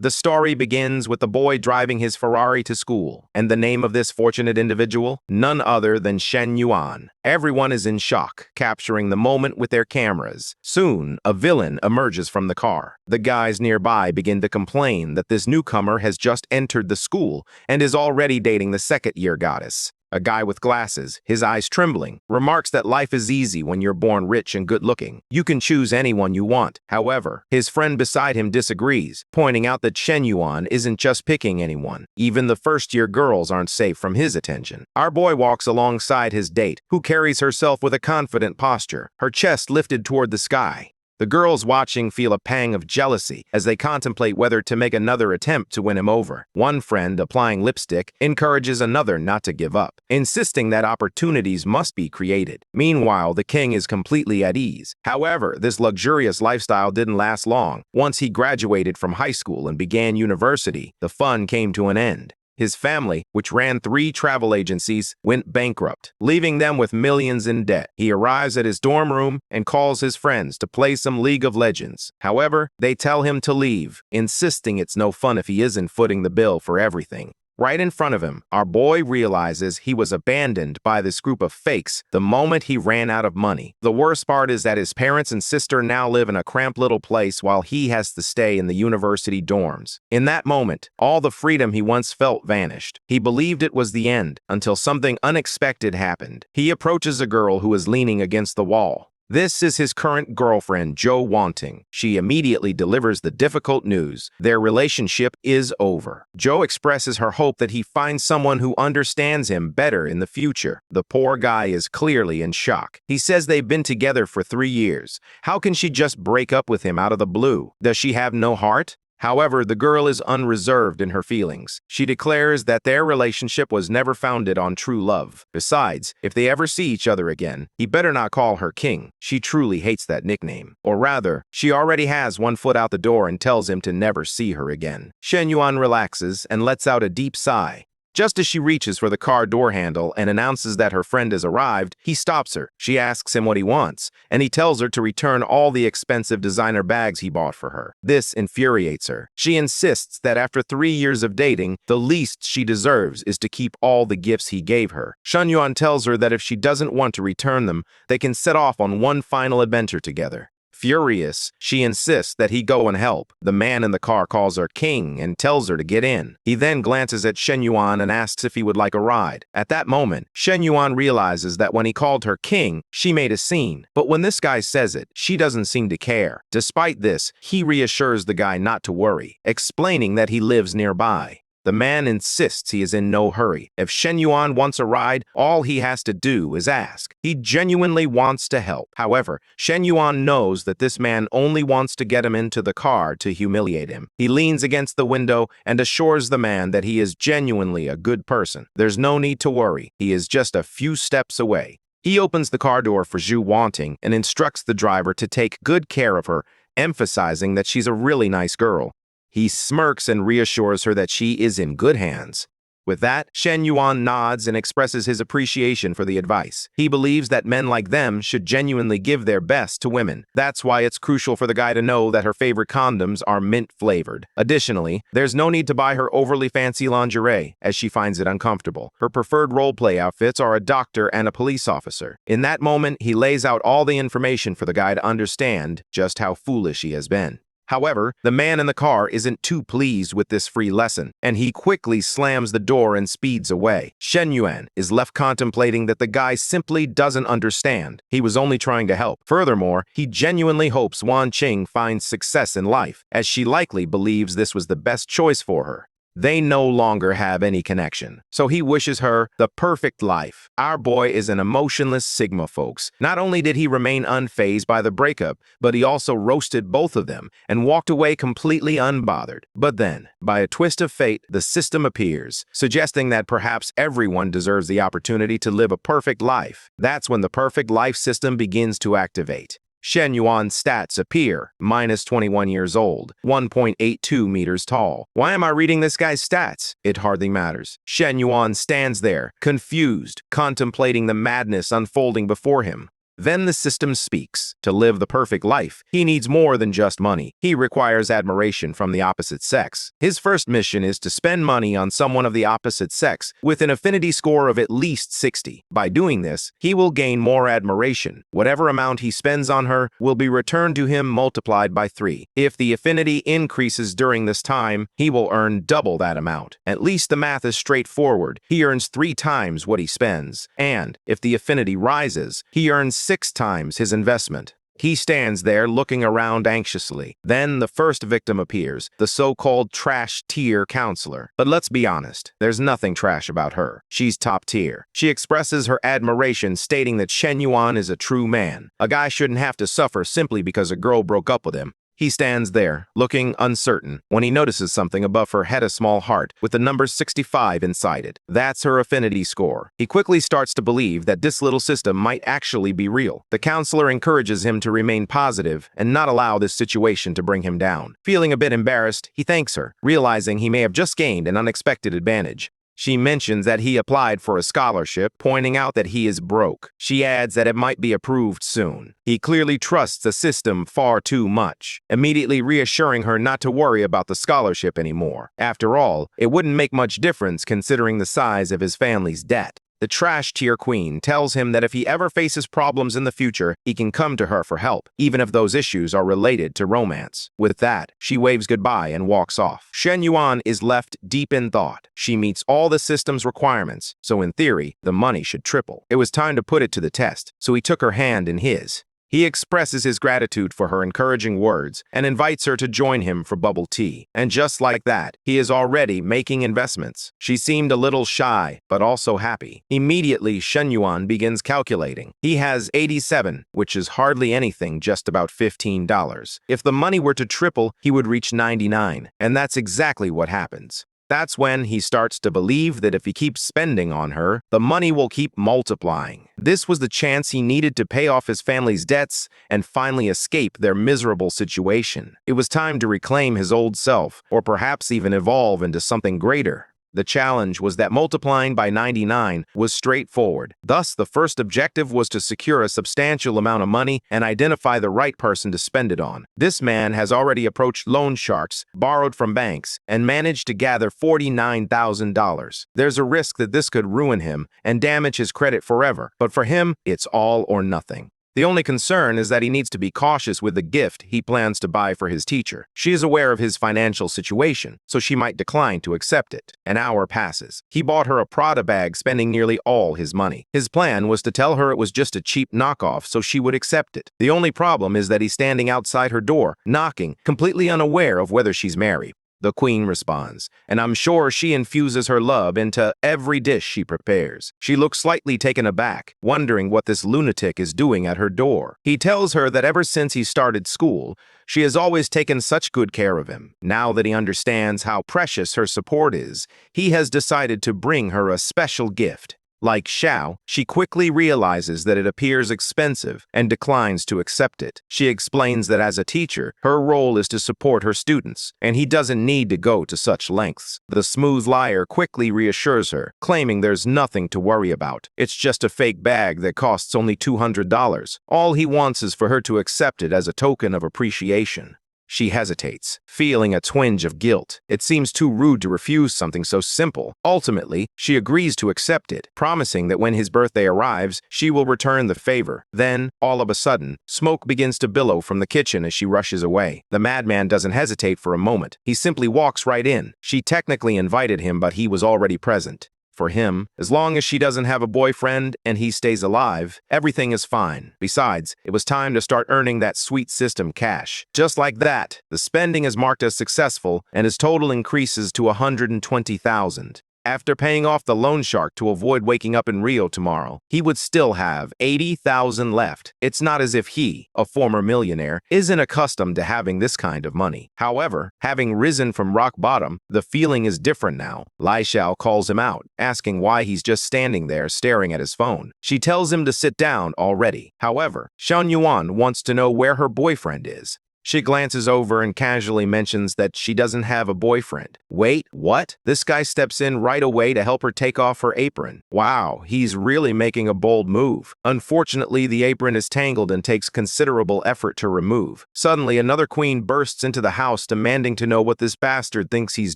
The story begins with the boy driving his Ferrari to school, and the name of this fortunate individual? None other than Shen Yuan. Everyone is in shock, capturing the moment with their cameras. Soon, a villain emerges from the car. The guys nearby begin to complain that this newcomer has just entered the school and is already dating the second-year goddess. A guy with glasses, his eyes trembling, remarks that life is easy when you're born rich and good-looking. You can choose anyone you want. However, his friend beside him disagrees, pointing out that Shen Yuan isn't just picking anyone. Even the first-year girls aren't safe from his attention. Our boy walks alongside his date, who carries herself with a confident posture, her chest lifted toward the sky. The girls watching feel a pang of jealousy as they contemplate whether to make another attempt to win him over. One friend, applying lipstick, encourages another not to give up, insisting that opportunities must be created. Meanwhile, the king is completely at ease. However, this luxurious lifestyle didn't last long. Once he graduated from high school and began university, the fun came to an end. His family, which ran 3 travel agencies, went bankrupt, leaving them with millions in debt. He arrives at his dorm room and calls his friends to play some League of Legends. However, they tell him to leave, insisting it's no fun if he isn't footing the bill for everything. Right in front of him, our boy realizes he was abandoned by this group of fakes the moment he ran out of money. The worst part is that his parents and sister now live in a cramped little place while he has to stay in the university dorms. In that moment, all the freedom he once felt vanished. He believed it was the end until something unexpected happened. He approaches a girl who is leaning against the wall. This is his current girlfriend, Jo Wanting. She immediately delivers the difficult news. Their relationship is over. Jo expresses her hope that he finds someone who understands him better in the future. The poor guy is clearly in shock. He says they've been together for 3 years. How can she just break up with him out of the blue? Does she have no heart? However, the girl is unreserved in her feelings. She declares that their relationship was never founded on true love. Besides, if they ever see each other again, he better not call her king. She truly hates that nickname. Or rather, she already has one foot out the door and tells him to never see her again. Shen Yuan relaxes and lets out a deep sigh. Just as she reaches for the car door handle and announces that her friend has arrived, he stops her. She asks him what he wants, and he tells her to return all the expensive designer bags he bought for her. This infuriates her. She insists that after 3 years of dating, the least she deserves is to keep all the gifts he gave her. Shen Yuan tells her that if she doesn't want to return them, they can set off on one final adventure together. Furious, she insists that he go and help. The man in the car calls her king and tells her to get in. He then glances at Shen Yuan and asks if he would like a ride. At that moment, Shen Yuan realizes that when he called her king, she made a scene. But when this guy says it, she doesn't seem to care. Despite this, he reassures the guy not to worry, explaining that he lives nearby. The man insists he is in no hurry. If Shen Yuan wants a ride, all he has to do is ask. He genuinely wants to help. However, Shen Yuan knows that this man only wants to get him into the car to humiliate him. He leans against the window and assures the man that he is genuinely a good person. There's no need to worry. He is just a few steps away. He opens the car door for Zhu Wanting and instructs the driver to take good care of her, emphasizing that she's a really nice girl. He smirks and reassures her that she is in good hands. With that, Shen Yuan nods and expresses his appreciation for the advice. He believes that men like them should genuinely give their best to women. That's why it's crucial for the guy to know that her favorite condoms are mint-flavored. Additionally, there's no need to buy her overly fancy lingerie, as she finds it uncomfortable. Her preferred role-play outfits are a doctor and a police officer. In that moment, he lays out all the information for the guy to understand just how foolish he has been. However, the man in the car isn't too pleased with this free lesson, and he quickly slams the door and speeds away. Shen Yuan is left contemplating that the guy simply doesn't understand. He was only trying to help. Furthermore, he genuinely hopes Wan Qing finds success in life, as she likely believes this was the best choice for her. They no longer have any connection, so he wishes her the perfect life. Our boy is an emotionless Sigma, folks. Not only did he remain unfazed by the breakup, but he also roasted both of them and walked away completely unbothered. But then, by a twist of fate, the system appears, suggesting that perhaps everyone deserves the opportunity to live a perfect life. That's when the perfect life system begins to activate. Shen Yuan's stats appear, minus 21 years old, 1.82 meters tall. Why am I reading this guy's stats? It hardly matters. Shen Yuan stands there, confused, contemplating the madness unfolding before him. Then the system speaks. To live the perfect life, he needs more than just money. He requires admiration from the opposite sex. His first mission is to spend money on someone of the opposite sex with an affinity score of at least 60. By doing this, he will gain more admiration. Whatever amount he spends on her will be returned to him multiplied by 3. If the affinity increases during this time, he will earn double that amount. At least the math is straightforward. He earns 3 times what he spends. And if the affinity rises, he earns 6 times his investment. He stands there looking around anxiously. Then the first victim appears, the so-called trash tier counselor. But let's be honest, there's nothing trash about her. She's top tier. She expresses her admiration, stating that Shen Yuan is a true man. A guy shouldn't have to suffer simply because a girl broke up with him. He stands there, looking uncertain, when he notices something above her head, a small heart with the number 65 inside it. That's her affinity score. He quickly starts to believe that this little system might actually be real. The counselor encourages him to remain positive and not allow this situation to bring him down. Feeling a bit embarrassed, he thanks her, realizing he may have just gained an unexpected advantage. She mentions that he applied for a scholarship, pointing out that he is broke. She adds that it might be approved soon. He clearly trusts the system far too much, immediately reassuring her not to worry about the scholarship anymore. After all, it wouldn't make much difference considering the size of his family's debt. The trash tier queen tells him that if he ever faces problems in the future, he can come to her for help, even if those issues are related to romance. With that, she waves goodbye and walks off. Shen Yuan is left deep in thought. She meets all the system's requirements, so in theory, the money should triple. It was time to put it to the test, so he took her hand in his. He expresses his gratitude for her encouraging words and invites her to join him for bubble tea. And just like that, he is already making investments. She seemed a little shy, but also happy. Immediately, Shen Yuan begins calculating. He has 87, which is hardly anything, just about $15. If the money were to triple, he would reach 99. And that's exactly what happens. That's when he starts to believe that if he keeps spending on her, the money will keep multiplying. This was the chance he needed to pay off his family's debts and finally escape their miserable situation. It was time to reclaim his old self, or perhaps even evolve into something greater. The challenge was that multiplying by 99 was straightforward. Thus, the first objective was to secure a substantial amount of money and identify the right person to spend it on. This man has already approached loan sharks, borrowed from banks, and managed to gather $49,000. There's a risk that this could ruin him and damage his credit forever, but for him, it's all or nothing. The only concern is that he needs to be cautious with the gift he plans to buy for his teacher. She is aware of his financial situation, so she might decline to accept it. An hour passes. He bought her a Prada bag, spending nearly all his money. His plan was to tell her it was just a cheap knockoff so she would accept it. The only problem is that he's standing outside her door, knocking, completely unaware of whether she's married. The queen responds, and I'm sure she infuses her love into every dish she prepares. She looks slightly taken aback, wondering what this lunatic is doing at her door. He tells her that ever since he started school, she has always taken such good care of him. Now that he understands how precious her support is, he has decided to bring her a special gift. Like Xiao, she quickly realizes that it appears expensive and declines to accept it. She explains that as a teacher, her role is to support her students, and he doesn't need to go to such lengths. The smooth liar quickly reassures her, claiming there's nothing to worry about. It's just a fake bag that costs only $200. All he wants is for her to accept it as a token of appreciation. She hesitates, feeling a twinge of guilt. It seems too rude to refuse something so simple. Ultimately, she agrees to accept it, promising that when his birthday arrives, she will return the favor. Then, all of a sudden, smoke begins to billow from the kitchen as she rushes away. The madman doesn't hesitate for a moment. He simply walks right in. She technically invited him, but he was already present. For him, as long as she doesn't have a boyfriend and he stays alive, everything is fine. Besides, it was time to start earning that sweet system cash. Just like that, the spending is marked as successful and his total increases to 120,000. After paying off the loan shark to avoid waking up in Rio tomorrow, he would still have 80,000 left. It's not as if he, a former millionaire, isn't accustomed to having this kind of money. However, having risen from rock bottom, the feeling is different now. Lai Xiao calls him out, asking why he's just standing there staring at his phone. She tells him to sit down already. However, Shen Yuan wants to know where her boyfriend is. She glances over and casually mentions that she doesn't have a boyfriend. Wait, what? This guy steps in right away to help her take off her apron. Wow, he's really making a bold move. Unfortunately, the apron is tangled and takes considerable effort to remove. Suddenly, another queen bursts into the house demanding to know what this bastard thinks he's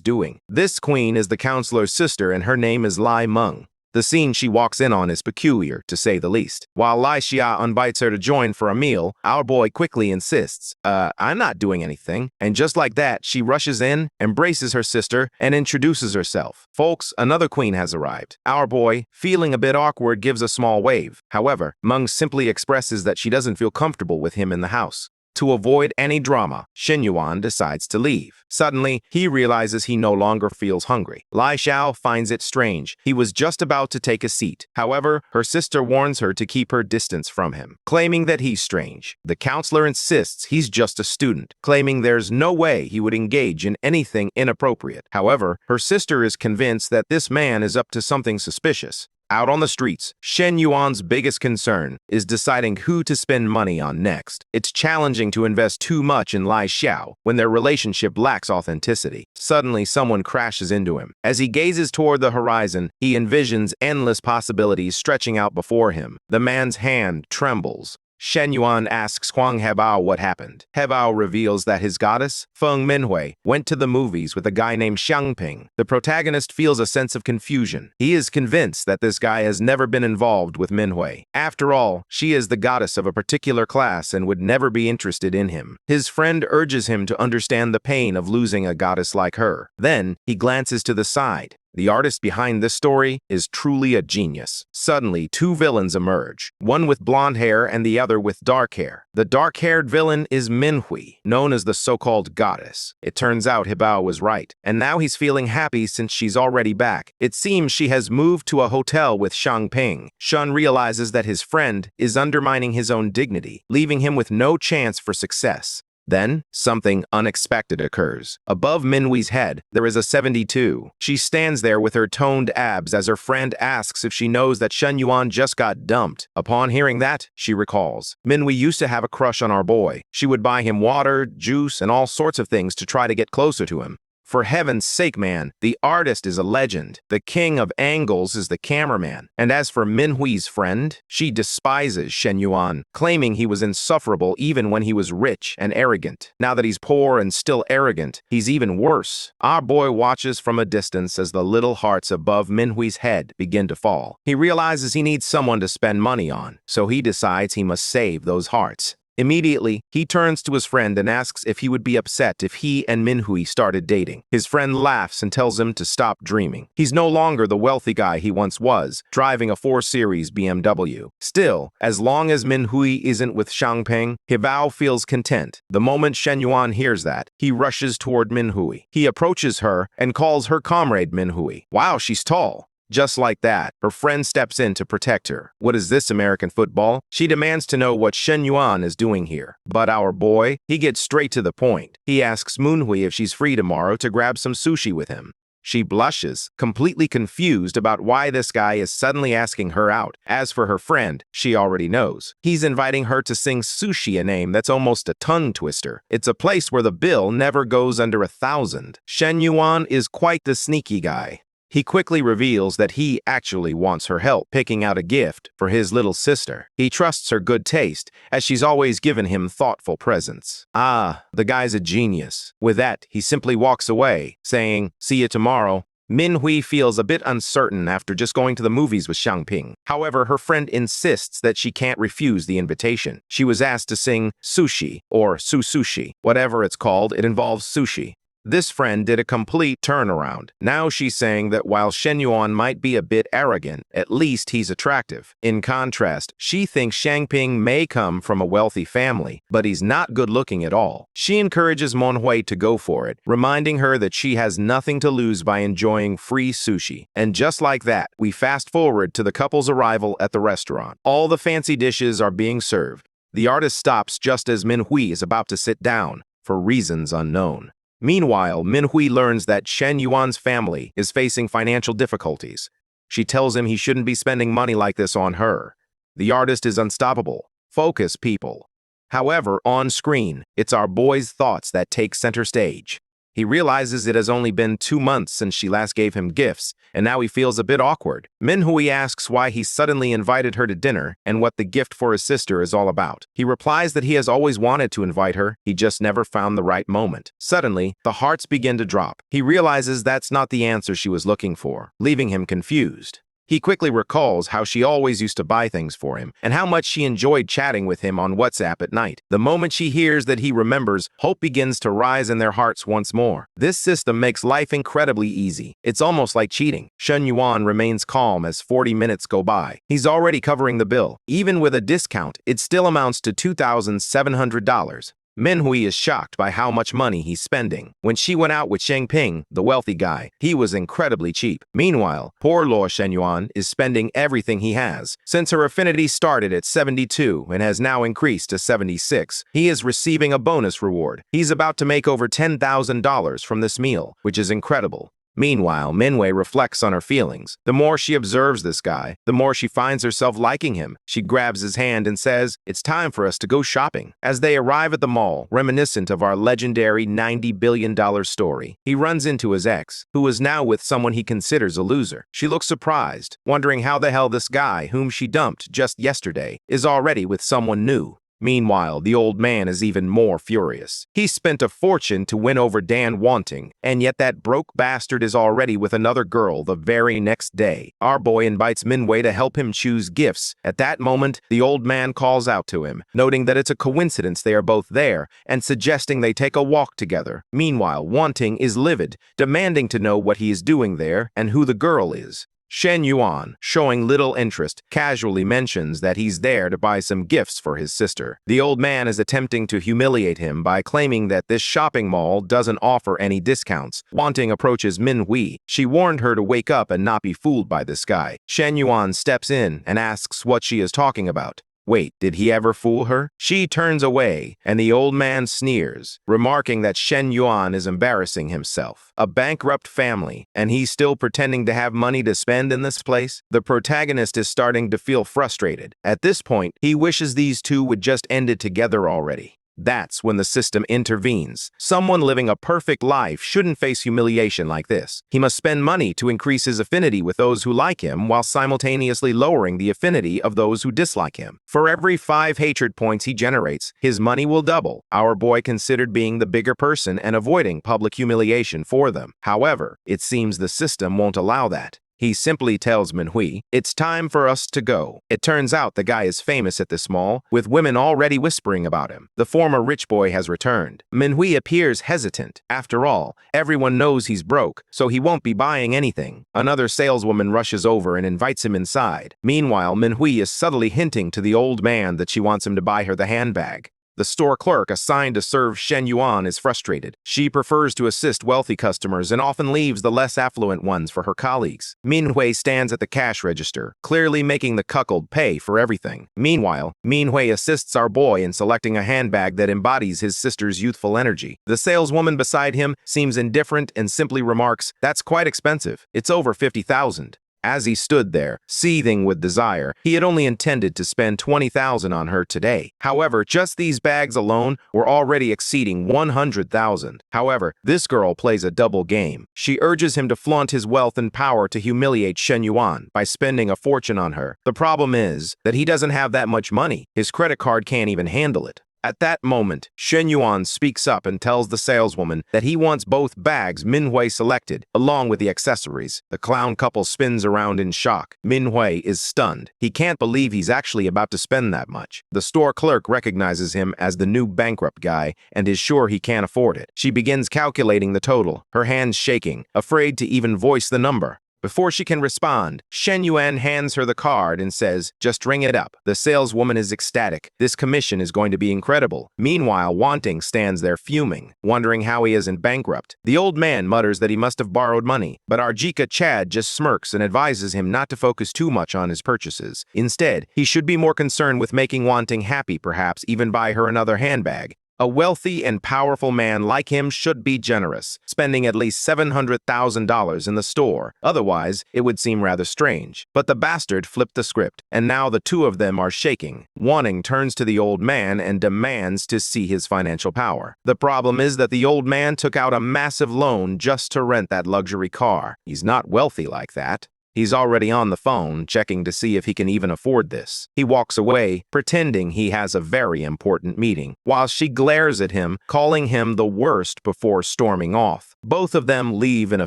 doing. This queen is the counselor's sister and her name is Lai Meng. The scene she walks in on is peculiar, to say the least. While Lai Xia invites her to join for a meal, our boy quickly insists, I'm not doing anything. And just like that, she rushes in, embraces her sister, and introduces herself. Folks, another queen has arrived. Our boy, feeling a bit awkward, gives a small wave. However, Meng simply expresses that she doesn't feel comfortable with him in the house. To avoid any drama, Shen Yuan decides to leave. Suddenly, he realizes he no longer feels hungry. Lai Xiao finds it strange. He was just about to take a seat. However, her sister warns her to keep her distance from him, claiming that he's strange. The counselor insists he's just a student, claiming there's no way he would engage in anything inappropriate. However, her sister is convinced that this man is up to something suspicious. Out on the streets, Shen Yuan's biggest concern is deciding who to spend money on next. It's challenging to invest too much in Lai Xiao when their relationship lacks authenticity. Suddenly, someone crashes into him. As he gazes toward the horizon, he envisions endless possibilities stretching out before him. The man's hand trembles. Shen Yuan asks Huang Hebao what happened. Hebao reveals that his goddess, Feng Minhui, went to the movies with a guy named Xiangping. The protagonist feels a sense of confusion. He is convinced that this guy has never been involved with Minhui. After all, she is the goddess of a particular class and would never be interested in him. His friend urges him to understand the pain of losing a goddess like her. Then, he glances to the side. The artist behind this story is truly a genius. Suddenly, two villains emerge, one with blonde hair and the other with dark hair. The dark-haired villain is Minhui, known as the so-called goddess. It turns out Hebao was right, and now he's feeling happy since she's already back. It seems she has moved to a hotel with Xiangping. Shun realizes that his friend is undermining his own dignity, leaving him with no chance for success. Then, something unexpected occurs. Above Minhui's head, there is a 72. She stands there with her toned abs as her friend asks if she knows that Shen Yuan just got dumped. Upon hearing that, she recalls, Minhui used to have a crush on our boy. She would buy him water, juice, and all sorts of things to try to get closer to him. For heaven's sake, man, the artist is a legend. The king of angles is the cameraman. And as for Minhui's friend, she despises Shen Yuan, claiming he was insufferable even when he was rich and arrogant. Now that he's poor and still arrogant, he's even worse. Our boy watches from a distance as the little hearts above Minhui's head begin to fall. He realizes he needs someone to spend money on, so he decides he must save those hearts. Immediately, he turns to his friend and asks if he would be upset if he and Minhui started dating. His friend laughs and tells him to stop dreaming. He's no longer the wealthy guy he once was, driving a 4 Series BMW. Still, as long as Minhui isn't with Xiangping, Hebao feels content. The moment Shen Yuan hears that, he rushes toward Minhui. He approaches her and calls her comrade Minhui. Wow, she's tall. Just like that, her friend steps in to protect her. What is this, American football? She demands to know what Shen Yuan is doing here. But our boy, he gets straight to the point. He asks Minhui if she's free tomorrow to grab some sushi with him. She blushes, completely confused about why this guy is suddenly asking her out. As for her friend, she already knows. He's inviting her to sing Sushi, a name that's almost a tongue twister. It's a place where the bill never goes under 1,000. Shen Yuan is quite the sneaky guy. He quickly reveals that he actually wants her help picking out a gift for his little sister. He trusts her good taste, as she's always given him thoughtful presents. Ah, the guy's a genius. With that, he simply walks away, saying, "See you tomorrow." Minhui feels a bit uncertain after just going to the movies with Xiangping. However, her friend insists that she can't refuse the invitation. She was asked to sing Sushi, or Sushi. Whatever it's called, it involves sushi. This friend did a complete turnaround. Now she's saying that while Shen Yuan might be a bit arrogant, at least he's attractive. In contrast, she thinks Xiangping may come from a wealthy family, but he's not good-looking at all. She encourages Manhwa to go for it, reminding her that she has nothing to lose by enjoying free sushi. And just like that, we fast-forward to the couple's arrival at the restaurant. All the fancy dishes are being served. The artist stops just as Minhui is about to sit down, for reasons unknown. Meanwhile, Minhui learns that Shen Yuan's family is facing financial difficulties. She tells him he shouldn't be spending money like this on her. The artist is unstoppable. Focus, people. However, on screen, it's our boy's thoughts that take center stage. He realizes it has only been 2 months since she last gave him gifts, and now he feels a bit awkward. Manhwa asks why he suddenly invited her to dinner and what the gift for his sister is all about. He replies that he has always wanted to invite her, he just never found the right moment. Suddenly, the hearts begin to drop. He realizes that's not the answer she was looking for, leaving him confused. He quickly recalls how she always used to buy things for him and how much she enjoyed chatting with him on WhatsApp at night. The moment she hears that he remembers, hope begins to rise in their hearts once more. This system makes life incredibly easy. It's almost like cheating. Shen Yuan remains calm as 40 minutes go by. He's already covering the bill. Even with a discount, it still amounts to $2,700. Manhwa is shocked by how much money he's spending. When she went out with Sheng Ping, the wealthy guy, he was incredibly cheap. Meanwhile, poor Luo Shenyuan is spending everything he has. Since her affinity started at 72 and has now increased to 76, he is receiving a bonus reward. He's about to make over $10,000 from this meal, which is incredible. Meanwhile, Manhwa reflects on her feelings. The more she observes this guy, the more she finds herself liking him. She grabs his hand and says, "It's time for us to go shopping." As they arrive at the mall, reminiscent of our legendary $90 billion story, he runs into his ex, who is now with someone he considers a loser. She looks surprised, wondering how the hell this guy, whom she dumped just yesterday, is already with someone new. Meanwhile, the old man is even more furious. He spent a fortune to win over Dan Wanting, and yet that broke bastard is already with another girl the very next day. Our boy invites Manhwa to help him choose gifts. At that moment, the old man calls out to him, noting that it's a coincidence they are both there, and suggesting they take a walk together. Meanwhile, Wanting is livid, demanding to know what he is doing there and who the girl is. Shen Yuan, showing little interest, casually mentions that he's there to buy some gifts for his sister. The old man is attempting to humiliate him by claiming that this shopping mall doesn't offer any discounts. Wanting approaches Manhwa. She warned her to wake up and not be fooled by this guy. Shen Yuan steps in and asks what she is talking about. Wait, did he ever fool her? She turns away, and the old man sneers, remarking that Shen Yuan is embarrassing himself. A bankrupt family, and he's still pretending to have money to spend in this place? The protagonist is starting to feel frustrated. At this point, he wishes these two would just end it together already. That's when the system intervenes. Someone living a perfect life shouldn't face humiliation like this. He must spend money to increase his affinity with those who like him while simultaneously lowering the affinity of those who dislike him. For every 5 hatred points he generates, his money will double. Our boy considered being the bigger person and avoiding public humiliation for them. However, it seems the system won't allow that. He simply tells Manhwa, "It's time for us to go." It turns out the guy is famous at this mall, with women already whispering about him. The former rich boy has returned. Manhwa appears hesitant. After all, everyone knows he's broke, so he won't be buying anything. Another saleswoman rushes over and invites him inside. Meanwhile, Manhwa is subtly hinting to the old man that she wants him to buy her the handbag. The store clerk assigned to serve Shen Yuan is frustrated. She prefers to assist wealthy customers and often leaves the less affluent ones for her colleagues. Manhwa stands at the cash register, clearly making the cuckold pay for everything. Meanwhile, Manhwa assists our boy in selecting a handbag that embodies his sister's youthful energy. The saleswoman beside him seems indifferent and simply remarks, "That's quite expensive. It's over 50,000. As he stood there, seething with desire, he had only intended to spend 20,000 on her today. However, just these bags alone were already exceeding 100,000. However, this girl plays a double game. She urges him to flaunt his wealth and power to humiliate Shen Yuan by spending a fortune on her. The problem is that he doesn't have that much money. His credit card can't even handle it. At that moment, Shen Yuan speaks up and tells the saleswoman that he wants both bags Manhwa selected, along with the accessories. The clown couple spins around in shock. Manhwa is stunned. He can't believe he's actually about to spend that much. The store clerk recognizes him as the new bankrupt guy and is sure he can't afford it. She begins calculating the total, her hands shaking, afraid to even voice the number. Before she can respond, Shen Yuan hands her the card and says, "Just ring it up." The saleswoman is ecstatic. This commission is going to be incredible. Meanwhile, Wanting stands there fuming, wondering how he isn't bankrupt. The old man mutters that he must have borrowed money, but Arjika Chad just smirks and advises him not to focus too much on his purchases. Instead, he should be more concerned with making Wanting happy, perhaps even buy her another handbag. A wealthy and powerful man like him should be generous, spending at least $700,000 in the store. Otherwise, it would seem rather strange. But the bastard flipped the script, and now the two of them are shaking. Wanting turns to the old man and demands to see his financial power. The problem is that the old man took out a massive loan just to rent that luxury car. He's not wealthy like that. He's already on the phone, checking to see if he can even afford this. He walks away, pretending he has a very important meeting, while she glares at him, calling him the worst before storming off. Both of them leave in a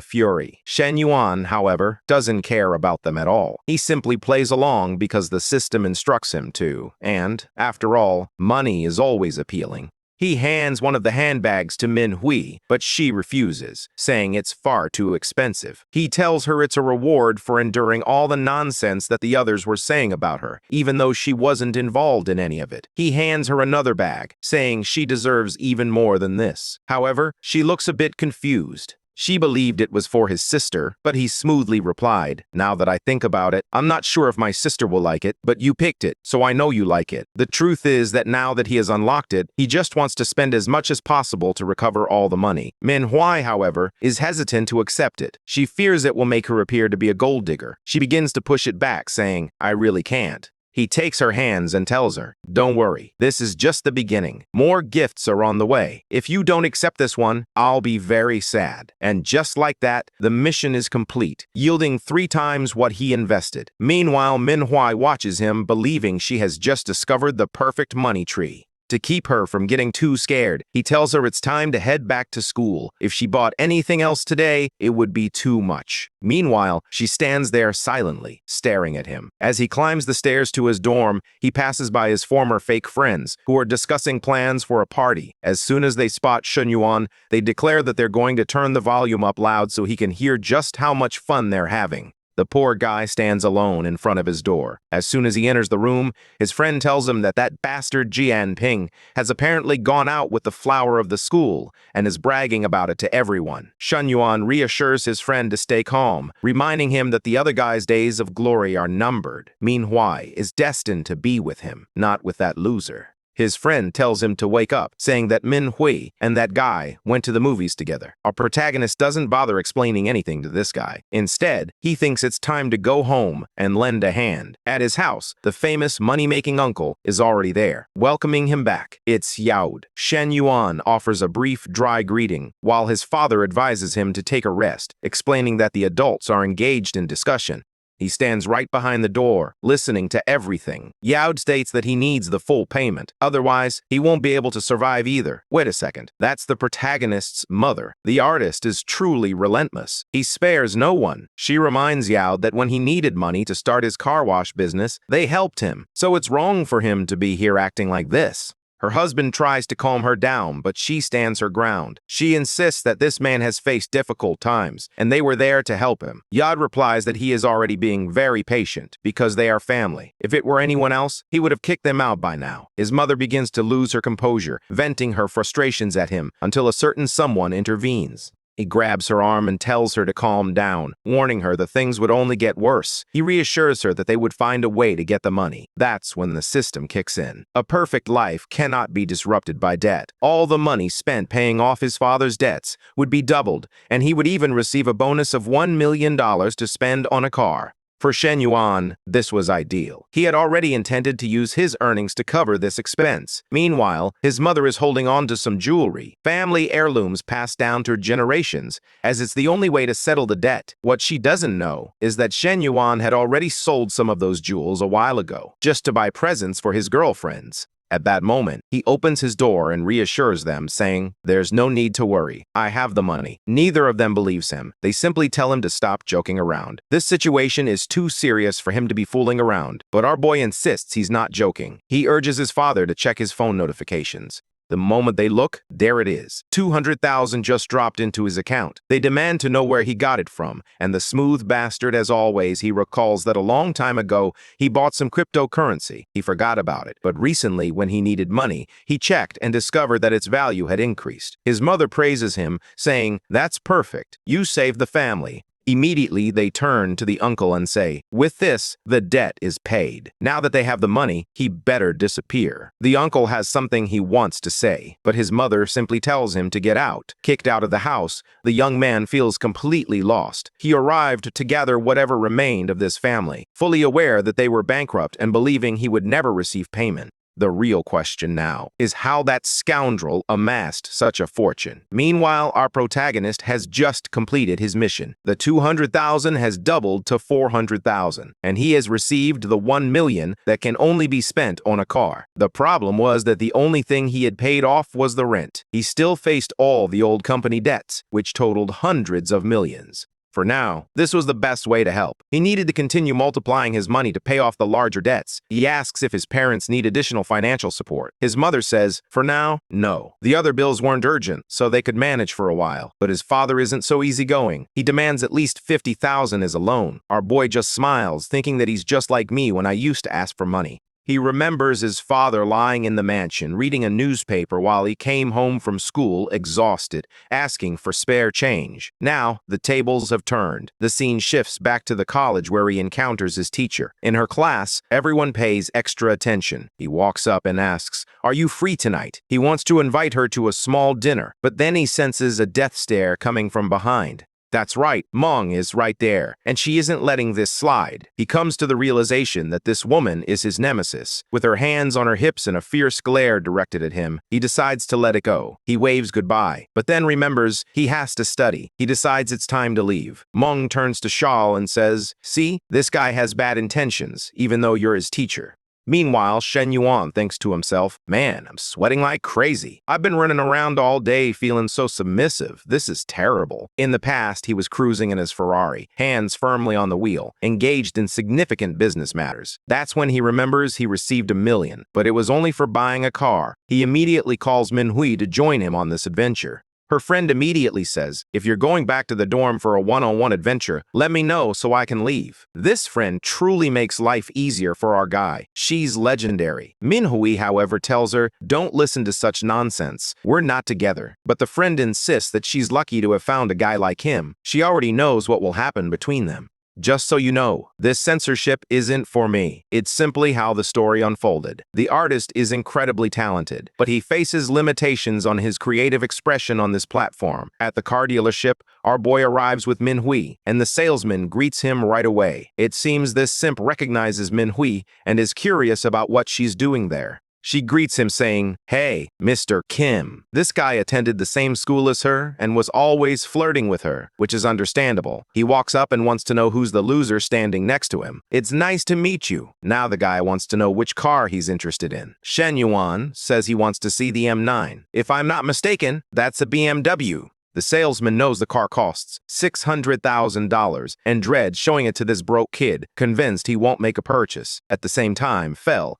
fury. Shen Yuan, however, doesn't care about them at all. He simply plays along because the system instructs him to, and, after all, money is always appealing. He hands one of the handbags to Manhwa, but she refuses, saying it's far too expensive. He tells her it's a reward for enduring all the nonsense that the others were saying about her, even though she wasn't involved in any of it. He hands her another bag, saying she deserves even more than this. However, she looks a bit confused. She believed it was for his sister, but he smoothly replied, "Now that I think about it, I'm not sure if my sister will like it, but you picked it, so I know you like it." The truth is that now that he has unlocked it, he just wants to spend as much as possible to recover all the money. Manhwa, however, is hesitant to accept it. She fears it will make her appear to be a gold digger. She begins to push it back, saying, "I really can't." He takes her hands and tells her, "Don't worry, this is just the beginning. More gifts are on the way. If you don't accept this one, I'll be very sad." And just like that, the mission is complete, yielding 3 times what he invested. Meanwhile, Manhwa watches him, believing she has just discovered the perfect money tree. To keep her from getting too scared, he tells her it's time to head back to school. If she bought anything else today, it would be too much. Meanwhile, she stands there silently, staring at him. As he climbs the stairs to his dorm, he passes by his former fake friends, who are discussing plans for a party. As soon as they spot Shen Yuan, they declare that they're going to turn the volume up loud so he can hear just how much fun they're having. The poor guy stands alone in front of his door. As soon as he enters the room, his friend tells him that that bastard Jian Ping has apparently gone out with the flower of the school and is bragging about it to everyone. Shen Yuan reassures his friend to stay calm, reminding him that the other guy's days of glory are numbered. Manhwa is destined to be with him, not with that loser. His friend tells him to wake up, saying that Manhwa and that guy went to the movies together. Our protagonist doesn't bother explaining anything to this guy. Instead, he thinks it's time to go home and lend a hand. At his house, the famous money-making uncle is already there, welcoming him back. It's Yaud. Shen Yuan offers a brief, dry greeting, while his father advises him to take a rest, explaining that the adults are engaged in discussion. He stands right behind the door, listening to everything. Yaud states that he needs the full payment. Otherwise, he won't be able to survive either. Wait a second. That's the protagonist's mother. The artist is truly relentless. He spares no one. She reminds Yaud that when he needed money to start his car wash business, they helped him. So it's wrong for him to be here acting like this. Her husband tries to calm her down, but she stands her ground. She insists that this man has faced difficult times, and they were there to help him. Yaud replies that he is already being very patient, because they are family. If it were anyone else, he would have kicked them out by now. His mother begins to lose her composure, venting her frustrations at him, until a certain someone intervenes. He grabs her arm and tells her to calm down, warning her that things would only get worse. He reassures her that they would find a way to get the money. That's when the system kicks in. A perfect life cannot be disrupted by debt. All the money spent paying off his father's debts would be doubled, and he would even receive a bonus of $1 million to spend on a car. For Shen Yuan, this was ideal. He had already intended to use his earnings to cover this expense. Meanwhile, his mother is holding on to some jewelry, family heirlooms passed down through generations, as it's the only way to settle the debt. What she doesn't know is that Shen Yuan had already sold some of those jewels a while ago, just to buy presents for his girlfriends. At that moment, he opens his door and reassures them, saying, "There's no need to worry. I have the money." Neither of them believes him. They simply tell him to stop joking around. This situation is too serious for him to be fooling around, but our boy insists he's not joking. He urges his father to check his phone notifications. The moment they look, there it is. 200,000 just dropped into his account. They demand to know where he got it from, and the smooth bastard, as always, he recalls that a long time ago, he bought some cryptocurrency. He forgot about it, but recently, when he needed money, he checked and discovered that its value had increased. His mother praises him, saying, "That's perfect. You saved the family." Immediately, they turn to the uncle and say, with this, the debt is paid. Now that they have the money, he better disappear. The uncle has something he wants to say, but his mother simply tells him to get out. Kicked out of the house, the young man feels completely lost. He arrived to gather whatever remained of this family, fully aware that they were bankrupt and believing he would never receive payment. The real question now is how that scoundrel amassed such a fortune. Meanwhile, our protagonist has just completed his mission. The 200,000 has doubled to 400,000, and he has received the 1 million that can only be spent on a car. The problem was that the only thing he had paid off was the rent. He still faced all the old company debts, which totaled hundreds of millions. For now, this was the best way to help. He needed to continue multiplying his money to pay off the larger debts. He asks if his parents need additional financial support. His mother says, for now, no. The other bills weren't urgent, so they could manage for a while. But his father isn't so easygoing. He demands at least 50,000 as a loan. Our boy just smiles, thinking that he's just like me when I used to ask for money. He remembers his father lying in the mansion, reading a newspaper while he came home from school exhausted, asking for spare change. Now, the tables have turned. The scene shifts back to the college where he encounters his teacher. In her class, everyone pays extra attention. He walks up and asks, "Are you free tonight?" He wants to invite her to a small dinner, but then he senses a death stare coming from behind. That's right, Mong is right there, and she isn't letting this slide. He comes to the realization that this woman is his nemesis. With her hands on her hips and a fierce glare directed at him, he decides to let it go. He waves goodbye, but then remembers he has to study. He decides it's time to leave. Mong turns to Shal and says, "See, this guy has bad intentions, even though you're his teacher." Meanwhile, Shen Yuan thinks to himself, man, I'm sweating like crazy. I've been running around all day feeling so submissive. This is terrible. In the past, he was cruising in his Ferrari, hands firmly on the wheel, engaged in significant business matters. That's when he remembers he received 1 million, but it was only for buying a car. He immediately calls Manhwa to join him on this adventure. Her friend immediately says, if you're going back to the dorm for a one-on-one adventure, let me know so I can leave. This friend truly makes life easier for our guy. She's legendary. Manhwa, however, tells her, don't listen to such nonsense. We're not together. But the friend insists that she's lucky to have found a guy like him. She already knows what will happen between them. Just so you know, this censorship isn't for me. It's simply how the story unfolded. The artist is incredibly talented, but he faces limitations on his creative expression on this platform. At the car dealership, our boy arrives with Manhwa, and the salesman greets him right away. It seems this simp recognizes Manhwa and is curious about what she's doing there. She greets him saying, hey, Mr. Kim. This guy attended the same school as her and was always flirting with her, which is understandable. He walks up and wants to know who's the loser standing next to him. It's nice to meet you. Now the guy wants to know which car he's interested in. Shen Yuan says he wants to see the M9. If I'm not mistaken, that's a BMW. The salesman knows the car costs $600,000 and dreads showing it to this broke kid, convinced he won't make a purchase. At the same time,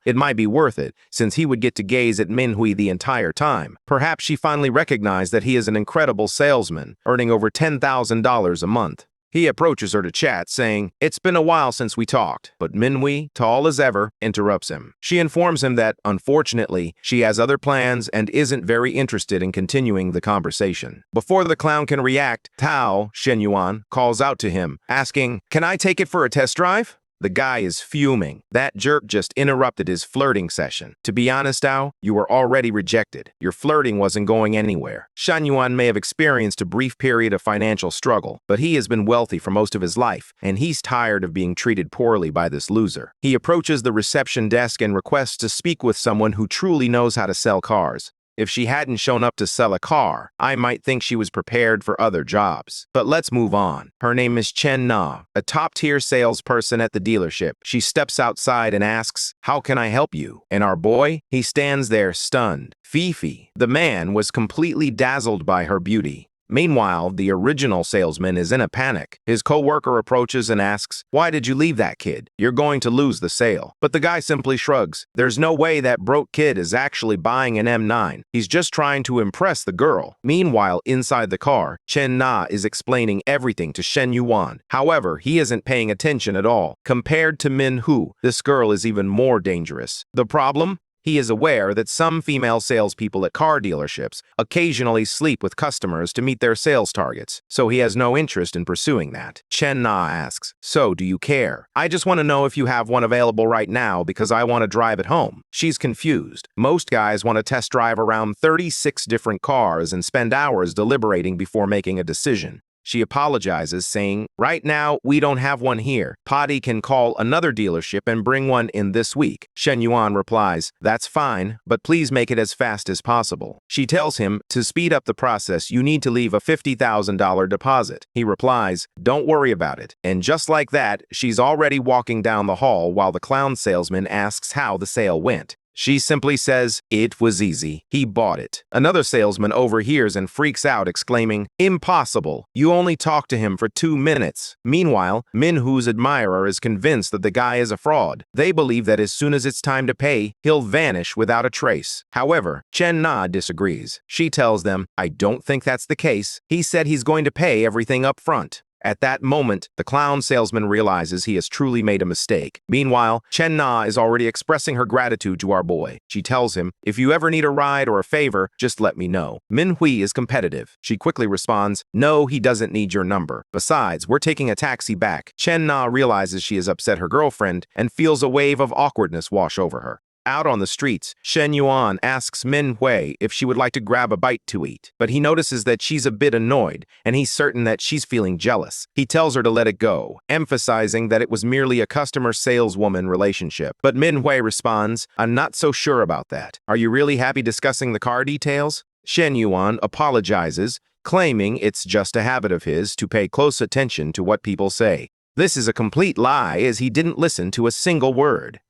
it might be worth it, since he would get to gaze at Manhwa the entire time. Perhaps she finally recognized that he is an incredible salesman, earning over $10,000 a month. He approaches her to chat, saying, it's been a while since we talked, but Manhwa, tall as ever, interrupts him. She informs him that, unfortunately, she has other plans and isn't very interested in continuing the conversation. Before the clown can react, Tao, Shen Yuan, calls out to him, asking, can I take it for a test drive? The guy is fuming. That jerk just interrupted his flirting session. To be honest, Tao, you were already rejected. Your flirting wasn't going anywhere. Shen Yuan may have experienced a brief period of financial struggle, but he has been wealthy for most of his life, and he's tired of being treated poorly by this loser. He approaches the reception desk and requests to speak with someone who truly knows how to sell cars. If she hadn't shown up to sell a car, I might think she was prepared for other jobs. But let's move on. Her name is Chen Na, a top-tier salesperson at the dealership. She steps outside and asks, how can I help you? And our boy, he stands there stunned. Fifi, the man, was completely dazzled by her beauty. Meanwhile, the original salesman is in a panic. His co-worker approaches and asks, why did you leave that kid? You're going to lose the sale. But the guy simply shrugs. There's no way that broke kid is actually buying an M9. He's just trying to impress the girl. Meanwhile, inside the car, Chen Na is explaining everything to Shen Yuan. However, he isn't paying attention at all. Compared to Manhwa, this girl is even more dangerous. The problem? He is aware that some female salespeople at car dealerships occasionally sleep with customers to meet their sales targets, so he has no interest in pursuing that. Chen Na asks, "So, do you care? I just want to know if you have one available right now because I want to drive it home." She's confused. Most guys want to test drive around 36 different cars and spend hours deliberating before making a decision. She apologizes, saying, "Right now, we don't have one here. Patty can call another dealership and bring one in this week." Shen Yuan replies, "That's fine, but please make it as fast as possible." She tells him, to speed up the process, you need to leave a $50,000 deposit. He replies, "Don't worry about it." And just like that, she's already walking down the hall while the clown salesman asks how the sale went. She simply says, "It was easy. He bought it." Another salesman overhears and freaks out, exclaiming, "Impossible. You only talked to him for 2 minutes." Meanwhile, Minhu's admirer is convinced that the guy is a fraud. They believe that as soon as it's time to pay, he'll vanish without a trace. However, Chen Na disagrees. She tells them, "I don't think that's the case. He said he's going to pay everything up front." At that moment, the clown salesman realizes he has truly made a mistake. Meanwhile, Chen Na is already expressing her gratitude to our boy. She tells him, "If you ever need a ride or a favor, just let me know." Minhui is competitive. She quickly responds, "No, he doesn't need your number. Besides, we're taking a taxi back." Chen Na realizes she has upset her girlfriend and feels a wave of awkwardness wash over her. Out on the streets, Shen Yuan asks Min Hui if she would like to grab a bite to eat, but he notices that she's a bit annoyed, and he's certain that she's feeling jealous. He tells her to let it go, emphasizing that it was merely a customer-saleswoman relationship. But Min Hui responds, "I'm not so sure about that. Are you really happy discussing the car details?" Shen Yuan apologizes, claiming it's just a habit of his to pay close attention to what people say. This is a complete lie, as he didn't listen to a single word.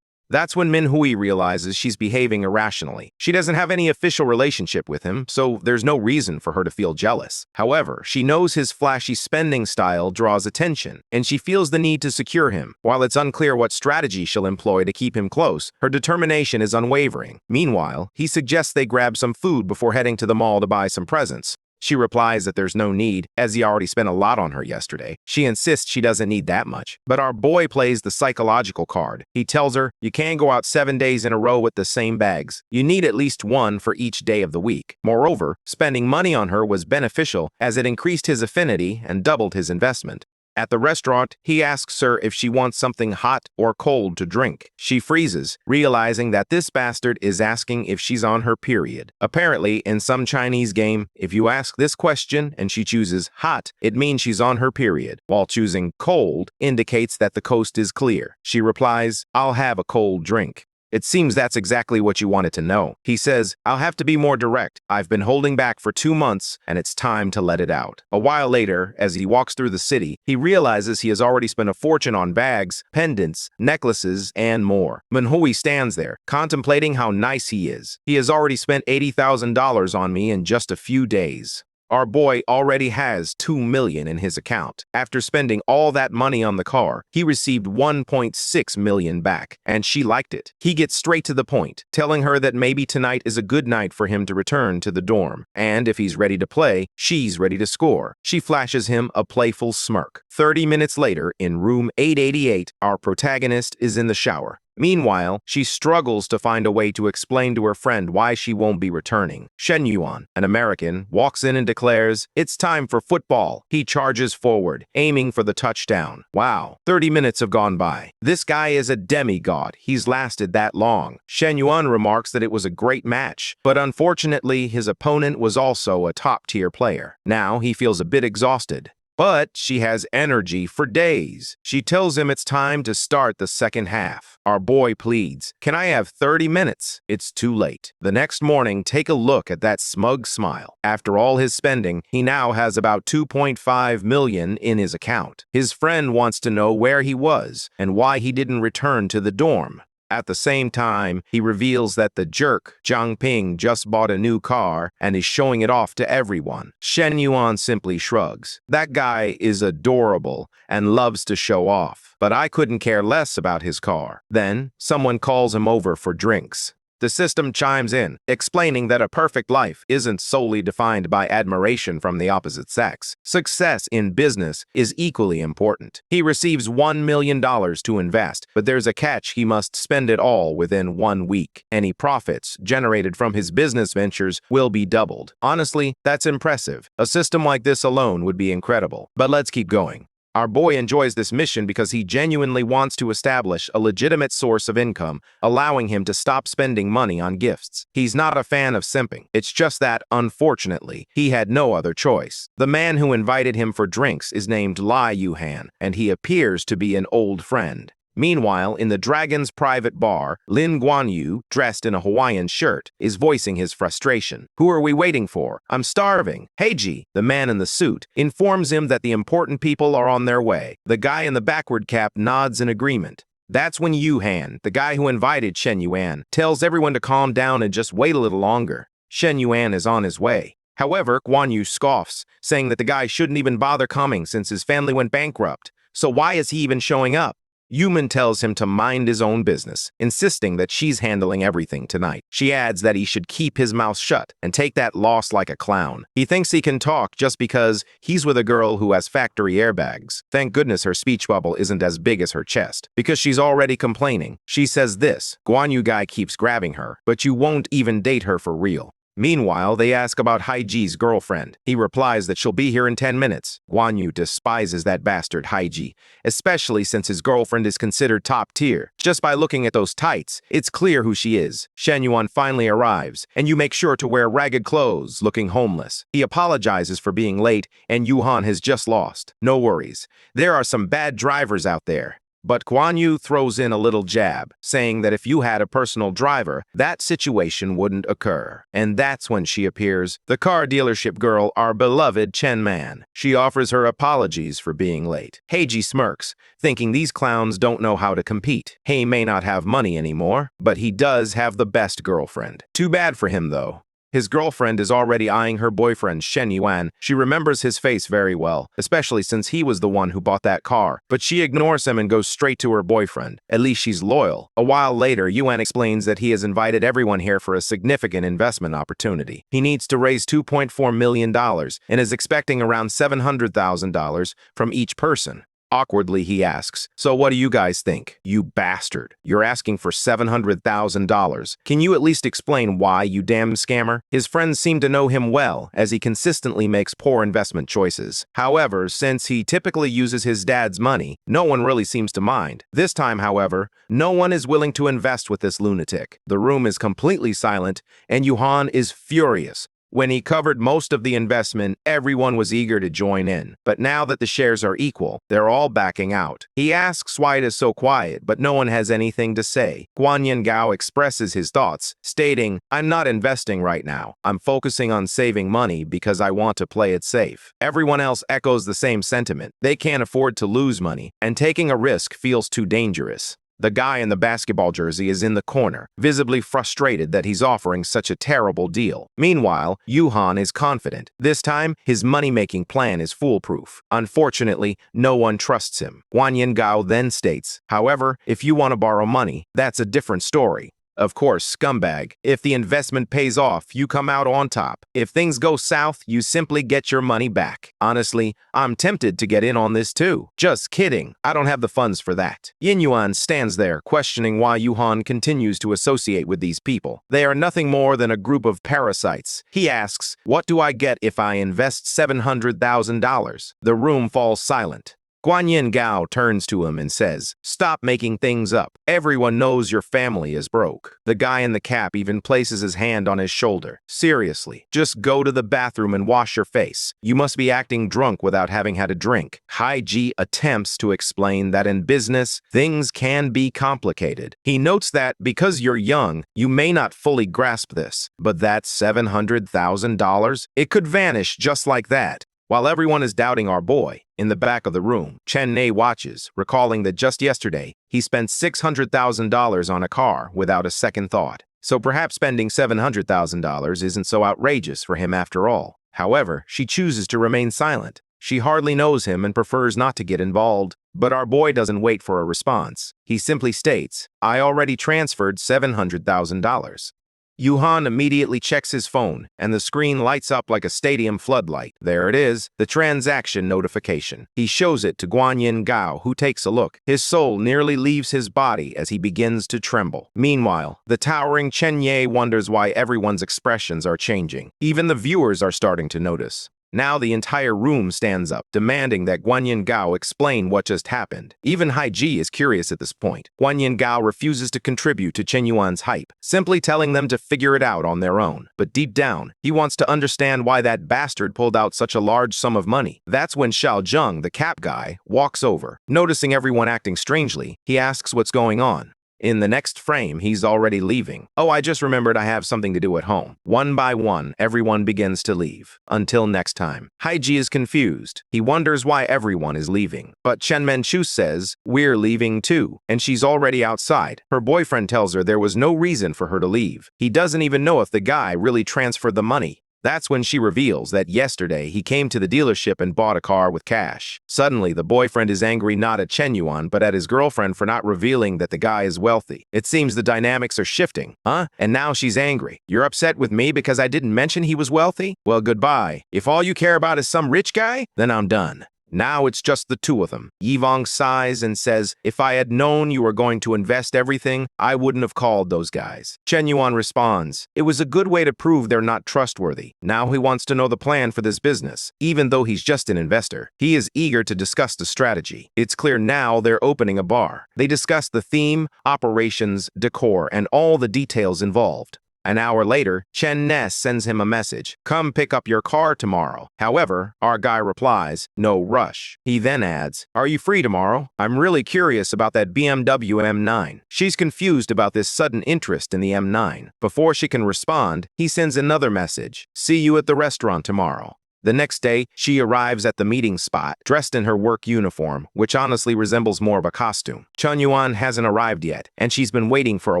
That's when Minhui realizes she's behaving irrationally. She doesn't have any official relationship with him, so there's no reason for her to feel jealous. However, she knows his flashy spending style draws attention, and she feels the need to secure him. While it's unclear what strategy she'll employ to keep him close, her determination is unwavering. Meanwhile, he suggests they grab some food before heading to the mall to buy some presents. She replies that there's no need, as he already spent a lot on her yesterday. She insists she doesn't need that much. But our boy plays the psychological card. He tells her, "You can't go out 7 days in a row with the same bags. You need at least one for each day of the week." Moreover, spending money on her was beneficial, as it increased his affinity and doubled his investment. At the restaurant, he asks her if she wants something hot or cold to drink. She freezes, realizing that this bastard is asking if she's on her period. Apparently, in some Chinese game, if you ask this question and she chooses hot, it means she's on her period, while choosing cold indicates that the coast is clear. She replies, "I'll have a cold drink." It seems that's exactly what you wanted to know. He says, "I'll have to be more direct. I've been holding back for 2 months, and it's time to let it out." A while later, as he walks through the city, he realizes he has already spent a fortune on bags, pendants, necklaces, and more. Manhui stands there, contemplating how nice he is. "He has already spent $80,000 on me in just a few days." Our boy already has 2 million in his account. After spending all that money on the car, he received 1.6 million back, and she liked it. He gets straight to the point, telling her that maybe tonight is a good night for him to return to the dorm, and if he's ready to play, she's ready to score. She flashes him a playful smirk. 30 minutes later, in room 888, our protagonist is in the shower. Meanwhile, she struggles to find a way to explain to her friend why she won't be returning. Shen Yuan, an American, walks in and declares, "It's time for football." He charges forward, aiming for the touchdown. Wow, 30 minutes have gone by. This guy is a demigod. He's lasted that long. Shen Yuan remarks that it was a great match, but unfortunately, his opponent was also a top-tier player. Now he feels a bit exhausted. But she has energy for days. She tells him it's time to start the second half. Our boy pleads, "Can I have 30 minutes? It's too late." The next morning, take a look at that smug smile. After all his spending, he now has about 2.5 million in his account. His friend wants to know where he was and why he didn't return to the dorm. At the same time, he reveals that the jerk, Zhang Ping, just bought a new car and is showing it off to everyone. Shen Yuan simply shrugs. That guy is adorable and loves to show off, but I couldn't care less about his car. Then, someone calls him over for drinks. The system chimes in, explaining that a perfect life isn't solely defined by admiration from the opposite sex. Success in business is equally important. He receives $1 million to invest, but there's a catch: he must spend it all within 1 week. Any profits generated from his business ventures will be doubled. Honestly, that's impressive. A system like this alone would be incredible. But let's keep going. Our boy enjoys this mission because he genuinely wants to establish a legitimate source of income, allowing him to stop spending money on gifts. He's not a fan of simping. It's just that, unfortunately, he had no other choice. The man who invited him for drinks is named Lai Yuhan, and he appears to be an old friend. Meanwhile, in the Dragon's private bar, Lin Guanyu, dressed in a Hawaiian shirt, is voicing his frustration. "Who are we waiting for? I'm starving." Heiji, the man in the suit, informs him that the important people are on their way. The guy in the backward cap nods in agreement. That's when Yuhan, the guy who invited Shen Yuan, tells everyone to calm down and just wait a little longer. Shen Yuan is on his way. However, Guanyu scoffs, saying that the guy shouldn't even bother coming since his family went bankrupt. So why is he even showing up? Yuman tells him to mind his own business, insisting that she's handling everything tonight. She adds that he should keep his mouth shut and take that loss like a clown. He thinks he can talk just because he's with a girl who has factory airbags. Thank goodness her speech bubble isn't as big as her chest, because she's already complaining. She says this: "Guanyu guy keeps grabbing her, but you won't even date her for real." Meanwhile, they ask about Haiji's girlfriend. He replies that she'll be here in 10 minutes. Guanyu despises that bastard Haiji, especially since his girlfriend is considered top tier. Just by looking at those tights, it's clear who she is. Shen Yuan finally arrives, and you make sure to wear ragged clothes, looking homeless. He apologizes for being late, and Yuhan has just lost. No worries. There are some bad drivers out there. But Guanyu throws in a little jab, saying that if you had a personal driver, that situation wouldn't occur. And that's when she appears, the car dealership girl, our beloved Chen Man. She offers her apologies for being late. Heiji smirks, thinking these clowns don't know how to compete. He may not have money anymore, but he does have the best girlfriend. Too bad for him, though. His girlfriend is already eyeing her boyfriend, Shen Yuan. She remembers his face very well, especially since he was the one who bought that car. But she ignores him and goes straight to her boyfriend. At least she's loyal. A while later, Yuan explains that he has invited everyone here for a significant investment opportunity. He needs to raise $2.4 million and is expecting around $700,000 from each person. Awkwardly, he asks, "So what do you guys think?" "You bastard. You're asking for $700,000. Can you at least explain why, you damn scammer?" His friends seem to know him well, as he consistently makes poor investment choices. However, since he typically uses his dad's money, no one really seems to mind. This time, however, no one is willing to invest with this lunatic. The room is completely silent, and Yuhan is furious. When he covered most of the investment, everyone was eager to join in. But now that the shares are equal, they're all backing out. He asks why it is so quiet, but no one has anything to say. Guanyin Gao expresses his thoughts, stating, "I'm not investing right now. I'm focusing on saving money because I want to play it safe." Everyone else echoes the same sentiment. They can't afford to lose money, and taking a risk feels too dangerous. The guy in the basketball jersey is in the corner, visibly frustrated that he's offering such a terrible deal. Meanwhile, Yuhan is confident. This time, his money-making plan is foolproof. Unfortunately, no one trusts him. Guanyin Gao then states, "However, if you want to borrow money, that's a different story." Of course, scumbag. If the investment pays off, you come out on top. If things go south, you simply get your money back. Honestly, I'm tempted to get in on this too. Just kidding. I don't have the funds for that. Yin Yuan stands there, questioning why Yuhan continues to associate with these people. They are nothing more than a group of parasites. He asks, "What do I get if I invest $700,000? The room falls silent. Guanyin Gao turns to him and says, "Stop making things up. Everyone knows your family is broke." The guy in the cap even places his hand on his shoulder. "Seriously, just go to the bathroom and wash your face. You must be acting drunk without having had a drink." Haiji attempts to explain that in business, things can be complicated. He notes that because you're young, you may not fully grasp this, but that $700,000, it could vanish just like that. While everyone is doubting our boy, in the back of the room, Chen Nei watches, recalling that just yesterday, he spent $600,000 on a car without a second thought. So perhaps spending $700,000 isn't so outrageous for him after all. However, she chooses to remain silent. She hardly knows him and prefers not to get involved. But our boy doesn't wait for a response. He simply states, I already transferred $700,000. Yuhan immediately checks his phone, and the screen lights up like a stadium floodlight. There it is, the transaction notification. He shows it to Guanyin Gao, who takes a look. His soul nearly leaves his body as he begins to tremble. Meanwhile, the towering Chen Ye wonders why everyone's expressions are changing. Even the viewers are starting to notice. Now the entire room stands up, demanding that Guanyin Gao explain what just happened. Even Haiji is curious at this point. Guanyin Gao refuses to contribute to Chen Yuan's hype, simply telling them to figure it out on their own. But deep down, he wants to understand why that bastard pulled out such a large sum of money. That's when Xiao Zheng, the cap guy, walks over. Noticing everyone acting strangely, he asks what's going on. In the next frame, he's already leaving. Oh, I just remembered I have something to do at home. One by one, everyone begins to leave. Until next time. Haiji is confused. He wonders why everyone is leaving. But Chen Menchu says, we're leaving too. And she's already outside. Her boyfriend tells her there was no reason for her to leave. He doesn't even know if the guy really transferred the money. That's when she reveals that yesterday he came to the dealership and bought a car with cash. Suddenly, the boyfriend is angry not at Chen Yuan, but at his girlfriend for not revealing that the guy is wealthy. It seems the dynamics are shifting, huh? And now she's angry. You're upset with me because I didn't mention he was wealthy? Well, goodbye. If all you care about is some rich guy, then I'm done. Now it's just the two of them. Yivong sighs and says, if I had known you were going to invest everything, I wouldn't have called those guys. Chen Yuan responds, it was a good way to prove they're not trustworthy. Now he wants to know the plan for this business. Even though he's just an investor, he is eager to discuss the strategy. It's clear now they're opening a bar. They discuss the theme, operations, decor, and all the details involved. An hour later, Chen Ness sends him a message. Come pick up your car tomorrow. However, our guy replies, no rush. He then adds, are you free tomorrow? I'm really curious about that BMW M9. She's confused about this sudden interest in the M9. Before she can respond, he sends another message. See you at the restaurant tomorrow. The next day, she arrives at the meeting spot, dressed in her work uniform, which honestly resembles more of a costume. Chen Yuan hasn't arrived yet, and she's been waiting for a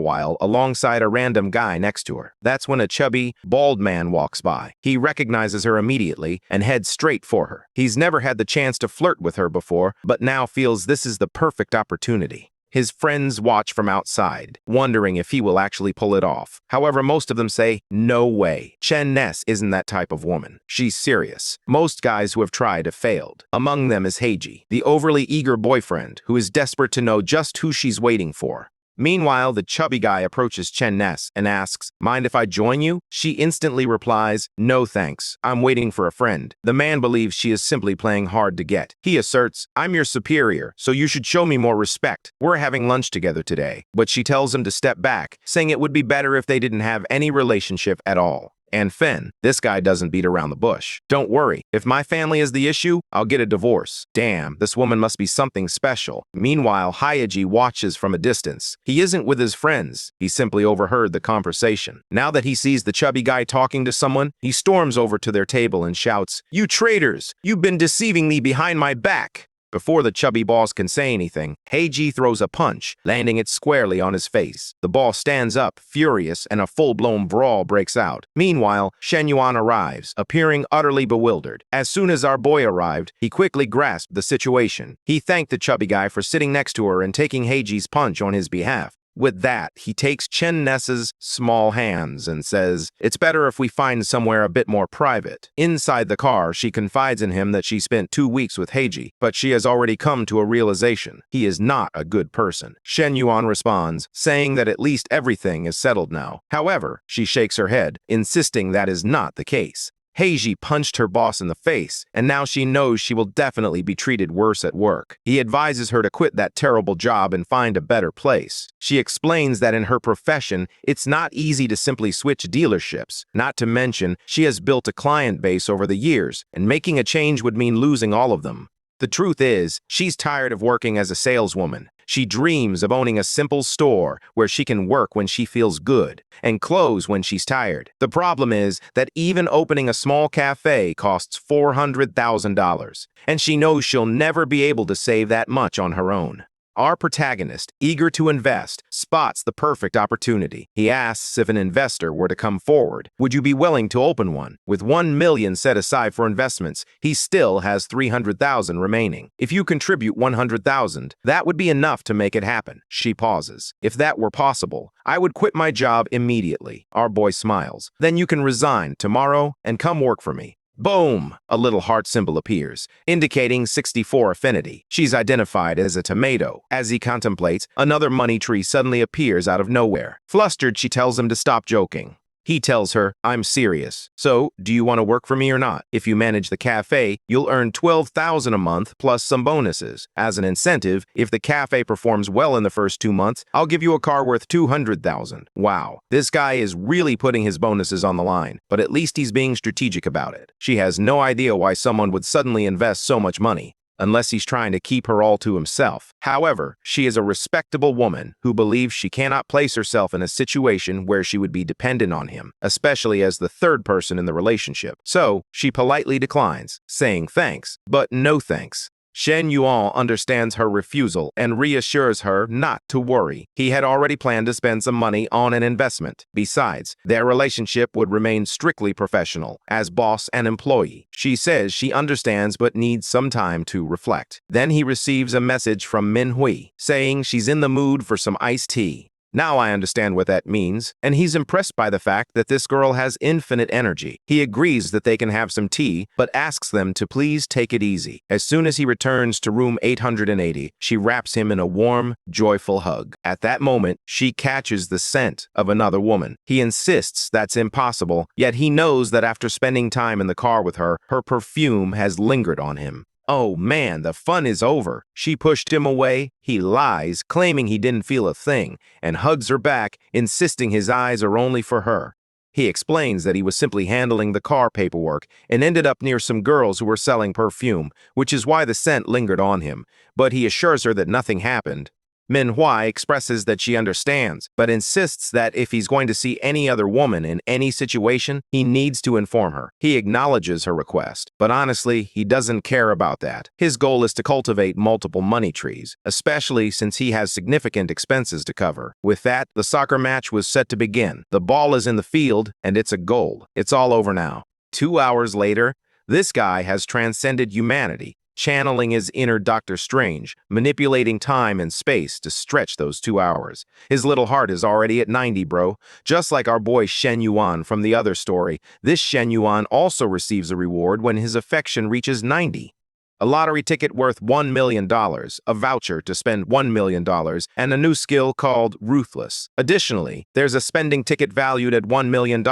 while alongside a random guy next to her. That's when a chubby, bald man walks by. He recognizes her immediately and heads straight for her. He's never had the chance to flirt with her before, but now feels this is the perfect opportunity. His friends watch from outside, wondering if he will actually pull it off. However, most of them say, no way. Chen Ness isn't that type of woman. She's serious. Most guys who have tried have failed. Among them is Haiji, the overly eager boyfriend who is desperate to know just who she's waiting for. Meanwhile, the chubby guy approaches Chen Ness and asks, mind if I join you? She instantly replies, no thanks, I'm waiting for a friend. The man believes she is simply playing hard to get. He asserts, I'm your superior, so you should show me more respect. We're having lunch together today. But she tells him to step back, saying it would be better if they didn't have any relationship at all. And Fen, this guy doesn't beat around the bush. Don't worry, if my family is the issue, I'll get a divorce. Damn, this woman must be something special. Meanwhile, Hayaji watches from a distance. He isn't with his friends. He simply overheard the conversation. Now that he sees the chubby guy talking to someone, he storms over to their table and shouts, you traitors! You've been deceiving me behind my back! Before the chubby boss can say anything, Heiji throws a punch, landing it squarely on his face. The boss stands up, furious, and a full-blown brawl breaks out. Meanwhile, Shen Yuan arrives, appearing utterly bewildered. As soon as our boy arrived, he quickly grasped the situation. He thanked the chubby guy for sitting next to her and taking Heiji's punch on his behalf. With that, he takes Chen Ness's small hands and says, it's better if we find somewhere a bit more private. Inside the car, she confides in him that she spent 2 weeks with Heiji, but she has already come to a realization. He is not a good person. Shen Yuan responds, saying that at least everything is settled now. However, she shakes her head, insisting that is not the case. Heiji punched her boss in the face, and now she knows she will definitely be treated worse at work. He advises her to quit that terrible job and find a better place. She explains that in her profession, it's not easy to simply switch dealerships. Not to mention, she has built a client base over the years, and making a change would mean losing all of them. The truth is, she's tired of working as a saleswoman. She dreams of owning a simple store where she can work when she feels good and close when she's tired. The problem is that even opening a small cafe costs $400,000, and she knows she'll never be able to save that much on her own. Our protagonist, eager to invest, spots the perfect opportunity. He asks if an investor were to come forward, would you be willing to open one? With 1 million set aside for investments, he still has 300,000 remaining. If you contribute 100,000, that would be enough to make it happen. She pauses. If that were possible, I would quit my job immediately. Our boy smiles. Then you can resign tomorrow and come work for me. Boom! A little heart symbol appears, indicating 64 affinity. She's identified as a tomato. As he contemplates, another money tree suddenly appears out of nowhere. Flustered, she tells him to stop joking. He tells her, I'm serious. So, do you want to work for me or not? If you manage the cafe, you'll earn 12,000 a month plus some bonuses. As an incentive, if the cafe performs well in the first 2 months, I'll give you a car worth 200,000. Wow, this guy is really putting his bonuses on the line, but at least he's being strategic about it. She has no idea why someone would suddenly invest so much money, unless he's trying to keep her all to himself. However, she is a respectable woman who believes she cannot place herself in a situation where she would be dependent on him, especially as the third person in the relationship. So, she politely declines, saying thanks, but no thanks. Shen Yuan understands her refusal and reassures her not to worry. He had already planned to spend some money on an investment. Besides, their relationship would remain strictly professional, as boss and employee. She says she understands but needs some time to reflect. Then he receives a message from Manhwa, saying she's in the mood for some iced tea. Now I understand what that means, and he's impressed by the fact that this girl has infinite energy. He agrees that they can have some tea, but asks them to please take it easy. As soon as he returns to room 880, she wraps him in a warm, joyful hug. At that moment, she catches the scent of another woman. He insists that's impossible, yet he knows that after spending time in the car with her, her perfume has lingered on him. Oh man, the fun is over. She pushed him away. He lies, claiming he didn't feel a thing, and hugs her back, insisting his eyes are only for her. He explains that he was simply handling the car paperwork and ended up near some girls who were selling perfume, which is why the scent lingered on him, but he assures her that nothing happened. Manhwa expresses that she understands, but insists that if he's going to see any other woman in any situation, he needs to inform her. He acknowledges her request, but honestly, he doesn't care about that. His goal is to cultivate multiple money trees, especially since he has significant expenses to cover. With that, the soccer match was set to begin. The ball is in the field, and it's a goal. It's all over now. 2 hours later, this guy has transcended humanity, channeling his inner Doctor Strange, manipulating time and space to stretch those 2 hours. His little heart is already at 90, bro. Just like our boy Shen Yuan from the other story, this Shen Yuan also receives a reward when his affection reaches 90. A lottery ticket worth $1 million, a voucher to spend $1 million, and a new skill called Ruthless. Additionally, there's a spending ticket valued at $1 million,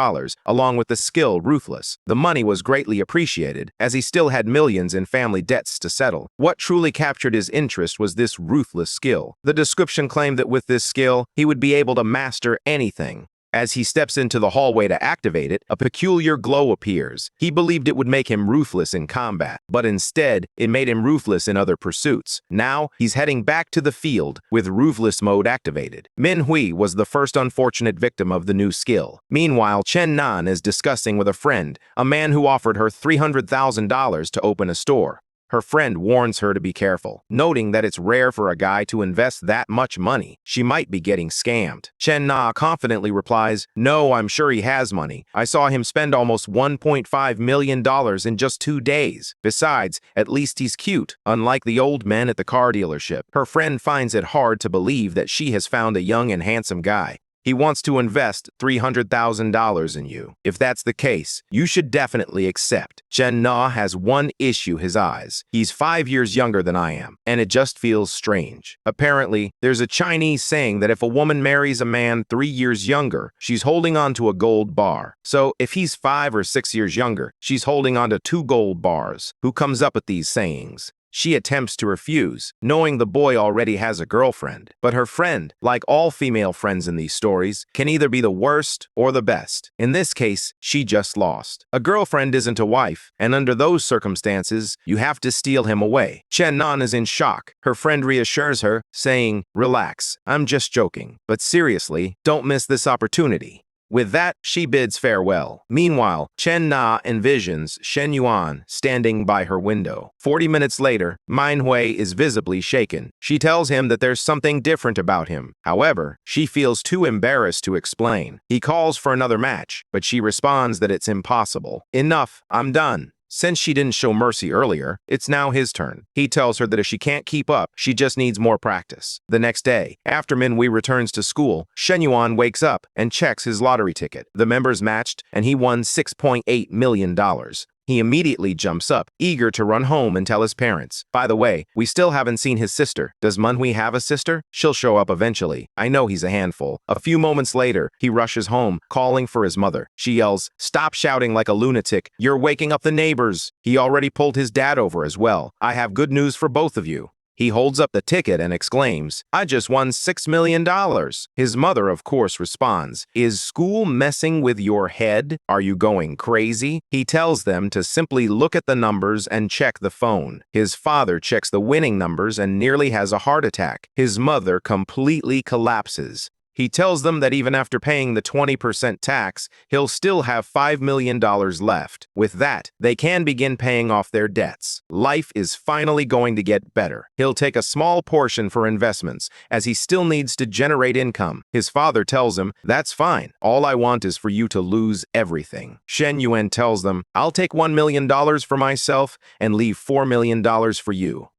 along with the skill Ruthless. The money was greatly appreciated, as he still had millions in family debts to settle. What truly captured his interest was this Ruthless skill. The description claimed that with this skill, he would be able to master anything. As he steps into the hallway to activate it, a peculiar glow appears. He believed it would make him ruthless in combat, but instead, it made him ruthless in other pursuits. Now, he's heading back to the field with ruthless mode activated. Manhwa was the first unfortunate victim of the new skill. Meanwhile, Chen Nan is discussing with a friend, a man who offered her $300,000 to open a store. Her friend warns her to be careful, noting that it's rare for a guy to invest that much money. She might be getting scammed. Chen Na confidently replies, "No, I'm sure he has money. I saw him spend almost $1.5 million in just 2 days. Besides, at least he's cute, unlike the old men at the car dealership." Her friend finds it hard to believe that she has found a young and handsome guy. He wants to invest $300,000 in you. If that's the case, you should definitely accept. Chen Na has one issue: his eyes. He's 5 years younger than I am, and it just feels strange. Apparently, there's a Chinese saying that if a woman marries a man 3 years younger, she's holding on to a gold bar. So if he's 5 or 6 years younger, she's holding on to 2 gold bars. Who comes up with these sayings? She attempts to refuse, knowing the boy already has a girlfriend. But her friend, like all female friends in these stories, can either be the worst or the best. In this case, she just lost. A girlfriend isn't a wife, and under those circumstances, you have to steal him away. Chen Nan is in shock. Her friend reassures her, saying, "Relax, I'm just joking. But seriously, don't miss this opportunity." With that, she bids farewell. Meanwhile, Chen Na envisions Shen Yuan standing by her window. 40 minutes later, Manhwa is visibly shaken. She tells him that there's something different about him. However, she feels too embarrassed to explain. He calls for another match, but she responds that it's impossible. Enough, I'm done. Since she didn't show mercy earlier, it's now his turn. He tells her that if she can't keep up, she just needs more practice. The next day, after Minhui returns to school, Shen Yuan wakes up and checks his lottery ticket. The members matched, and he won $6.8 million. He immediately jumps up, eager to run home and tell his parents. By the way, we still haven't seen his sister. Does Manhwa have a sister? She'll show up eventually. I know he's a handful. A few moments later, he rushes home, calling for his mother. She yells, "Stop shouting like a lunatic. You're waking up the neighbors." He already pulled his dad over as well. "I have good news for both of you." He holds up the ticket and exclaims, "I just won $6 million. His mother, of course, responds, "Is school messing with your head? Are you going crazy?" He tells them to simply look at the numbers and check the phone. His father checks the winning numbers and nearly has a heart attack. His mother completely collapses. He tells them that even after paying the 20% tax, he'll still have $5 million left. With that, they can begin paying off their debts. Life is finally going to get better. He'll take a small portion for investments, as he still needs to generate income. His father tells him, "That's fine. All I want is for you to lose everything." Shen Yuan tells them, "I'll take $1 million for myself and leave $4 million for you."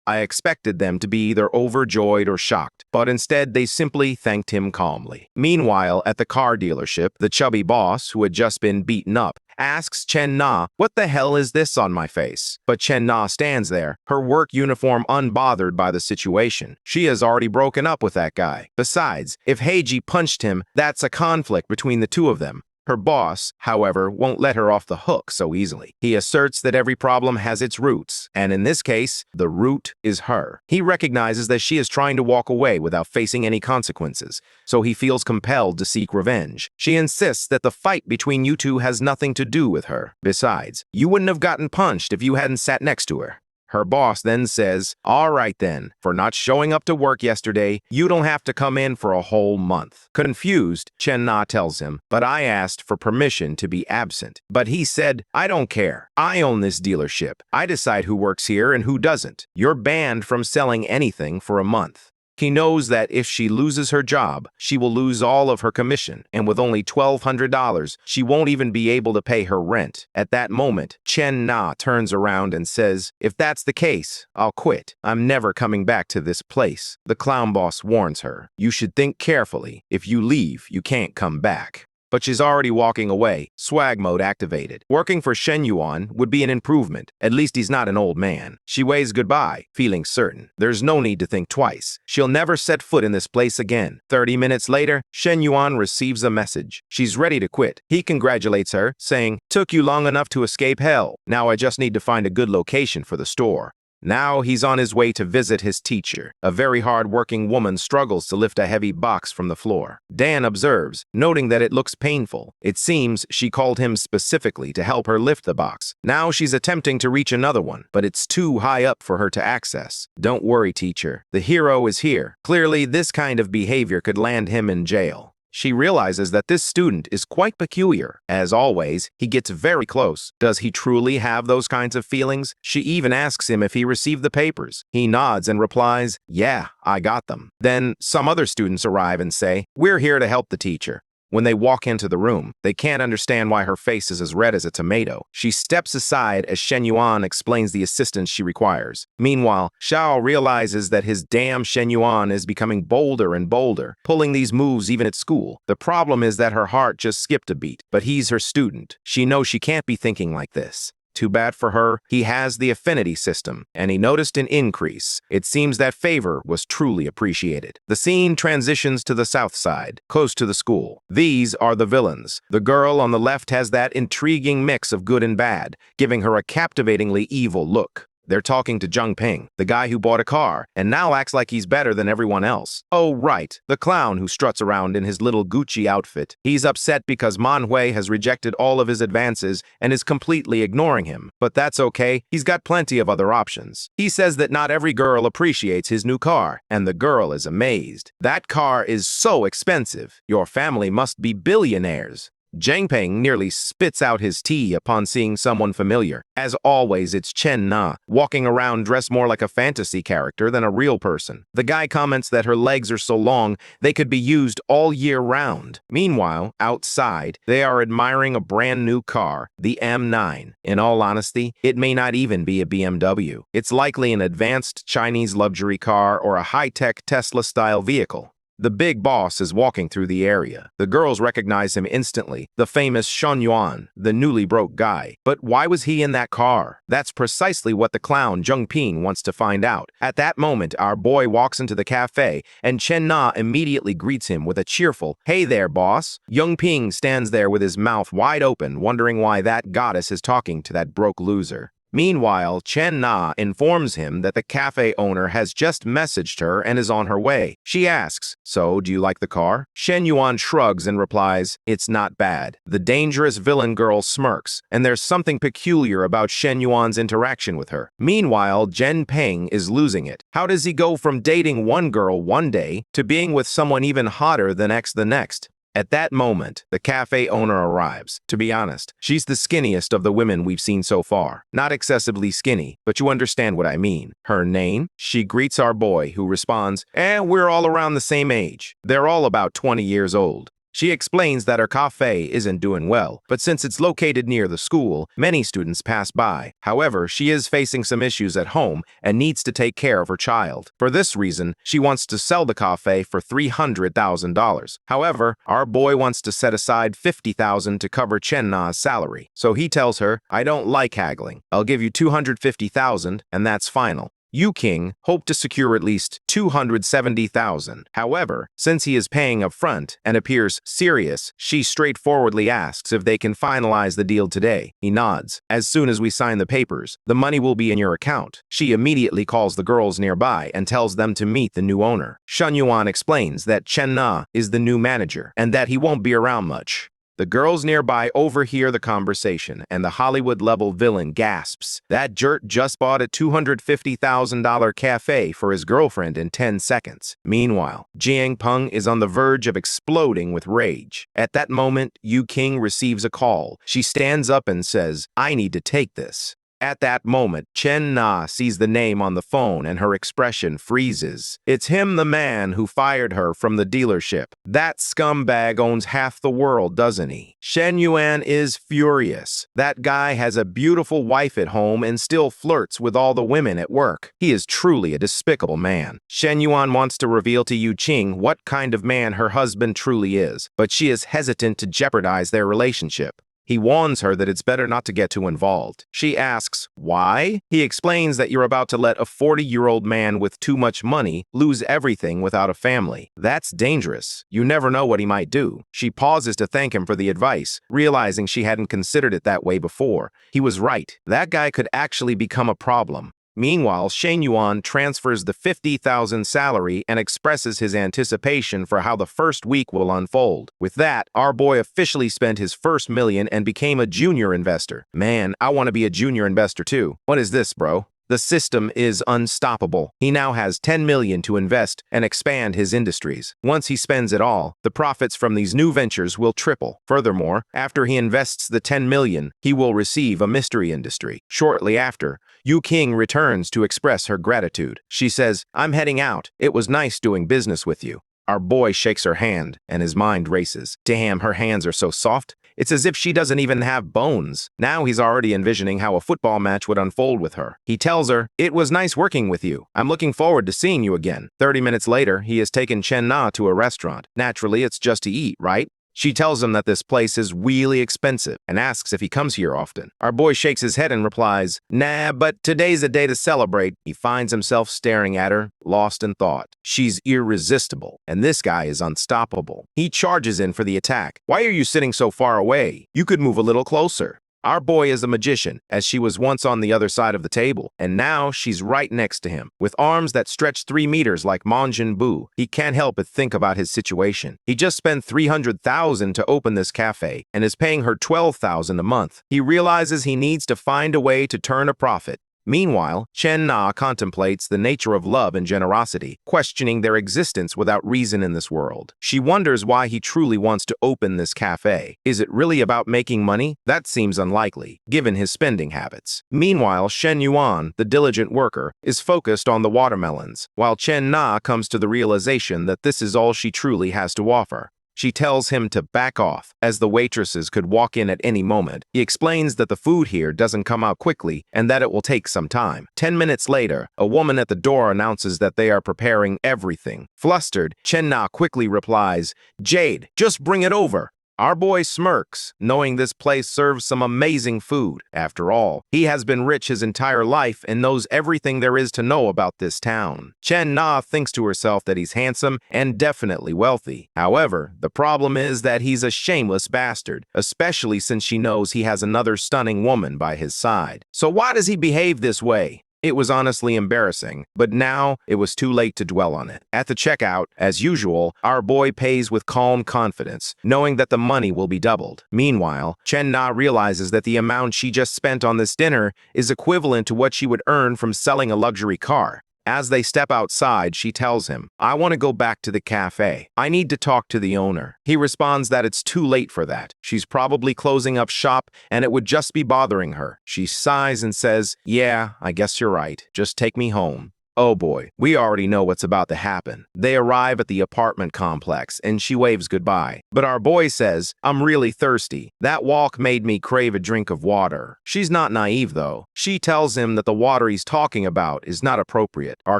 I expected them to be either overjoyed or shocked, but instead they simply thanked him calmly. Meanwhile, at the car dealership, the chubby boss, who had just been beaten up, asks Chen Na, "What the hell is this on my face?" But Chen Na stands there, her work uniform unbothered by the situation. She has already broken up with that guy. Besides, if Heiji punched him, that's a conflict between the two of them. Her boss, however, won't let her off the hook so easily. He asserts that every problem has its roots, and in this case, the root is her. He recognizes that she is trying to walk away without facing any consequences, so he feels compelled to seek revenge. She insists that the fight between you two has nothing to do with her. Besides, you wouldn't have gotten punched if you hadn't sat next to her. Her boss then says, "All right then, for not showing up to work yesterday, you don't have to come in for a whole month." Confused, Chen Na tells him, "But I asked for permission to be absent." But he said, "I don't care. I own this dealership. I decide who works here and who doesn't. You're banned from selling anything for a month." He knows that if she loses her job, she will lose all of her commission, and with only $1,200, she won't even be able to pay her rent. At that moment, Chen Na turns around and says, "If that's the case, I'll quit. I'm never coming back to this place." The clown boss warns her, "You should think carefully. If you leave, you can't come back." But she's already walking away, swag mode activated. Working for Shen Yuan would be an improvement. At least he's not an old man. She waves goodbye, feeling certain. There's no need to think twice. She'll never set foot in this place again. 30 minutes later, Shen Yuan receives a message. She's ready to quit. He congratulates her, saying, "Took you long enough to escape hell. Now I just need to find a good location for the store." Now he's on his way to visit his teacher. A very hard-working woman struggles to lift a heavy box from the floor. Dan observes, noting that it looks painful. It seems she called him specifically to help her lift the box. Now she's attempting to reach another one, but it's too high up for her to access. "Don't worry, teacher. The hero is here." Clearly, this kind of behavior could land him in jail. She realizes that this student is quite peculiar. As always, he gets very close. Does he truly have those kinds of feelings? She even asks him if he received the papers. He nods and replies, "Yeah, I got them." Then some other students arrive and say, "We're here to help the teacher." When they walk into the room, they can't understand why her face is as red as a tomato. She steps aside as Shen Yuan explains the assistance she requires. Meanwhile, Xiao realizes that his damn Shen Yuan is becoming bolder and bolder, pulling these moves even at school. The problem is that her heart just skipped a beat, but he's her student. She knows she can't be thinking like this. Too bad for her, he has the affinity system, and he noticed an increase. It seems that favor was truly appreciated. The scene transitions to the south side, close to the school. These are the villains. The girl on the left has that intriguing mix of good and bad, giving her a captivatingly evil look. They're talking to Jung Ping, the guy who bought a car, and now acts like he's better than everyone else. Oh, right, the clown who struts around in his little Gucci outfit. He's upset because Manhwa has rejected all of his advances and is completely ignoring him. But that's okay, he's got plenty of other options. He says that not every girl appreciates his new car, and the girl is amazed. That car is so expensive. Your family must be billionaires. Jang Peng nearly spits out his tea upon seeing someone familiar. As always, it's Chen Na, walking around dressed more like a fantasy character than a real person. The guy comments that her legs are so long they could be used all year round. Meanwhile, outside, they are admiring a brand new car, the M9. In all honesty, it may not even be a BMW. It's likely an advanced Chinese luxury car or a high-tech Tesla-style vehicle. The big boss is walking through the area. The girls recognize him instantly, the famous Shen Yuan, the newly broke guy. But why was he in that car? That's precisely what the clown Jung Ping wants to find out. At that moment, our boy walks into the cafe, and Chen Na immediately greets him with a cheerful, "Hey there, boss." Jung Ping stands there with his mouth wide open, wondering why that goddess is talking to that broke loser. Meanwhile, Chen Na informs him that the cafe owner has just messaged her and is on her way. She asks, "So, do you like the car?" Shen Yuan shrugs and replies, "It's not bad." The dangerous villain girl smirks, and there's something peculiar about Shen Yuan's interaction with her. Meanwhile, Jen Peng is losing it. How does he go from dating one girl one day to being with someone even hotter than X the next? At that moment, the cafe owner arrives. To be honest, she's the skinniest of the women we've seen so far. Not excessively skinny, but you understand what I mean. Her name? She greets our boy, who responds, we're all around the same age. They're all about 20 years old. She explains that her cafe isn't doing well, but since it's located near the school, many students pass by. However, she is facing some issues at home and needs to take care of her child. For this reason, she wants to sell the cafe for $300,000. However, our boy wants to set aside $50,000 to cover Chen Na's salary. So he tells her, "I don't like haggling. I'll give you $250,000, and that's final." Yu King hoped to secure at least $270,000. However, since he is paying up front and appears serious, she straightforwardly asks if they can finalize the deal today. He nods. "As soon as we sign the papers, the money will be in your account." She immediately calls the girls nearby and tells them to meet the new owner. Shen Yuan explains that Chen Na is the new manager and that he won't be around much. The girls nearby overhear the conversation, and the Hollywood-level villain gasps. That jerk just bought a $250,000 cafe for his girlfriend in 10 seconds. Meanwhile, Jiang Peng is on the verge of exploding with rage. At that moment, Yu King receives a call. She stands up and says, "I need to take this." At that moment, Chen Na sees the name on the phone and her expression freezes. It's him, the man who fired her from the dealership. That scumbag owns half the world, doesn't he? Shen Yuan is furious. That guy has a beautiful wife at home and still flirts with all the women at work. He is truly a despicable man. Shen Yuan wants to reveal to Yu Qing what kind of man her husband truly is, but she is hesitant to jeopardize their relationship. He warns her that it's better not to get too involved. She asks, "Why?" He explains that you're about to let a 40-year-old man with too much money lose everything without a family. That's dangerous. You never know what he might do. She pauses to thank him for the advice, realizing she hadn't considered it that way before. He was right. That guy could actually become a problem. Meanwhile, Shen Yuan transfers the $50,000 salary and expresses his anticipation for how the first week will unfold. With that, our boy officially spent his first million and became a junior investor. Man, I want to be a junior investor too. What is this, bro? The system is unstoppable. He now has 10 million to invest and expand his industries. Once he spends it all, the profits from these new ventures will triple. Furthermore, after he invests the 10 million, he will receive a mystery industry. Shortly after, Yu King returns to express her gratitude. She says, "I'm heading out. It was nice doing business with you." Our boy shakes her hand, and his mind races. Damn, her hands are so soft. It's as if she doesn't even have bones. Now he's already envisioning how a football match would unfold with her. He tells her, "It was nice working with you. I'm looking forward to seeing you again." 30 minutes later, he has taken Chen Na to a restaurant. Naturally, it's just to eat, right? She tells him that this place is really expensive and asks if he comes here often. Our boy shakes his head and replies, "Nah, but today's a day to celebrate." He finds himself staring at her, lost in thought. She's irresistible, and this guy is unstoppable. He charges in for the attack. "Why are you sitting so far away? You could move a little closer." Our boy is a magician, as she was once on the other side of the table, and now she's right next to him. With arms that stretch 3 meters like Manjin Bu, he can't help but think about his situation. He just spent 300,000 to open this cafe, and is paying her 12,000 a month. He realizes he needs to find a way to turn a profit. Meanwhile, Chen Na contemplates the nature of love and generosity, questioning their existence without reason in this world. She wonders why he truly wants to open this cafe. Is it really about making money? That seems unlikely, given his spending habits. Meanwhile, Shen Yuan, the diligent worker, is focused on the watermelons, while Chen Na comes to the realization that this is all she truly has to offer. She tells him to back off, as the waitresses could walk in at any moment. He explains that the food here doesn't come out quickly and that it will take some time. 10 minutes later, a woman at the door announces that they are preparing everything. Flustered, Chen Na quickly replies, "Jade, just bring it over." Our boy smirks, knowing this place serves some amazing food. After all, he has been rich his entire life and knows everything there is to know about this town. Chen Na thinks to herself that he's handsome and definitely wealthy. However, the problem is that he's a shameless bastard, especially since she knows he has another stunning woman by his side. So why does he behave this way? It was honestly embarrassing, but now it was too late to dwell on it. At the checkout, as usual, our boy pays with calm confidence, knowing that the money will be doubled. Meanwhile, Chen Na realizes that the amount she just spent on this dinner is equivalent to what she would earn from selling a luxury car. As they step outside, she tells him, "I want to go back to the cafe. I need to talk to the owner." He responds that it's too late for that. She's probably closing up shop and it would just be bothering her. She sighs and says, "Yeah, I guess you're right. Just take me home." Oh boy, we already know what's about to happen. They arrive at the apartment complex and she waves goodbye. But our boy says, "I'm really thirsty. That walk made me crave a drink of water." She's not naive though. She tells him that the water he's talking about is not appropriate. Our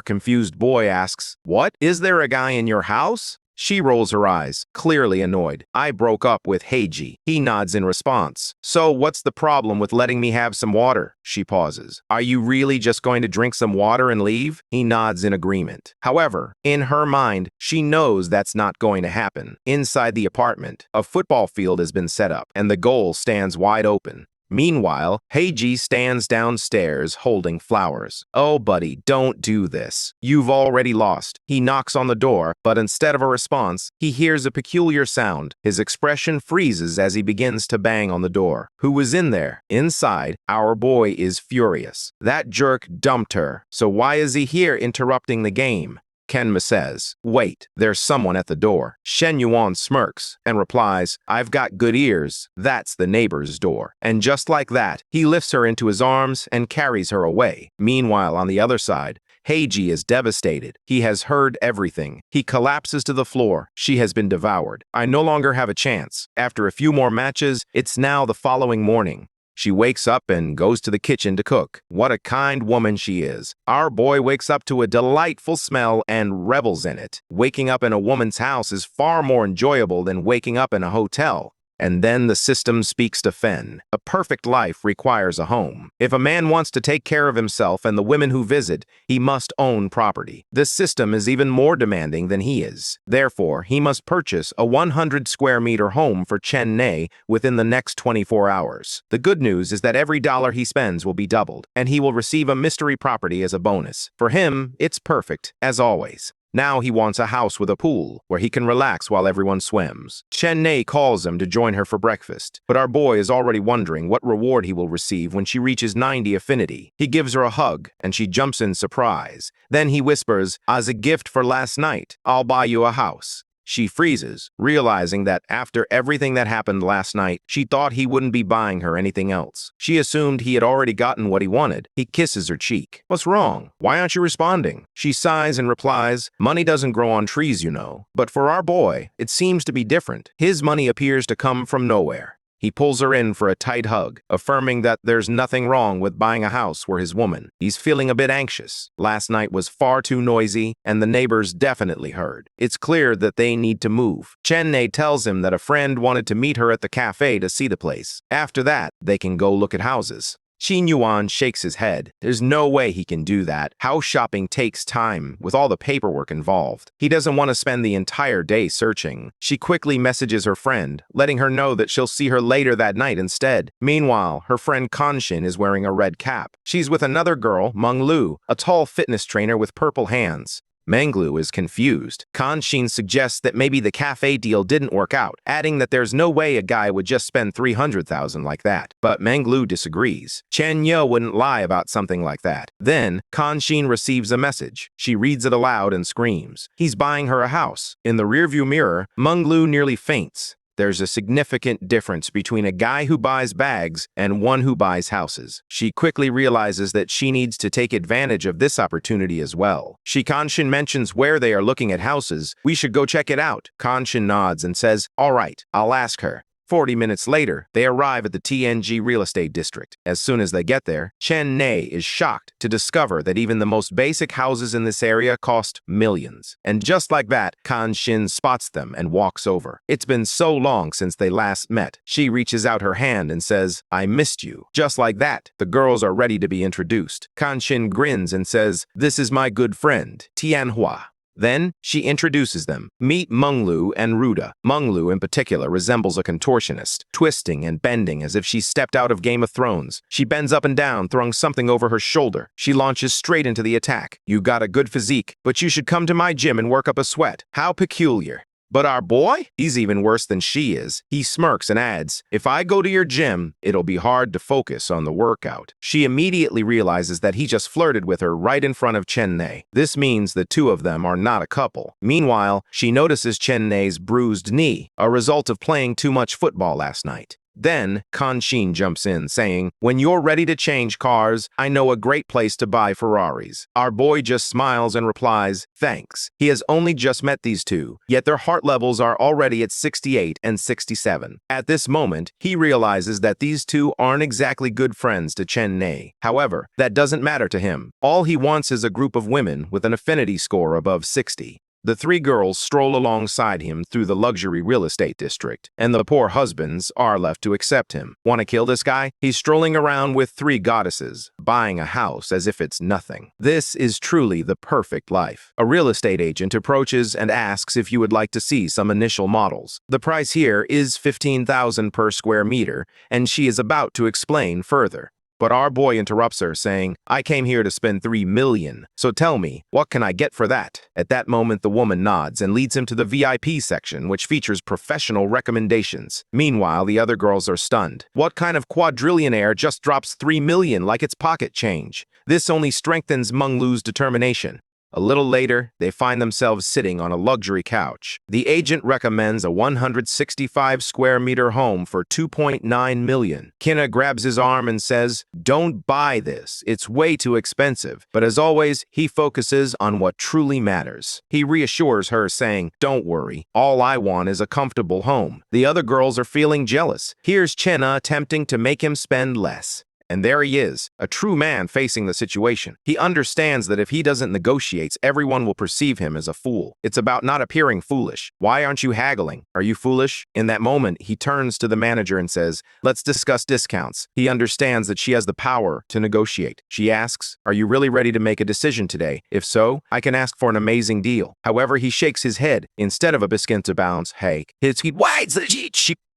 confused boy asks, "What? Is there a guy in your house?" She rolls her eyes, clearly annoyed. "I broke up with Heiji." He nods in response. "So what's the problem with letting me have some water?" She pauses. "Are you really just going to drink some water and leave?" He nods in agreement. However, in her mind, she knows that's not going to happen. Inside the apartment, a football field has been set up, and the goal stands wide open. Meanwhile, Heiji stands downstairs holding flowers. "Oh, buddy, don't do this. You've already lost." He knocks on the door, but instead of a response, he hears a peculiar sound. His expression freezes as he begins to bang on the door. Who is in there? Inside, our boy is furious. That jerk dumped her, so why is he here interrupting the game? Kenma says, "Wait, there's someone at the door." Shen Yuan smirks and replies, "I've got good ears. That's the neighbor's door." And just like that, he lifts her into his arms and carries her away. Meanwhile, on the other side, Heiji is devastated. He has heard everything. He collapses to the floor. She has been devoured. I no longer have a chance. After a few more matches, it's now the following morning. She wakes up and goes to the kitchen to cook. What a kind woman she is. Our boy wakes up to a delightful smell and revels in it. Waking up in a woman's house is far more enjoyable than waking up in a hotel. And then the system speaks to Fen. A perfect life requires a home. If a man wants to take care of himself and the women who visit, he must own property. This system is even more demanding than he is. Therefore, he must purchase a 100 square meter home for Chen Nei within the next 24 hours. The good news is that every dollar he spends will be doubled, and he will receive a mystery property as a bonus. For him, it's perfect, as always. Now he wants a house with a pool, where he can relax while everyone swims. Chen Nei calls him to join her for breakfast, but our boy is already wondering what reward he will receive when she reaches 90 affinity. He gives her a hug, and she jumps in surprise. Then he whispers, "As a gift for last night, I'll buy you a house." She freezes, realizing that after everything that happened last night, she thought he wouldn't be buying her anything else. She assumed he had already gotten what he wanted. He kisses her cheek. "What's wrong? Why aren't you responding?" She sighs and replies, "Money doesn't grow on trees, you know. But for our boy, it seems to be different. His money appears to come from nowhere." He pulls her in for a tight hug, affirming that there's nothing wrong with buying a house for his woman. He's feeling a bit anxious. Last night was far too noisy, and the neighbors definitely heard. It's clear that they need to move. Chen Nei tells him that a friend wanted to meet her at the cafe to see the place. After that, they can go look at houses. Shen Yuan shakes his head. There's no way he can do that. House shopping takes time with all the paperwork involved. He doesn't want to spend the entire day searching. She quickly messages her friend, letting her know that she'll see her later that night instead. Meanwhile, her friend Kanshin is wearing a red cap. She's with another girl, Meng Lu, a tall fitness trainer with purple hands. Menglu is confused. Kanshin suggests that maybe the cafe deal didn't work out, adding that there's no way a guy would just spend 300,000 like that. But Menglu disagrees. Chen Yo wouldn't lie about something like that. Then, Kanshin receives a message. She reads it aloud and screams. He's buying her a house. In the rearview mirror, Menglu nearly faints. There's a significant difference between a guy who buys bags and one who buys houses. She quickly realizes that she needs to take advantage of this opportunity as well. Kanshin mentions where they are looking at houses. We should go check it out. Kanshin nods and says, all right, I'll ask her. 40 minutes later, they arrive at the TNG real estate district. As soon as they get there, Chen Nei is shocked to discover that even the most basic houses in this area cost millions. And just like that, Kanshin spots them and walks over. It's been so long since they last met. She reaches out her hand and says, I missed you. Just like that, the girls are ready to be introduced. Kanshin grins and says, this is my good friend, Tianhua. Then, she introduces them. Meet Menglu and Ruda. Menglu, in particular, resembles a contortionist, twisting and bending as if she stepped out of Game of Thrones. She bends up and down, throwing something over her shoulder. She launches straight into the attack. You got a good physique, but you should come to my gym and work up a sweat. How peculiar. But our boy? He's even worse than she is. He smirks and adds, if I go to your gym, it'll be hard to focus on the workout. She immediately realizes that he just flirted with her right in front of Chen Nei. This means the two of them are not a couple. Meanwhile, she notices Chen Nei's bruised knee, a result of playing too much football last night. Then, Kanshin jumps in, saying, when you're ready to change cars, I know a great place to buy Ferraris. Our boy just smiles and replies, thanks. He has only just met these two, yet their heart levels are already at 68 and 67. At this moment, he realizes that these two aren't exactly good friends to Chen Nei. However, that doesn't matter to him. All he wants is a group of women with an affinity score above 60. The three girls stroll alongside him through the luxury real estate district, and the poor husbands are left to accept him. Want to kill this guy? He's strolling around with three goddesses, buying a house as if it's nothing. This is truly the perfect life. A real estate agent approaches and asks if you would like to see some initial models. The price here is 15,000 per square meter, and she is about to explain further. But our boy interrupts her, saying, I came here to spend 3 million, so tell me, what can I get for that? At that moment, the woman nods and leads him to the VIP section, which features professional recommendations. Meanwhile, the other girls are stunned. What kind of quadrillionaire just drops 3 million like it's pocket change? This only strengthens Menglu's determination. A little later, they find themselves sitting on a luxury couch. The agent recommends a 165 square meter home for 2.9 million. Kina grabs his arm and says, don't buy this. It's way too expensive. But as always, he focuses on what truly matters. He reassures her, saying, don't worry. All I want is a comfortable home. The other girls are feeling jealous. Here's Chenna attempting to make him spend less. And there he is, a true man facing the situation. He understands that if he doesn't negotiate, everyone will perceive him as a fool. It's about not appearing foolish. Why aren't you haggling? Are you foolish? In that moment, he turns to the manager and says, let's discuss discounts. He understands that she has the power to negotiate. She asks, are you really ready to make a decision today? If so, I can ask for an amazing deal. However, he shakes his head. Instead of a biscuit to bounce, hey, his feet wide.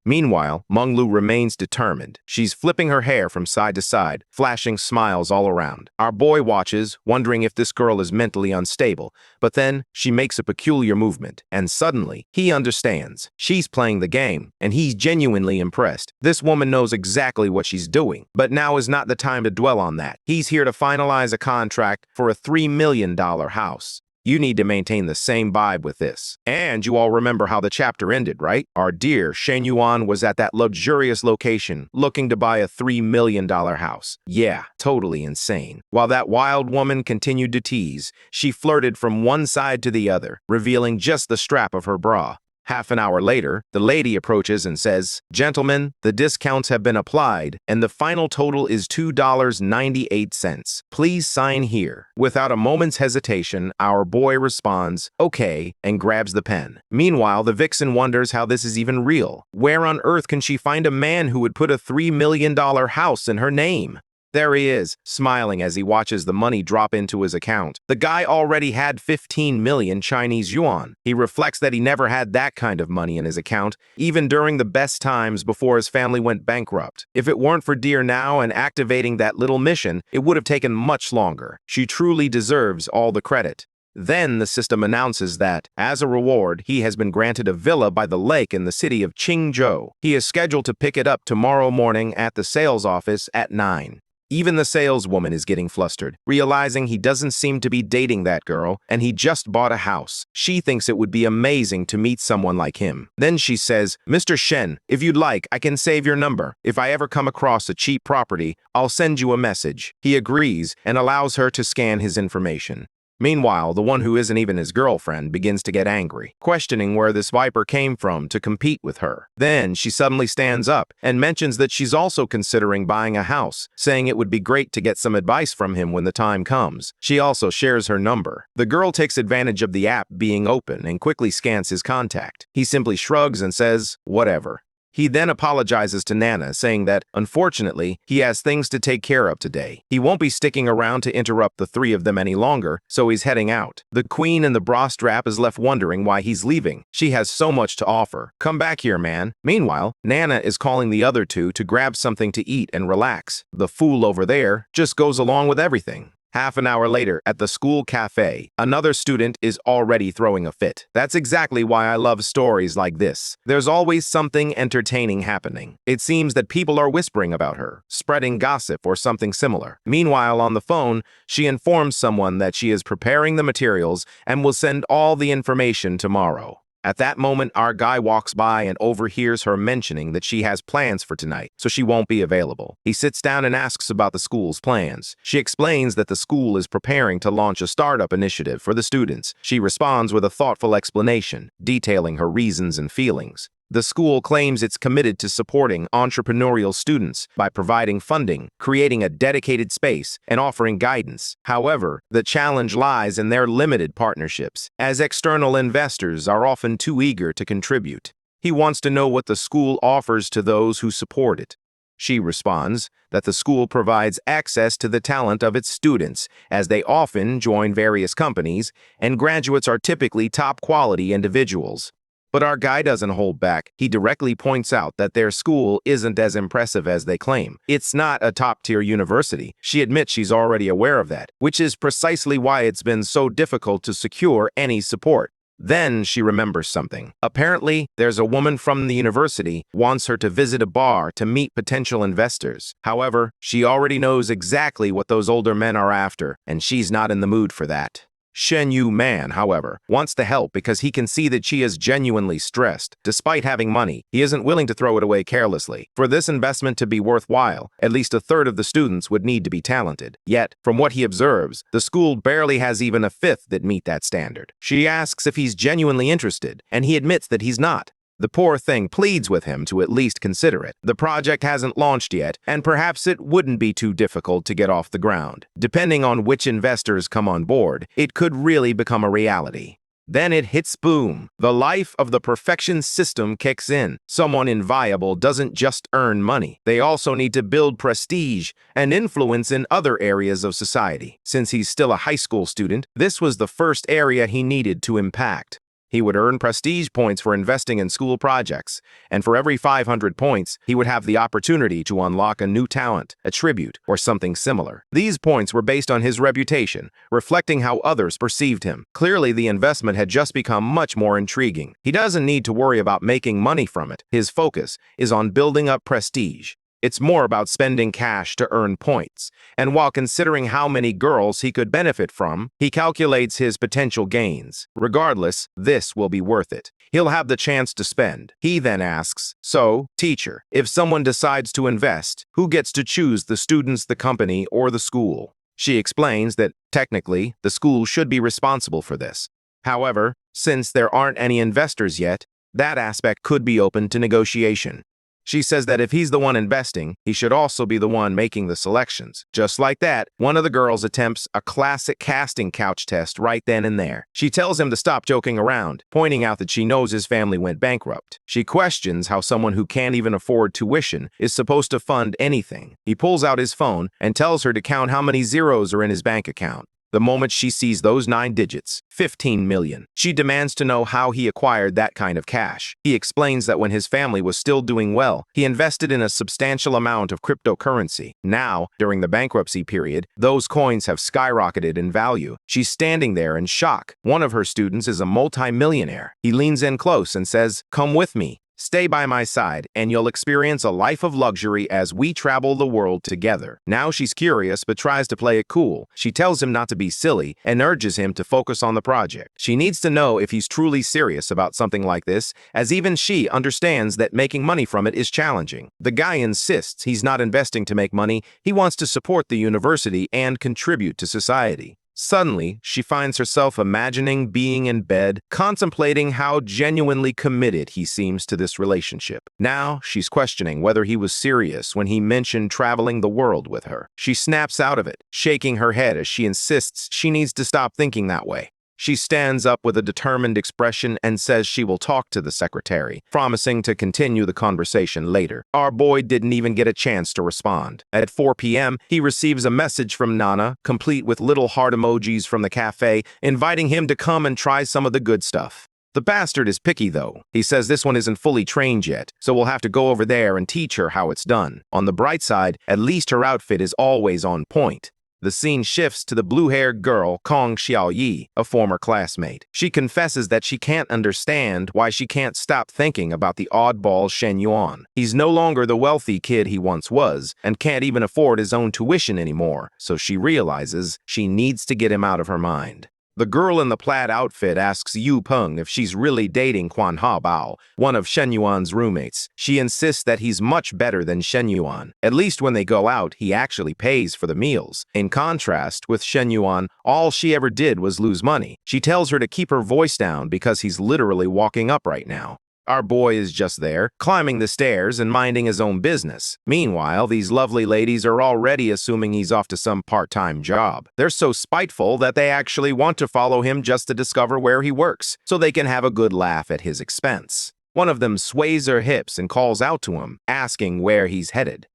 Meanwhile, Menglu remains determined. She's flipping her hair from side to side, flashing smiles all around. Our boy watches, wondering if this girl is mentally unstable, but then she makes a peculiar movement, and suddenly, he understands. She's playing the game, and he's genuinely impressed. This woman knows exactly what she's doing, but now is not the time to dwell on that. He's here to finalize a contract for a $3 million house. You need to maintain the same vibe with this. And you all remember how the chapter ended, right? Our dear Shen Yuan was at that luxurious location, looking to buy a $3 million house. Yeah, totally insane. While that wild woman continued to tease, she flirted from one side to the other, revealing just the strap of her bra. Half an hour later, the lady approaches and says, gentlemen, the discounts have been applied, and the final total is $2.98. Please sign here. Without a moment's hesitation, our boy responds, okay, and grabs the pen. Meanwhile, the vixen wonders how this is even real. Where on earth can she find a man who would put a $3 million house in her name? There he is, smiling as he watches the money drop into his account. The guy already had 15 million Chinese yuan. He reflects that he never had that kind of money in his account, even during the best times before his family went bankrupt. If it weren't for Dear Now and activating that little mission, it would have taken much longer. She truly deserves all the credit. Then the system announces that, as a reward, he has been granted a villa by the lake in the city of Qingzhou. He is scheduled to pick it up tomorrow morning at the sales office at 9. Even the saleswoman is getting flustered, realizing he doesn't seem to be dating that girl, and he just bought a house. She thinks it would be amazing to meet someone like him. Then she says, "Mr. Shen, if you'd like, I can save your number. If I ever come across a cheap property, I'll send you a message." He agrees and allows her to scan his information. Meanwhile, the one who isn't even his girlfriend begins to get angry, questioning where this viper came from to compete with her. Then she suddenly stands up and mentions that she's also considering buying a house, saying it would be great to get some advice from him when the time comes. She also shares her number. The girl takes advantage of the app being open and quickly scans his contact. He simply shrugs and says, "Whatever." He then apologizes to Nana, saying that, unfortunately, he has things to take care of today. He won't be sticking around to interrupt the three of them any longer, so he's heading out. The queen in the bra strap is left wondering why he's leaving. She has so much to offer. "Come back here, man." Meanwhile, Nana is calling the other two to grab something to eat and relax. The fool over there just goes along with everything. Half an hour later, at the school cafe, another student is already throwing a fit. That's exactly why I love stories like this. There's always something entertaining happening. It seems that people are whispering about her, spreading gossip or something similar. Meanwhile, on the phone, she informs someone that she is preparing the materials and will send all the information tomorrow. At that moment, our guy walks by and overhears her mentioning that she has plans for tonight, so she won't be available. He sits down and asks about the school's plans. She explains that the school is preparing to launch a startup initiative for the students. She responds with a thoughtful explanation, detailing her reasons and feelings. The school claims it's committed to supporting entrepreneurial students by providing funding, creating a dedicated space, and offering guidance. However, the challenge lies in their limited partnerships, as external investors are often too eager to contribute. He wants to know what the school offers to those who support it. She responds that the school provides access to the talent of its students, as they often join various companies, and graduates are typically top-quality individuals. But our guy doesn't hold back. He directly points out that their school isn't as impressive as they claim. It's not a top-tier university. She admits she's already aware of that, which is precisely why it's been so difficult to secure any support. Then she remembers something. Apparently, there's a woman from the university wants her to visit a bar to meet potential investors. However, she already knows exactly what those older men are after, and she's not in the mood for that. Shen Yu Man, however, wants to help because he can see that she is genuinely stressed. Despite having money, he isn't willing to throw it away carelessly. For this investment to be worthwhile, at least a third of the students would need to be talented. Yet, from what he observes, the school barely has even a fifth that meet that standard. She asks if he's genuinely interested, and he admits that he's not. The poor thing pleads with him to at least consider it. The project hasn't launched yet, and perhaps it wouldn't be too difficult to get off the ground. Depending on which investors come on board, it could really become a reality. Then it hits boom. The life of the perfection system kicks in. Someone inviolable doesn't just earn money. They also need to build prestige and influence in other areas of society. Since he's still a high school student, this was the first area he needed to impact. He would earn prestige points for investing in school projects, and for every 500 points, he would have the opportunity to unlock a new talent, a tribute, or something similar. These points were based on his reputation, reflecting how others perceived him. Clearly, the investment had just become much more intriguing. He doesn't need to worry about making money from it. His focus is on building up prestige. It's more about spending cash to earn points, and while considering how many girls he could benefit from, he calculates his potential gains. Regardless, this will be worth it. He'll have the chance to spend. He then asks, "So, teacher, if someone decides to invest, who gets to choose the students, the company, or the school?" She explains that, technically, the school should be responsible for this. However, since there aren't any investors yet, that aspect could be open to negotiation. She says that if he's the one investing, he should also be the one making the selections. Just like that, one of the girls attempts a classic casting couch test right then and there. She tells him to stop joking around, pointing out that she knows his family went bankrupt. She questions how someone who can't even afford tuition is supposed to fund anything. He pulls out his phone and tells her to count how many zeros are in his bank account. The moment she sees those 9 digits, 15 million, she demands to know how he acquired that kind of cash. He explains that when his family was still doing well, he invested in a substantial amount of cryptocurrency. Now, during the bankruptcy period, those coins have skyrocketed in value. She's standing there in shock. One of her students is a multi-millionaire. He leans in close and says, "Come with me. Stay by my side, and you'll experience a life of luxury as we travel the world together." Now she's curious, but tries to play it cool. She tells him not to be silly and urges him to focus on the project. She needs to know if he's truly serious about something like this, as even she understands that making money from it is challenging. The guy insists he's not investing to make money. He wants to support the university and contribute to society. Suddenly, she finds herself imagining being in bed, contemplating how genuinely committed he seems to this relationship. Now, she's questioning whether he was serious when he mentioned traveling the world with her. She snaps out of it, shaking her head as she insists she needs to stop thinking that way. She stands up with a determined expression and says she will talk to the secretary, promising to continue the conversation later. Our boy didn't even get a chance to respond. At 4 p.m., he receives a message from Nana, complete with little heart emojis from the cafe, inviting him to come and try some of the good stuff. The bastard is picky, though. He says this one isn't fully trained yet, so we'll have to go over there and teach her how it's done. On the bright side, at least her outfit is always on point. The scene shifts to the blue-haired girl, Kong Xiaoyi, a former classmate. She confesses that she can't understand why she can't stop thinking about the oddball Shen Yuan. He's no longer the wealthy kid he once was, and can't even afford his own tuition anymore, so she realizes she needs to get him out of her mind. The girl in the plaid outfit asks Yu Peng if she's really dating Quan Habao, one of Shen Yuan's roommates. She insists that he's much better than Shen Yuan. At least when they go out, he actually pays for the meals. In contrast, with Shen Yuan, all she ever did was lose money. She tells her to keep her voice down because he's literally walking up right now. Our boy is just there, climbing the stairs and minding his own business. Meanwhile, these lovely ladies are already assuming he's off to some part-time job. They're so spiteful that they actually want to follow him just to discover where he works, so they can have a good laugh at his expense. One of them sways her hips and calls out to him, asking where he's headed.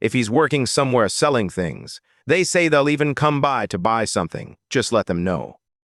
If he's working somewhere selling things, they say they'll even come by to buy something. Just let them know.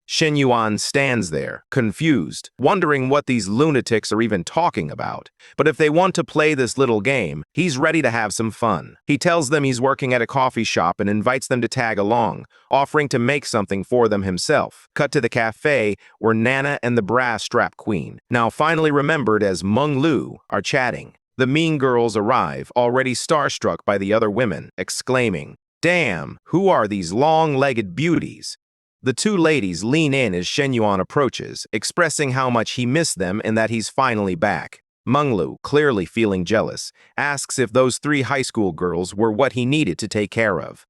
Shen Yuan stands there, confused, wondering what these lunatics are even talking about. But if they want to play this little game, he's ready to have some fun. He tells them he's working at a coffee shop and invites them to tag along, offering to make something for them himself. Cut to the cafe, where Nana and the brass strap queen, now finally remembered as Meng Lu, are chatting. The mean girls arrive, already starstruck by the other women, exclaiming, "Damn, who are these long-legged beauties?" The two ladies lean in as Shen Yuan approaches, expressing how much he missed them and that he's finally back. Meng Lu, clearly feeling jealous, asks if those 3 high school girls were what he needed to take care of.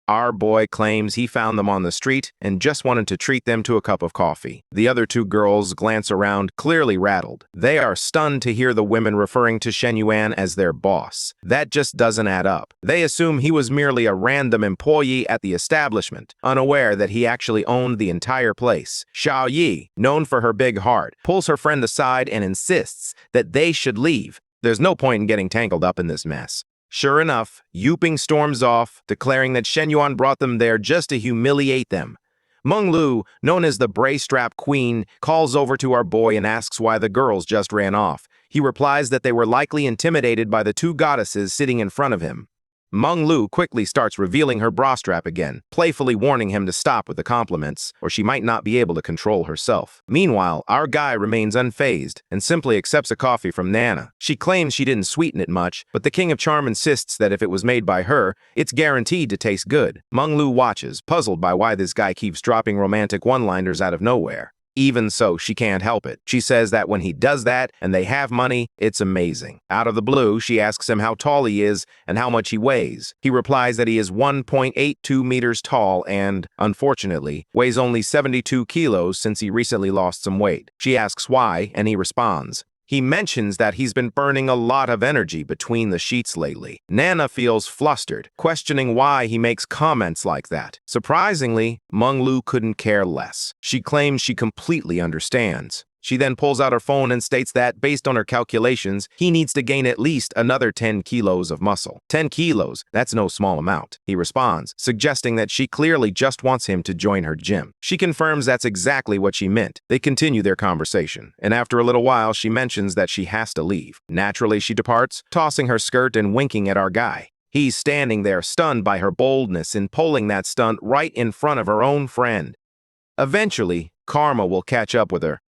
Our boy claims he found them on the street and just wanted to treat them to a cup of coffee. The other 2 girls glance around, clearly rattled. They are stunned to hear the women referring to Shen Yuan as their boss. That just doesn't add up. They assume he was merely a random employee at the establishment, unaware that he actually owned the entire place. Xiao Yi, known for her big heart, pulls her friend aside and insists that they should leave. There's no point in getting tangled up in this mess. Sure enough, Yu Peng storms off, declaring that Shen Yuan brought them there just to humiliate them. Meng Lu, known as the brace-strap queen, calls over to our boy and asks why the girls just ran off. He replies that they were likely intimidated by the 2 goddesses sitting in front of him. Meng Lu quickly starts revealing her bra strap again, playfully warning him to stop with the compliments, or she might not be able to control herself. Meanwhile, our guy remains unfazed and simply accepts a coffee from Nana. She claims she didn't sweeten it much, but the King of Charm insists that if it was made by her, it's guaranteed to taste good. Meng Lu watches, puzzled by why this guy keeps dropping romantic one-liners out of nowhere. Even so, she can't help it. She says that when he does that and they have money, it's amazing. Out of the blue, she asks him how tall he is and how much he weighs. He replies that he is 1.82 meters tall and, unfortunately, weighs only 72 kilos since he recently lost some weight. She asks why, and he responds, He mentions that he's been burning a lot of energy between the sheets lately. Nana feels flustered, questioning why he makes comments like that. Surprisingly, Menglu couldn't care less. She claims she completely understands. She then pulls out her phone and states that, based on her calculations, he needs to gain at least another 10 kilos of muscle. 10 kilos, that's no small amount. He responds, suggesting that she clearly just wants him to join her gym. She confirms that's exactly what she meant. They continue their conversation, and after a little while, she mentions that she has to leave. Naturally, she departs, tossing her skirt and winking at our guy. He's standing there, stunned by her boldness in pulling that stunt right in front of her own friend. Eventually, karma will catch up with her.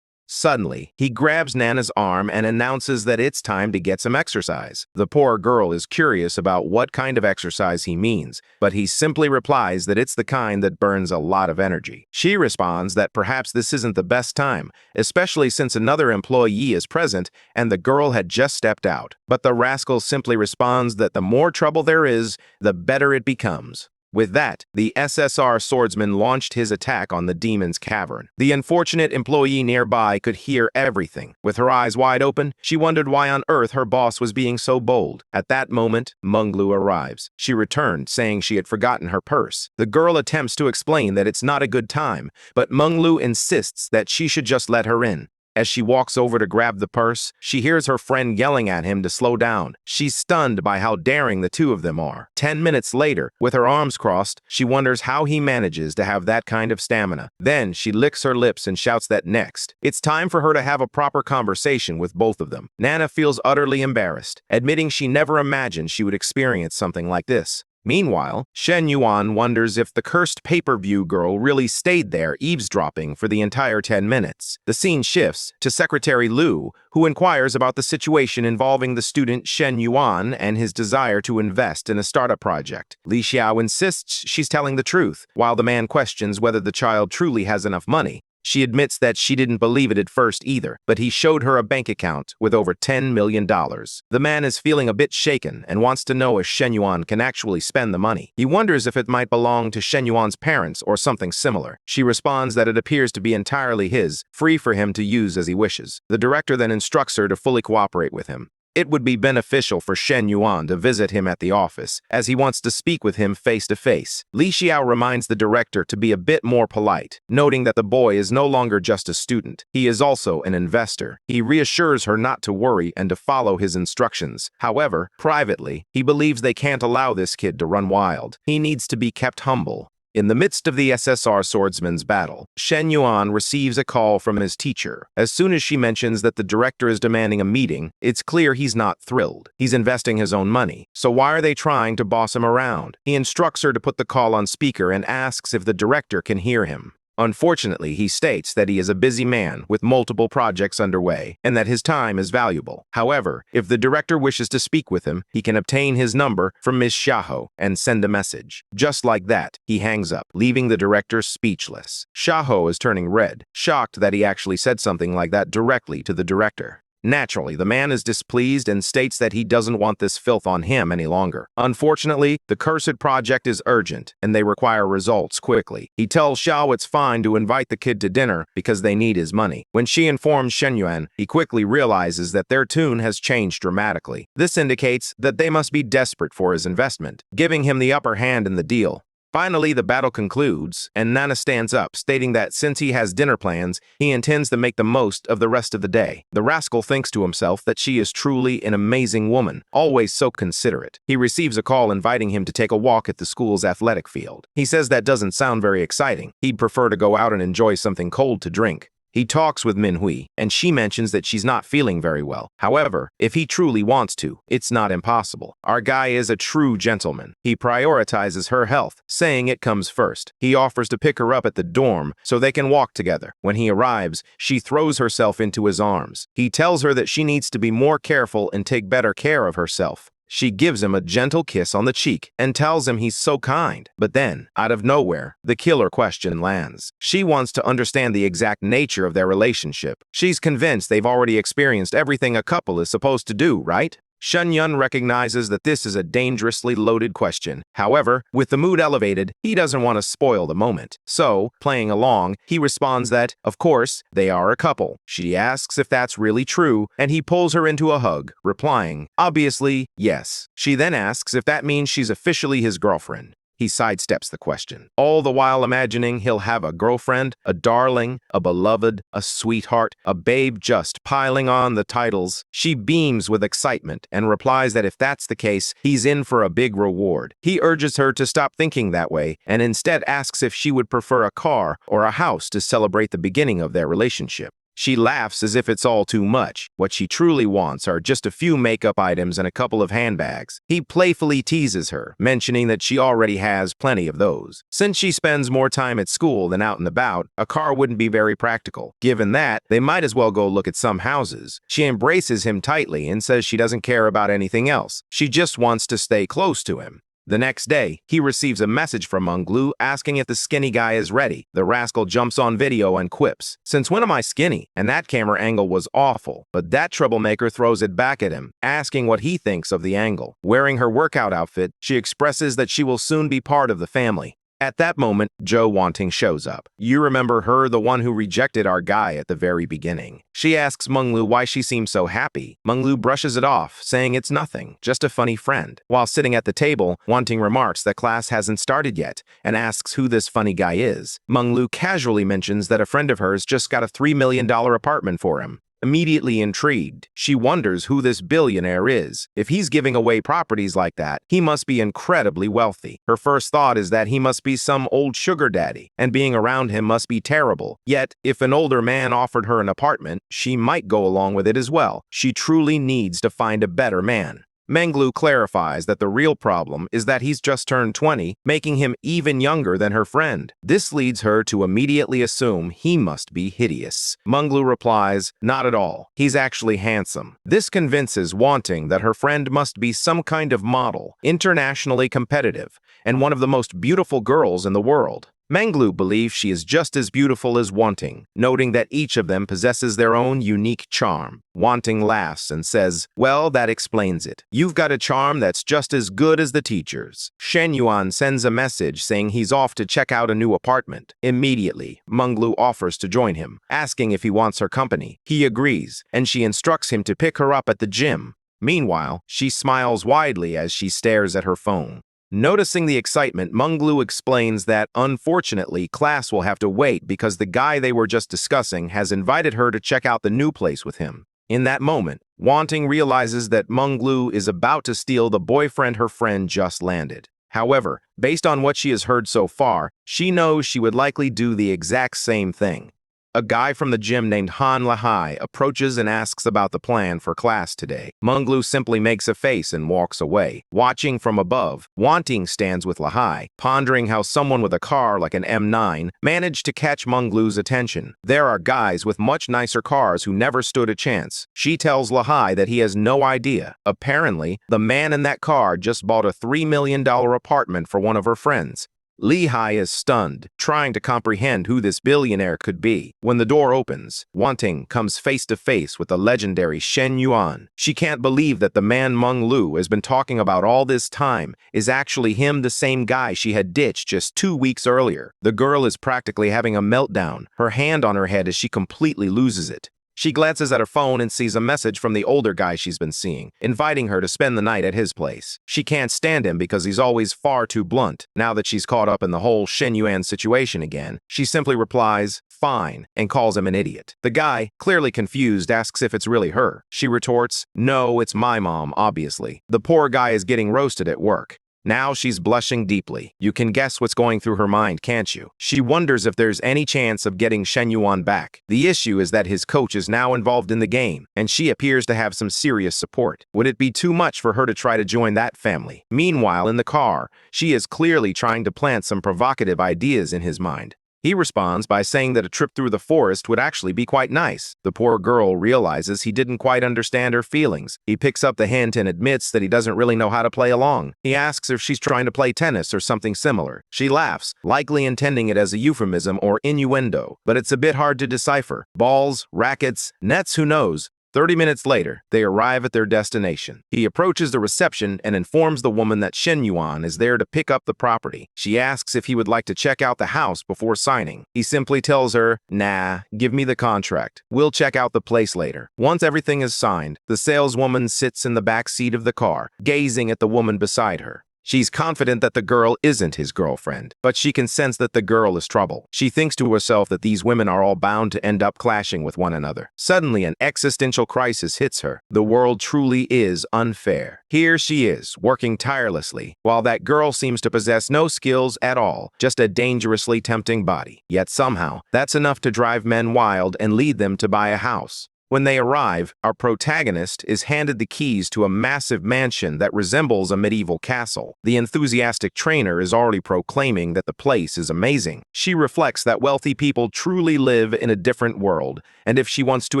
Suddenly, he grabs Nana's arm and announces that it's time to get some exercise. The poor girl is curious about what kind of exercise he means, but he simply replies that it's the kind that burns a lot of energy. She responds that perhaps this isn't the best time, especially since another employee is present and the girl had just stepped out. But the rascal simply responds that the more trouble there is, the better it becomes. With that, the SSR swordsman launched his attack on the demon's cavern. The unfortunate employee nearby could hear everything. With her eyes wide open, she wondered why on earth her boss was being so bold. At that moment, Menglu arrives. She returned, saying she had forgotten her purse. The girl attempts to explain that it's not a good time, but Menglu insists that she should just let her in. As she walks over to grab the purse, she hears her friend yelling at him to slow down. She's stunned by how daring the two of them are. 10 minutes later, with her arms crossed, she wonders how he manages to have that kind of stamina. Then she licks her lips and shouts that next, it's time for her to have a proper conversation with both of them. Nana feels utterly embarrassed, admitting she never imagined she would experience something like this. Meanwhile, Shen Yuan wonders if the cursed pay-per-view girl really stayed there eavesdropping for the entire 10 minutes. The scene shifts to Secretary Liu, who inquires about the situation involving the student Shen Yuan and his desire to invest in a startup project. Li Xiao insists she's telling the truth, while the man questions whether the child truly has enough money. She admits that she didn't believe it at first either, but he showed her a bank account with over $10 million. The man is feeling a bit shaken and wants to know if Shen Yuan can actually spend the money. He wonders if it might belong to Shen Yuan's parents or something similar. She responds that it appears to be entirely his, free for him to use as he wishes. The director then instructs her to fully cooperate with him. It would be beneficial for Shen Yuan to visit him at the office, as he wants to speak with him face-to-face. Li Xiao reminds the director to be a bit more polite, noting that the boy is no longer just a student. He is also an investor. He reassures her not to worry and to follow his instructions. However, privately, he believes they can't allow this kid to run wild. He needs to be kept humble. In the midst of the SSR swordsman's battle, Shen Yuan receives a call from his teacher. As soon as she mentions that the director is demanding a meeting, it's clear he's not thrilled. He's investing his own money, so why are they trying to boss him around? He instructs her to put the call on speaker and asks if the director can hear him. Unfortunately, he states that he is a busy man with multiple projects underway and that his time is valuable. However, if the director wishes to speak with him, he can obtain his number from Ms. Xiaoho and send a message. Just like that, he hangs up, leaving the director speechless. Xiaoho is turning red, shocked that he actually said something like that directly to the director. Naturally, the man is displeased and states that he doesn't want this filth on him any longer. Unfortunately, the cursed project is urgent, and they require results quickly. He tells Xiao it's fine to invite the kid to dinner because they need his money. When she informs Shen Yuan, he quickly realizes that their tune has changed dramatically. This indicates that they must be desperate for his investment, giving him the upper hand in the deal. Finally, the battle concludes, and Nana stands up, stating that since he has dinner plans, he intends to make the most of the rest of the day. The rascal thinks to himself that she is truly an amazing woman, always so considerate. He receives a call inviting him to take a walk at the school's athletic field. He says that doesn't sound very exciting. He'd prefer to go out and enjoy something cold to drink. He talks with Manhwa, and she mentions that she's not feeling very well. However, if he truly wants to, it's not impossible. Our guy is a true gentleman. He prioritizes her health, saying it comes first. He offers to pick her up at the dorm so they can walk together. When he arrives, she throws herself into his arms. He tells her that she needs to be more careful and take better care of herself. She gives him a gentle kiss on the cheek and tells him he's so kind. But then, out of nowhere, the killer question lands. She wants to understand the exact nature of their relationship. She's convinced they've already experienced everything a couple is supposed to do, right? Shen Yun recognizes that this is a dangerously loaded question. However, with the mood elevated, he doesn't want to spoil the moment. So, playing along, he responds that, of course, they are a couple. She asks if that's really true, and he pulls her into a hug, replying, obviously, yes. She then asks if that means she's officially his girlfriend. He sidesteps the question, all the while imagining he'll have a girlfriend, a darling, a beloved, a sweetheart, a babe, just piling on the titles. She beams with excitement and replies that if that's the case, he's in for a big reward. He urges her to stop thinking that way and instead asks if she would prefer a car or a house to celebrate the beginning of their relationship. She laughs as if it's all too much. What she truly wants are just a few makeup items and a couple of handbags. He playfully teases her, mentioning that she already has plenty of those. Since she spends more time at school than out and about, a car wouldn't be very practical. Given that, they might as well go look at some houses. She embraces him tightly and says she doesn't care about anything else. She just wants to stay close to him. The next day, he receives a message from Menglu asking if the skinny guy is ready. The rascal jumps on video and quips, "Since when am I skinny?" And that camera angle was awful. But that troublemaker throws it back at him, asking what he thinks of the angle. Wearing her workout outfit, she expresses that she will soon be part of the family. At that moment, Joe Wanting shows up. You remember her, the one who rejected our guy at the very beginning. She asks Menglu why she seems so happy. Menglu brushes it off, saying it's nothing, just a funny friend. While sitting at the table, Wanting remarks that class hasn't started yet and asks who this funny guy is. Menglu casually mentions that a friend of hers just got a $3 million apartment for him. Immediately intrigued, she wonders who this billionaire is. If he's giving away properties like that, he must be incredibly wealthy. Her first thought is that he must be some old sugar daddy, and being around him must be terrible. Yet, if an older man offered her an apartment, she might go along with it as well. She truly needs to find a better man. Menglu clarifies that the real problem is that he's just turned 20, making him even younger than her friend. This leads her to immediately assume he must be hideous. Menglu replies, not at all. He's actually handsome. This convinces Wanting that her friend must be some kind of model, internationally competitive, and one of the most beautiful girls in the world. Menglu believes she is just as beautiful as Wanting, noting that each of them possesses their own unique charm. Wanting laughs and says, well, that explains it. You've got a charm that's just as good as the teacher's. Shen Yuan sends a message saying he's off to check out a new apartment. Immediately, Menglu offers to join him, asking if he wants her company. He agrees, and she instructs him to pick her up at the gym. Meanwhile, she smiles widely as she stares at her phone. Noticing the excitement, Menglu explains that, unfortunately, class will have to wait because the guy they were just discussing has invited her to check out the new place with him. In that moment, Wanting realizes that Menglu is about to steal the boyfriend her friend just landed. However, based on what she has heard so far, she knows she would likely do the exact same thing. A guy from the gym named Han Lahai approaches and asks about the plan for class today. Menglu simply makes a face and walks away. Watching from above, Wanting stands with Lahai, pondering how someone with a car like an M9 managed to catch Menglu's attention. There are guys with much nicer cars who never stood a chance. She tells Lahai that he has no idea. Apparently, the man in that car just bought a $3 million apartment for one of her friends. Lehigh is stunned, trying to comprehend who this billionaire could be. When the door opens, Wanting comes face to face with the legendary Shen Yuan. She can't believe that the man Menglu has been talking about all this time is actually him, the same guy she had ditched just 2 weeks earlier. The girl is practically having a meltdown, her hand on her head as she completely loses it. She glances at her phone and sees a message from the older guy she's been seeing, inviting her to spend the night at his place. She can't stand him because he's always far too blunt. Now that she's caught up in the whole Shen Yuan situation again, she simply replies, fine, and calls him an idiot. The guy, clearly confused, asks if it's really her. She retorts, no, it's my mom, obviously. The poor guy is getting roasted at work. Now she's blushing deeply. You can guess what's going through her mind, can't you? She wonders if there's any chance of getting Shen Yuan back. The issue is that his coach is now involved in the game, and she appears to have some serious support. Would it be too much for her to try to join that family? Meanwhile, in the car, she is clearly trying to plant some provocative ideas in his mind. He responds by saying that a trip through the forest would actually be quite nice. The poor girl realizes he didn't quite understand her feelings. He picks up the hint and admits that he doesn't really know how to play along. He asks if she's trying to play tennis or something similar. She laughs, likely intending it as a euphemism or innuendo, but it's a bit hard to decipher. Balls, rackets, nets, who knows? 30 minutes later, they arrive at their destination. He approaches the reception and informs the woman that Shen Yuan is there to pick up the property. She asks if he would like to check out the house before signing. He simply tells her, "Nah, give me the contract. We'll check out the place later." Once everything is signed, the saleswoman sits in the back seat of the car, gazing at the woman beside her. She's confident that the girl isn't his girlfriend, but she can sense that the girl is trouble. She thinks to herself that these women are all bound to end up clashing with one another. Suddenly, an existential crisis hits her. The world truly is unfair. Here she is, working tirelessly, while that girl seems to possess no skills at all, just a dangerously tempting body. Yet somehow, that's enough to drive men wild and lead them to buy a house. When they arrive, our protagonist is handed the keys to a massive mansion that resembles a medieval castle. The enthusiastic trainer is already proclaiming that the place is amazing. She reflects that wealthy people truly live in a different world, and if she wants to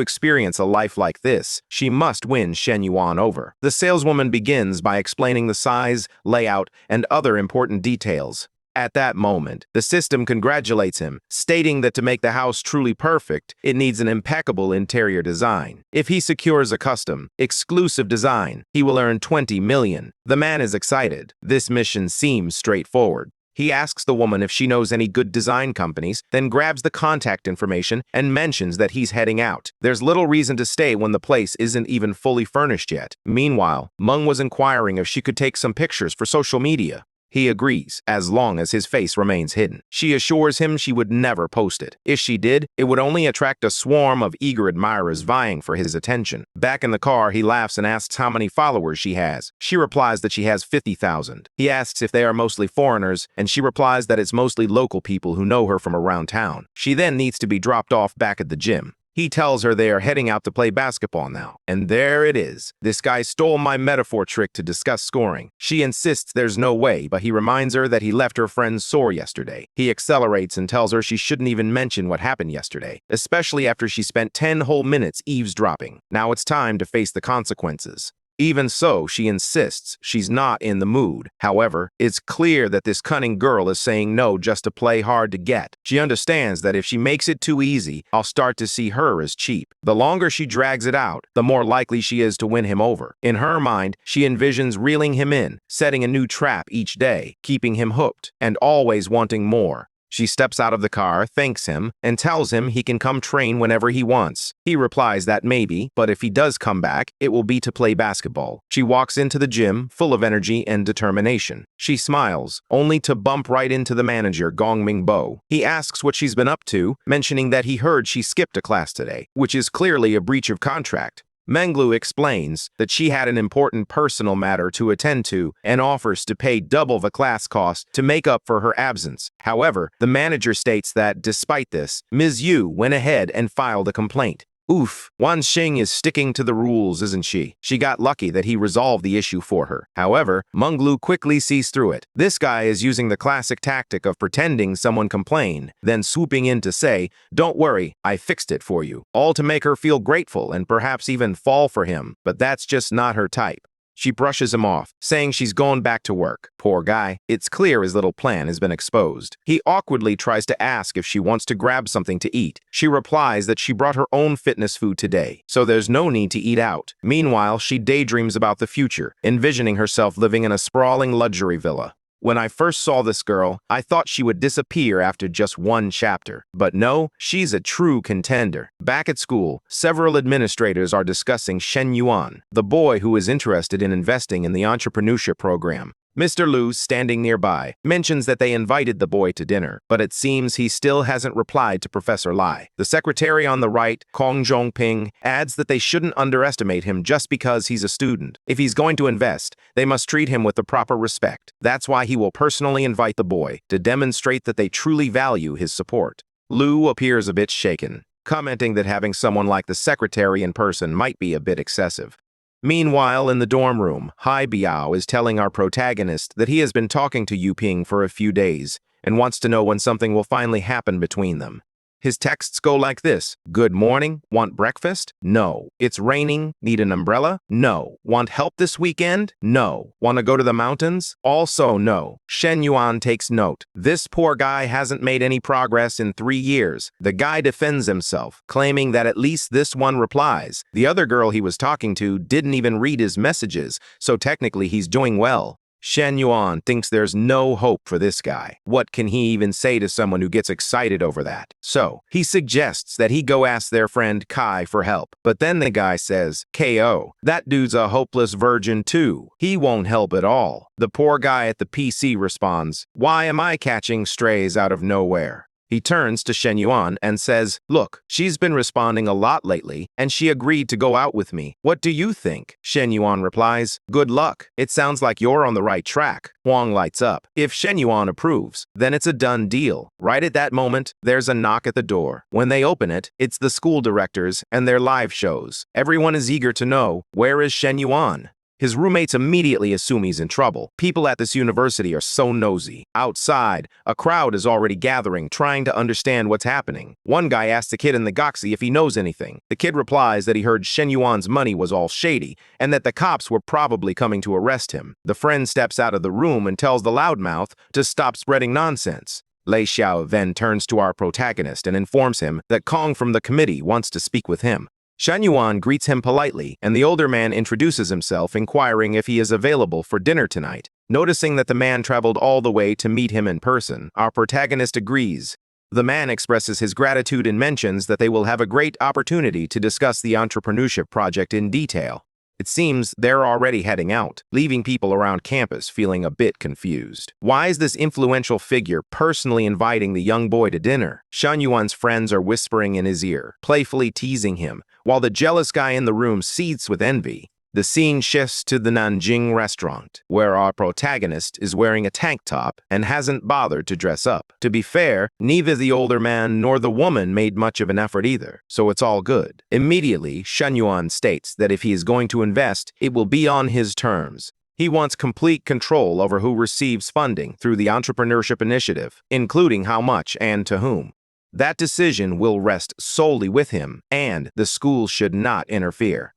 experience a life like this, she must win Shen Yuan over. The saleswoman begins by explaining the size, layout, and other important details. At that moment, the system congratulates him, stating that to make the house truly perfect, it needs an impeccable interior design. If he secures a custom, exclusive design, he will earn 20 million. The man is excited. This mission seems straightforward. He asks the woman if she knows any good design companies, then grabs the contact information and mentions that he's heading out. There's little reason to stay when the place isn't even fully furnished yet. Meanwhile, Meng was inquiring if she could take some pictures for social media. He agrees, as long as his face remains hidden. She assures him she would never post it. If she did, it would only attract a swarm of eager admirers vying for his attention. Back in the car, he laughs and asks how many followers she has. She replies that she has 50,000. He asks if they are mostly foreigners, and she replies that it's mostly local people who know her from around town. She then needs to be dropped off back at the gym. He tells her they are heading out to play basketball now. And there it is. This guy stole my metaphor trick to discuss scoring. She insists there's no way, but he reminds her that he left her friend sore yesterday. He accelerates and tells her she shouldn't even mention what happened yesterday, especially after she spent 10 whole minutes eavesdropping. Now it's time to face the consequences. Even so, she insists she's not in the mood. However, it's clear that this cunning girl is saying no just to play hard to get. She understands that if she makes it too easy, I'll start to see her as cheap. The longer she drags it out, the more likely she is to win him over. In her mind, she envisions reeling him in, setting a new trap each day, keeping him hooked, and always wanting more. She steps out of the car, thanks him, and tells him he can come train whenever he wants. He replies that maybe, but if he does come back, it will be to play basketball. She walks into the gym, full of energy and determination. She smiles, only to bump right into the manager, Gong Mingbo. He asks what she's been up to, mentioning that he heard she skipped a class today, which is clearly a breach of contract. Menglu explains that she had an important personal matter to attend to and offers to pay double the class cost to make up for her absence. However, the manager states that, despite this, Ms. Yu went ahead and filed a complaint. Oof, Wan Xing is sticking to the rules, isn't she? She got lucky that he resolved the issue for her. However, Menglu quickly sees through it. This guy is using the classic tactic of pretending someone complained, then swooping in to say, "Don't worry, I fixed it for you," all to make her feel grateful and perhaps even fall for him. But that's just not her type. She brushes him off, saying she's going back to work. Poor guy. It's clear his little plan has been exposed. He awkwardly tries to ask if she wants to grab something to eat. She replies that she brought her own fitness food today, so there's no need to eat out. Meanwhile, she daydreams about the future, envisioning herself living in a sprawling luxury villa. When I first saw this girl, I thought she would disappear after just one chapter. But no, she's a true contender. Back at school, several administrators are discussing Shen Yuan, the boy who is interested in investing in the entrepreneurship program. Mr. Lu, standing nearby, mentions that they invited the boy to dinner, but it seems he still hasn't replied to Professor Lai. The secretary on the right, Kong Zhongping, adds that they shouldn't underestimate him just because he's a student. If he's going to invest, they must treat him with the proper respect. That's why he will personally invite the boy, to demonstrate that they truly value his support. Lu appears a bit shaken, commenting that having someone like the secretary in person might be a bit excessive. Meanwhile, in the dorm room, Hai Biao is telling our protagonist that he has been talking to Yu Ping for a few days and wants to know when something will finally happen between them. His texts go like this: Good morning, want breakfast? No. It's raining, need an umbrella? No. Want help this weekend? No. Want to go to the mountains? Also no. Shen Yuan takes note. This poor guy hasn't made any progress in 3 years. The guy defends himself, claiming that at least this one replies. The other girl he was talking to didn't even read his messages, so technically he's doing well. Shen Yuan thinks there's no hope for this guy. What can he even say to someone who gets excited over that? So, he suggests that he go ask their friend Kai for help. But then the guy says, KO, that dude's a hopeless virgin too. He won't help at all. The poor guy at the PC responds, why am I catching strays out of nowhere? He turns to Shen Yuan and says, look, she's been responding a lot lately, and she agreed to go out with me. What do you think? Shen Yuan replies, good luck. It sounds like you're on the right track. Huang lights up. If Shen Yuan approves, then it's a done deal. Right at that moment, there's a knock at the door. When they open it, it's the school directors and their live shows. Everyone is eager to know, where is Shen Yuan? His roommates immediately assume he's in trouble. People at this university are so nosy. Outside, a crowd is already gathering, trying to understand what's happening. One guy asks the kid in the goxie if he knows anything. The kid replies that he heard Shen Yuan's money was all shady, and that the cops were probably coming to arrest him. The friend steps out of the room and tells the loudmouth to stop spreading nonsense. Lei Xiao then turns to our protagonist and informs him that Kong from the committee wants to speak with him. Shen Yuan greets him politely, and the older man introduces himself, inquiring if he is available for dinner tonight. Noticing that the man traveled all the way to meet him in person, our protagonist agrees. The man expresses his gratitude and mentions that they will have a great opportunity to discuss the entrepreneurship project in detail. It seems they're already heading out, leaving people around campus feeling a bit confused. Why is this influential figure personally inviting the young boy to dinner? Shen Yuan's friends are whispering in his ear, playfully teasing him, while the jealous guy in the room seethes with envy. The scene shifts to the Nanjing restaurant, where our protagonist is wearing a tank top and hasn't bothered to dress up. To be fair, neither the older man nor the woman made much of an effort either, so it's all good. Immediately, Shen Yuan states that if he is going to invest, it will be on his terms. He wants complete control over who receives funding through the entrepreneurship initiative, including how much and to whom. That decision will rest solely with him, and the school should not interfere.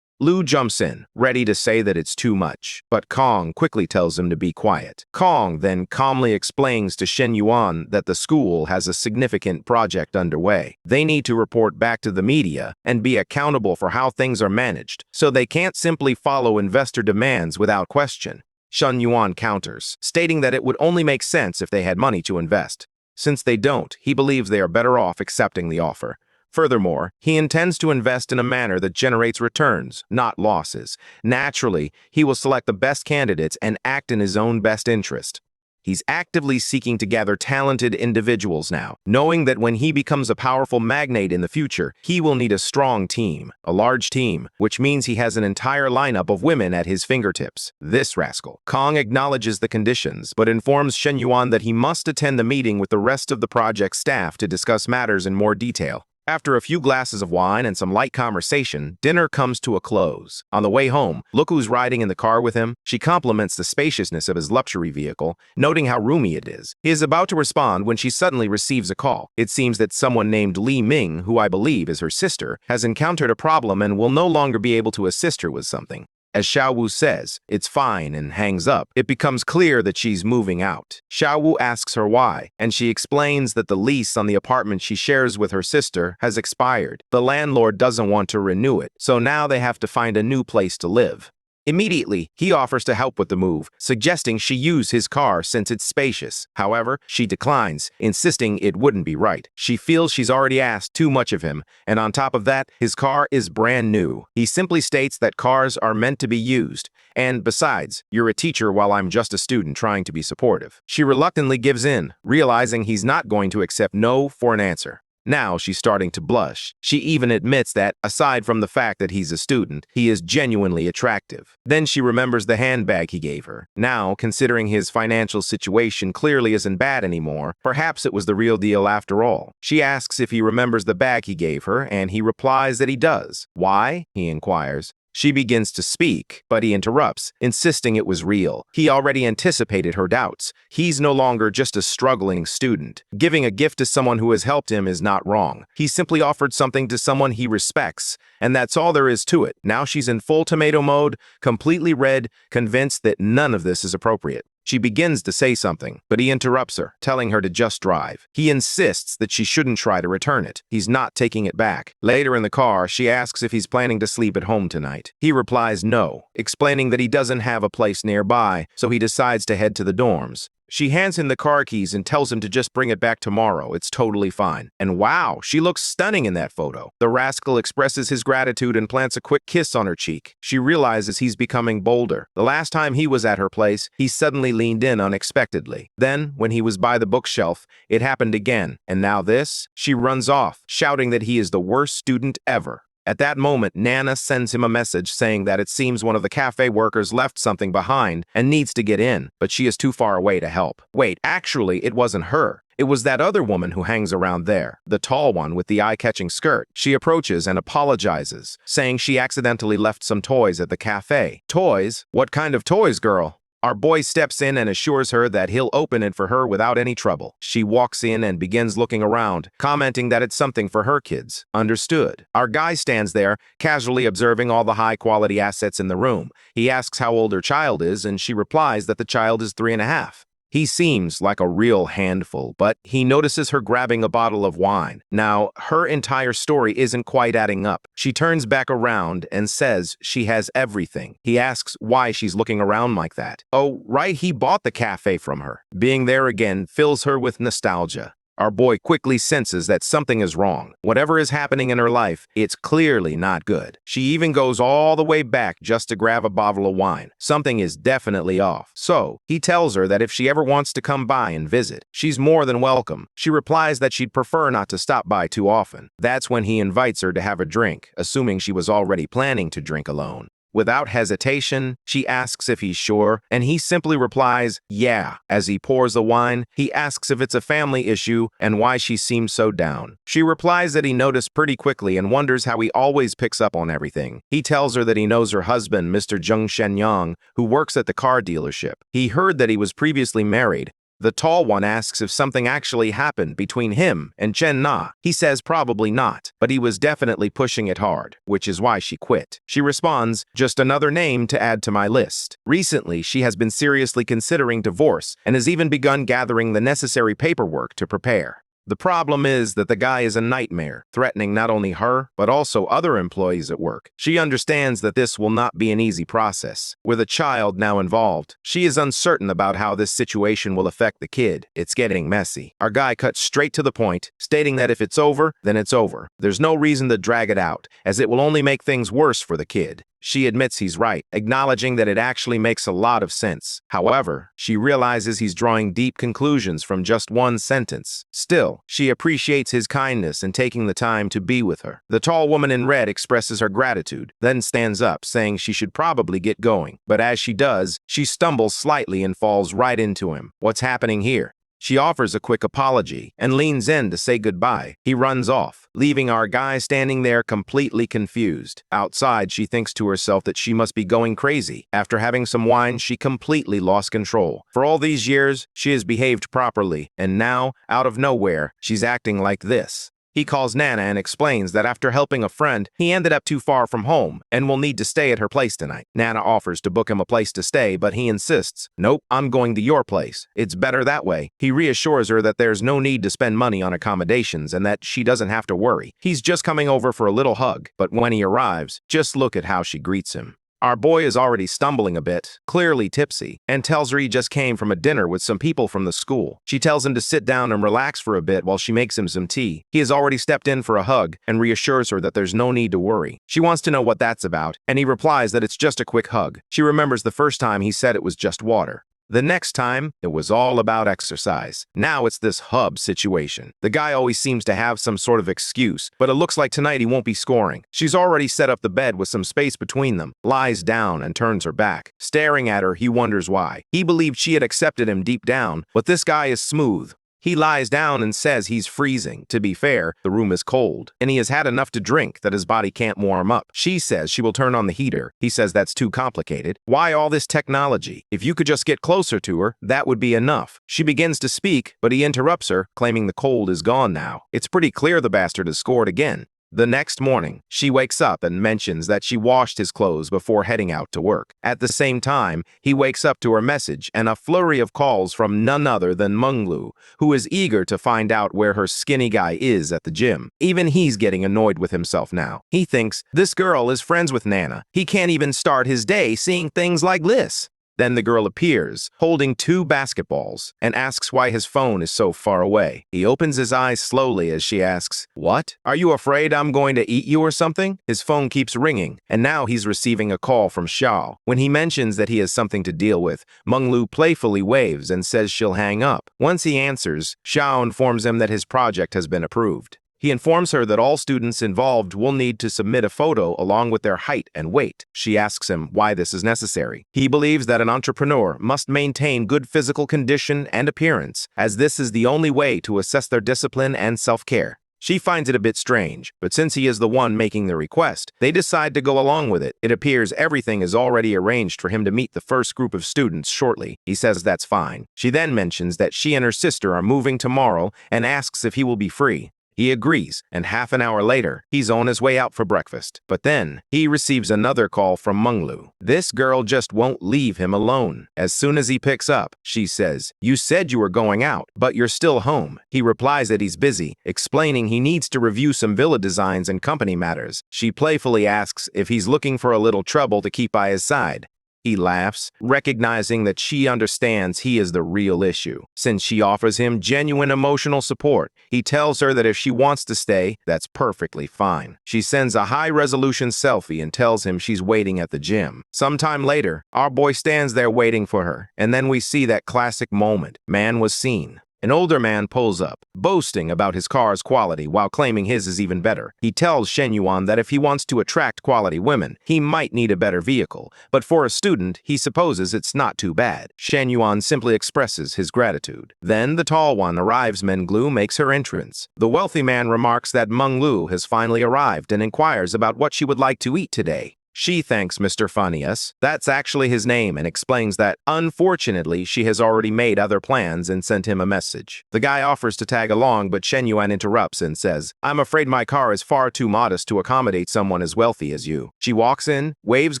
Lu jumps in, ready to say that it's too much, but Kong quickly tells him to be quiet. Kong then calmly explains to Shen Yuan that the school has a significant project underway. They need to report back to the media and be accountable for how things are managed, so they can't simply follow investor demands without question. Shen Yuan counters, stating that it would only make sense if they had money to invest. Since they don't, he believes they are better off accepting the offer. Furthermore, he intends to invest in a manner that generates returns, not losses. Naturally, he will select the best candidates and act in his own best interest. He's actively seeking to gather talented individuals now, knowing that when he becomes a powerful magnate in the future, he will need a strong team, a large team, which means he has an entire lineup of women at his fingertips. This rascal. Kong acknowledges the conditions, but informs Shen Yuan that he must attend the meeting with the rest of the project staff to discuss matters in more detail. After a few glasses of wine and some light conversation, dinner comes to a close. On the way home, look who's riding in the car with him. She compliments the spaciousness of his luxury vehicle, noting how roomy it is. He is about to respond when she suddenly receives a call. It seems that someone named Li Ming, who I believe is her sister, has encountered a problem and will no longer be able to assist her with something. As Xiao Wu says, it's fine, and hangs up, it becomes clear that she's moving out. Xiao Wu asks her why, and she explains that the lease on the apartment she shares with her sister has expired. The landlord doesn't want to renew it, so now they have to find a new place to live. Immediately, he offers to help with the move, suggesting she use his car since it's spacious. However, she declines, insisting it wouldn't be right. She feels she's already asked too much of him, and on top of that, his car is brand new. He simply states that cars are meant to be used, and besides, you're a teacher while I'm just a student trying to be supportive. She reluctantly gives in, realizing he's not going to accept no for an answer. Now she's starting to blush. She even admits that, aside from the fact that he's a student, he is genuinely attractive. Then she remembers the handbag he gave her. Now, considering his financial situation clearly isn't bad anymore, perhaps it was the real deal after all. She asks if he remembers the bag he gave her, and he replies that he does. Why? He inquires. She begins to speak, but he interrupts, insisting it was real. He already anticipated her doubts. He's no longer just a struggling student. Giving a gift to someone who has helped him is not wrong. He simply offered something to someone he respects, and that's all there is to it. Now she's in full tomato mode, completely red, convinced that none of this is appropriate. She begins to say something, but he interrupts her, telling her to just drive. He insists that she shouldn't try to return it. He's not taking it back. Later in the car, she asks if he's planning to sleep at home tonight. He replies no, explaining that he doesn't have a place nearby, so he decides to head to the dorms. She hands him the car keys and tells him to just bring it back tomorrow. It's totally fine. And wow, she looks stunning in that photo. The rascal expresses his gratitude and plants a quick kiss on her cheek. She realizes he's becoming bolder. The last time he was at her place, he suddenly leaned in unexpectedly. Then, when he was by the bookshelf, it happened again. And now this? She runs off, shouting that he is the worst student ever. At that moment, Nana sends him a message saying that it seems one of the cafe workers left something behind and needs to get in, but she is too far away to help. Wait, actually, it wasn't her. It was that other woman who hangs around there, the tall one with the eye-catching skirt. She approaches and apologizes, saying she accidentally left some toys at the cafe. Toys? What kind of toys, girl? Our boy steps in and assures her that he'll open it for her without any trouble. She walks in and begins looking around, commenting that it's something for her kids. Understood. Our guy stands there, casually observing all the high-quality assets in the room. He asks how old her child is, and she replies that the child is 3.5. He seems like a real handful, but he notices her grabbing a bottle of wine. Now, her entire story isn't quite adding up. She turns back around and says she has everything. He asks why she's looking around like that. Oh, right, he bought the cafe from her. Being there again fills her with nostalgia. Our boy quickly senses that something is wrong. Whatever is happening in her life, it's clearly not good. She even goes all the way back just to grab a bottle of wine. Something is definitely off. So, he tells her that if she ever wants to come by and visit, she's more than welcome. She replies that she'd prefer not to stop by too often. That's when he invites her to have a drink, assuming she was already planning to drink alone. Without hesitation, she asks if he's sure, and he simply replies, yeah. As he pours the wine, he asks if it's a family issue and why she seems so down. She replies that he noticed pretty quickly and wonders how he always picks up on everything. He tells her that he knows her husband, Mr. Jung Shenyang, who works at the car dealership. He heard that he was previously married. The tall one asks if something actually happened between him and Chen Na. He says probably not, but he was definitely pushing it hard, which is why she quit. She responds, just another name to add to my list. Recently, she has been seriously considering divorce and has even begun gathering the necessary paperwork to prepare. The problem is that the guy is a nightmare, threatening not only her, but also other employees at work. She understands that this will not be an easy process. With a child now involved, she is uncertain about how this situation will affect the kid. It's getting messy. Our guy cuts straight to the point, stating that if it's over, then it's over. There's no reason to drag it out, as it will only make things worse for the kid. She admits he's right, acknowledging that it actually makes a lot of sense. However, she realizes he's drawing deep conclusions from just one sentence. Still, she appreciates his kindness and taking the time to be with her. The tall woman in red expresses her gratitude, then stands up, saying she should probably get going. But as she does, she stumbles slightly and falls right into him. What's happening here? She offers a quick apology and leans in to say goodbye. He runs off, leaving our guy standing there completely confused. Outside, she thinks to herself that she must be going crazy. After having some wine, she completely lost control. For all these years, she has behaved properly, and now, out of nowhere, she's acting like this. He calls Nana and explains that after helping a friend, he ended up too far from home and will need to stay at her place tonight. Nana offers to book him a place to stay, but he insists, nope, I'm going to your place. It's better that way. He reassures her that there's no need to spend money on accommodations and that she doesn't have to worry. He's just coming over for a little hug, but when he arrives, just look at how she greets him. Our boy is already stumbling a bit, clearly tipsy, and tells her he just came from a dinner with some people from the school. She tells him to sit down and relax for a bit while she makes him some tea. He has already stepped in for a hug and reassures her that there's no need to worry. She wants to know what that's about, and he replies that it's just a quick hug. She remembers the first time he said it was just water. The next time, it was all about exercise. Now it's this hub situation. The guy always seems to have some sort of excuse, but it looks like tonight he won't be scoring. She's already set up the bed with some space between them, lies down and turns her back. Staring at her, he wonders why. He believed she had accepted him deep down, but this guy is smooth. He lies down and says he's freezing. To be fair, the room is cold, and he has had enough to drink that his body can't warm up. She says she will turn on the heater. He says that's too complicated. Why all this technology? If you could just get closer to her, that would be enough. She begins to speak, but he interrupts her, claiming the cold is gone now. It's pretty clear the bastard has scored again. The next morning, she wakes up and mentions that she washed his clothes before heading out to work. At the same time, he wakes up to her message and a flurry of calls from none other than Menglu, who is eager to find out where her skinny guy is at the gym. Even he's getting annoyed with himself now. He thinks, this girl is friends with Nana. He can't even start his day seeing things like this. Then the girl appears, holding 2 basketballs, and asks why his phone is so far away. He opens his eyes slowly as she asks, "What? Are you afraid I'm going to eat you or something?" His phone keeps ringing, and now he's receiving a call from Xiao. When he mentions that he has something to deal with, Menglu playfully waves and says she'll hang up. Once he answers, Xiao informs him that his project has been approved. He informs her that all students involved will need to submit a photo along with their height and weight. She asks him why this is necessary. He believes that an entrepreneur must maintain good physical condition and appearance, as this is the only way to assess their discipline and self-care. She finds it a bit strange, but since he is the one making the request, they decide to go along with it. It appears everything is already arranged for him to meet the first group of students shortly. He says that's fine. She then mentions that she and her sister are moving tomorrow and asks if he will be free. He agrees, and half an hour later, he's on his way out for breakfast. But then, he receives another call from Menglu. This girl just won't leave him alone. As soon as he picks up, she says, "You said you were going out, but you're still home." He replies that he's busy, explaining he needs to review some villa designs and company matters. She playfully asks if he's looking for a little trouble to keep by his side. He laughs, recognizing that she understands he is the real issue. Since she offers him genuine emotional support, he tells her that if she wants to stay, that's perfectly fine. She sends a high-resolution selfie and tells him she's waiting at the gym. Sometime later, our boy stands there waiting for her, and then we see that classic moment. Man was seen. An older man pulls up, boasting about his car's quality while claiming his is even better. He tells Shen Yuan that if he wants to attract quality women, he might need a better vehicle, but for a student, he supposes it's not too bad. Shen Yuan simply expresses his gratitude. Then the tall one arrives. Menglu makes her entrance. The wealthy man remarks that Menglu has finally arrived and inquires about what she would like to eat today. She thanks Mr. Phineas, that's actually his name, and explains that, unfortunately, she has already made other plans and sent him a message. The guy offers to tag along, but Shen Yuan interrupts and says, "I'm afraid my car is far too modest to accommodate someone as wealthy as you." She walks in, waves